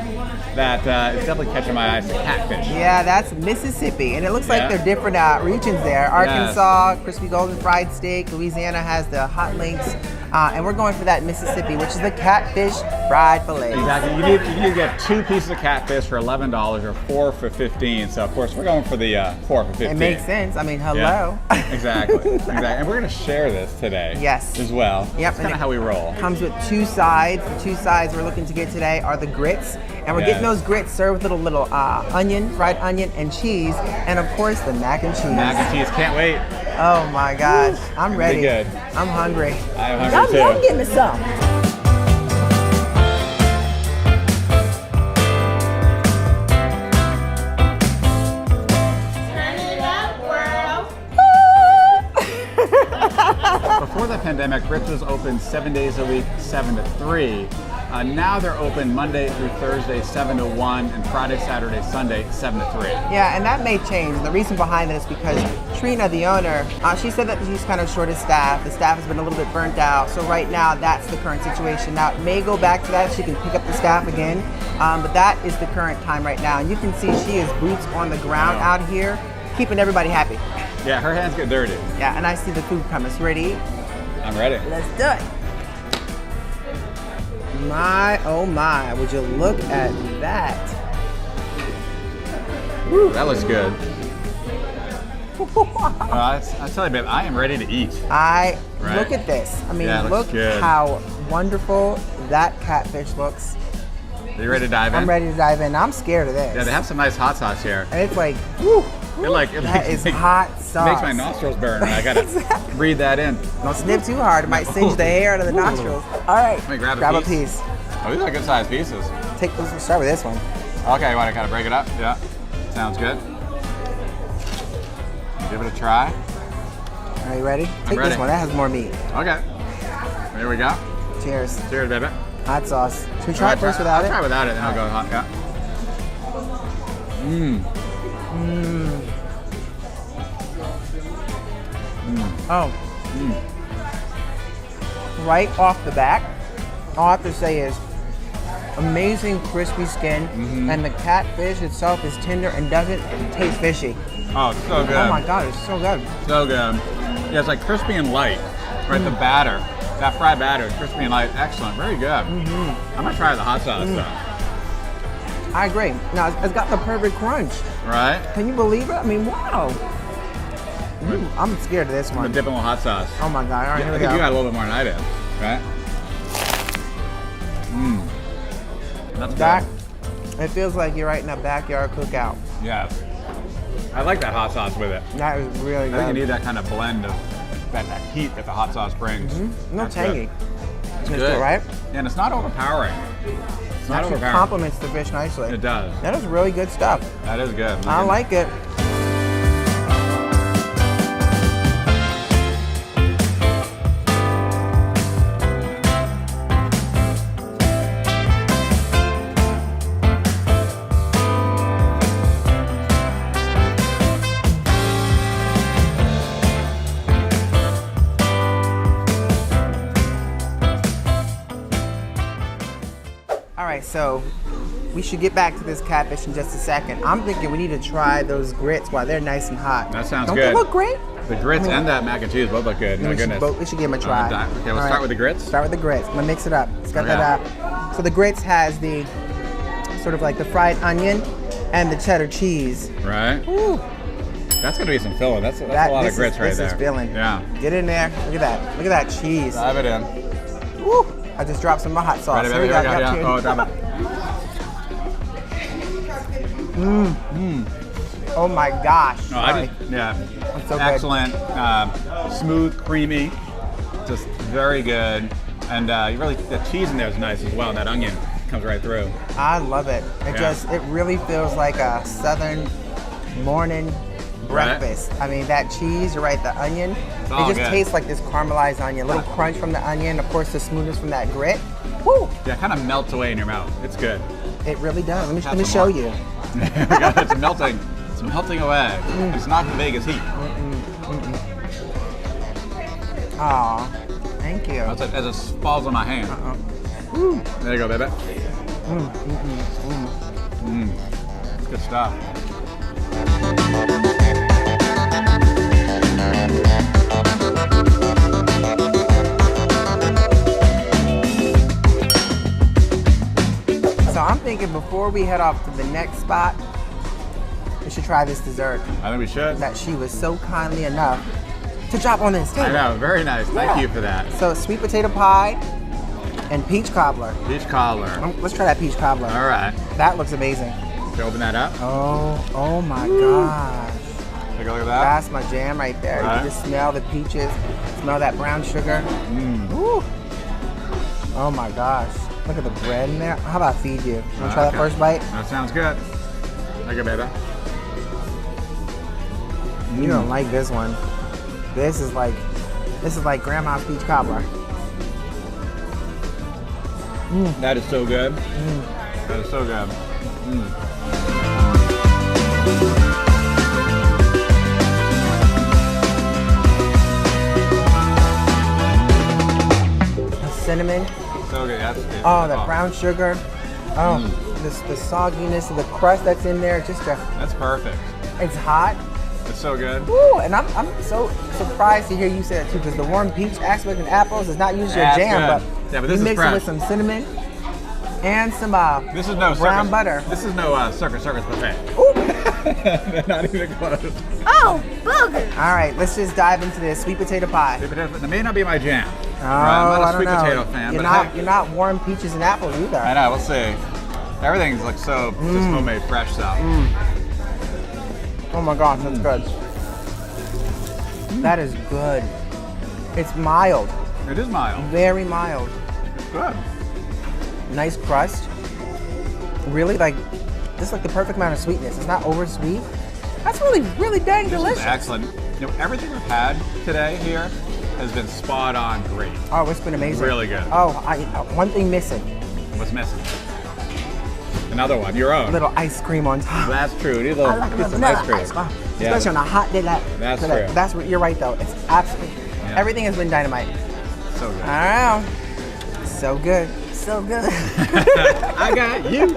that is definitely catching my eye. It's the catfish.
Yeah, that's Mississippi, and it looks like they're different regions there. Arkansas, crispy golden fried steak. Louisiana has the hot links, and we're going for that Mississippi, which is the catfish fried fillet.
Exactly. You need to get 2 pieces of catfish for $11 or 4 for $15. So of course we're going for the 4 for $15.
It makes sense. I mean, hello.
Yeah. Exactly. And we're going to share this today.
Yes.
As well.
Yep.
That's kind of how we roll.
Comes with 2 sides. The 2 sides we're looking to get today are the grits, and we're getting those grits served with little onion, fried onion, and cheese, and of course the mac and cheese.
Mac and cheese. Can't wait.
Oh my gosh, I'm ready.
Good.
I'm hungry.
I'm hungry too.
Y'all give me some.
Before the pandemic, Gritz was open 7 days a week, 7 to 3. Now they're open Monday through Thursday, 7 to 1, and Friday, Saturday, Sunday, 7 to 3.
Yeah, and that may change. The reason behind this is because Trina, the owner, she said that she's kind of short of staff. The staff has been a little bit burnt out. So right now, that's the current situation. Now, it may go back to that. She can pick up the staff again. But that is the current time right now. And you can see she is boots on the ground out here, keeping everybody happy.
Yeah, her hands get dirty.
Yeah, and I see the food coming. So ready?
I'm ready.
Let's do it. My, oh my, would you look at that?
Woo. That looks good. I tell you, babe, I am ready to eat.
Look at this. I mean, look how wonderful that catfish looks.
Are you ready to dive in?
I'm ready to dive in. I'm scared of this.
Yeah, they have some nice hot sauce here.
And it's like, woo.
That
is hot sauce.
Makes my nostrils burn. I gotta breathe that in.
Don't snip too hard. It might singe the hair out of the nostrils. All right.
Let me grab
a piece.
Oh, these are good sized pieces.
Let's start with this one.
Okay, you want to kind of break it up? Yeah. Sounds good. Give it a try.
Are you ready? Take
ready.
this one. That has more meat.
Okay. Here we go.
Cheers.
Cheers, baby.
Hot sauce. Should we try it first without it?
I'll try without it, then I'll go hot. Yeah. Mmm.
Mmm. Oh. Right off the bat, all I have to say is amazing crispy skin, and the catfish itself is tender and doesn't taste fishy.
Oh, it's so good.
Oh my God, it's so good.
So good. Yeah, it's like crispy and light. Right, the batter, that fried batter is crispy and light. Excellent, very good. I'm gonna try the hot sauce though.
I agree. Now, it's got the perfect crunch.
Right?
Can you believe it? I mean, wow. I'm scared of this one.
I'm dipping with hot sauce.
Oh my God, all right, here we
I think
go.
you got a little bit more than I did, right? That's good.
It feels like you're right in a backyard cookout.
Yeah. I like that hot sauce with it.
That is really good.
I think you need that kind of blend of that heat that the hot sauce brings.
No tangy.
It's
good,
good,
right?
And it's not overpowering. It's not
Actually
overpowering.
complements the fish nicely.
It does.
That is really good stuff.
That is good.
I like it. So we should get back to this catfish in just a second. I'm thinking we need to try those grits while they're nice and hot.
That sounds
good.
good.
Don't they look great?
The grits and that mac and cheese both look good. My goodness.
We should give them a try.
Okay, we'll start with the grits.
Start with the grits. I'm gonna mix it up. It's got that. So the grits has the sort of like the fried onion and the cheddar cheese.
Right.
Ooh.
That's gonna be some filling. That's a lot of grits right there.
This is filling.
Yeah.
Get in there. Look at that. Look at that cheese.
Dive it in.
Woo. I just dropped some of my hot sauce.
Ready, baby? Yeah. Oh, drop it.
Oh my gosh.
No,
so
excellent. Smooth, creamy, just very good. And the cheese in there is nice as well. And that onion comes right through.
I love it. It really feels like a southern morning breakfast. Right. I mean, that cheese, you're right, the onion. It just tastes like this caramelized onion. A little crunch from the onion, of course, the smoothness from that grit. Woo!
Yeah, it kind of melts away in your mouth. It's good.
It really does. Let me show you.
It's melting. It's melting away. It's not the Vegas heat.
Aw, thank you.
As it falls on my hand. There you go, baby. It's good stuff.
So I'm thinking before we head off to the next spot, we should try this dessert.
I think we should.
That she was so kindly enough to drop on this table.
I know, very nice. Thank you for that.
So sweet potato pie and peach cobbler.
Peach cobbler.
Let's try that peach cobbler.
All right.
That looks amazing.
Can you open that up?
Oh my gosh.
Take a look at that.
That's my jam right there. You can just smell the peaches, smell that brown sugar. Woo. Oh my gosh. Look at the bread in there. How about I feed you? You want to try that first bite?
That sounds good. Take it, baby.
You don't like this one. This is like grandma's peach cobbler.
That is so good. That is so good.
The cinnamon.
So good. That's good.
Oh, the brown sugar. Oh, the sogginess of the crust that's in there.
That's perfect.
It's hot.
It's so good.
Ooh, and I'm so surprised to hear you say that too, because the warm peach aspect and apples is not usually your jam,
but
you
this is
mix
fresh.
it with some cinnamon and some
This is no
brown
circus.
butter.
This is no circus buffet. They're not even close.
Oh, booger! All right, let's just dive into this sweet potato pie.
Sweet potato, that may not be my jam.
Oh,
I'm not
I
a
don't
sweet
know.
potato fan,
You're not warm peaches and apples either.
I know. We'll see. Everything's like so just homemade, fresh stuff.
Oh my gosh, that's good. That is good. It's mild.
It is mild.
Very mild.
Good.
Nice crust. Really just like the perfect amount of sweetness. It's not over sweet. That's really dang delicious.
This is excellent. You know, everything we've had today here has been spot on great.
Oh, it's been amazing.
Really good.
Oh, one thing missing.
What's missing? Another one, your own.
A little ice cream on top.
That's true. Need a
I
little,
like a
get
little
some ice
vanilla
cream.
ice. Especially on a hot day like
That's
today.
true.
That's what you're right though. It's absolutely everything has been dynamite.
So good.
I know. So good. So good.
I got you.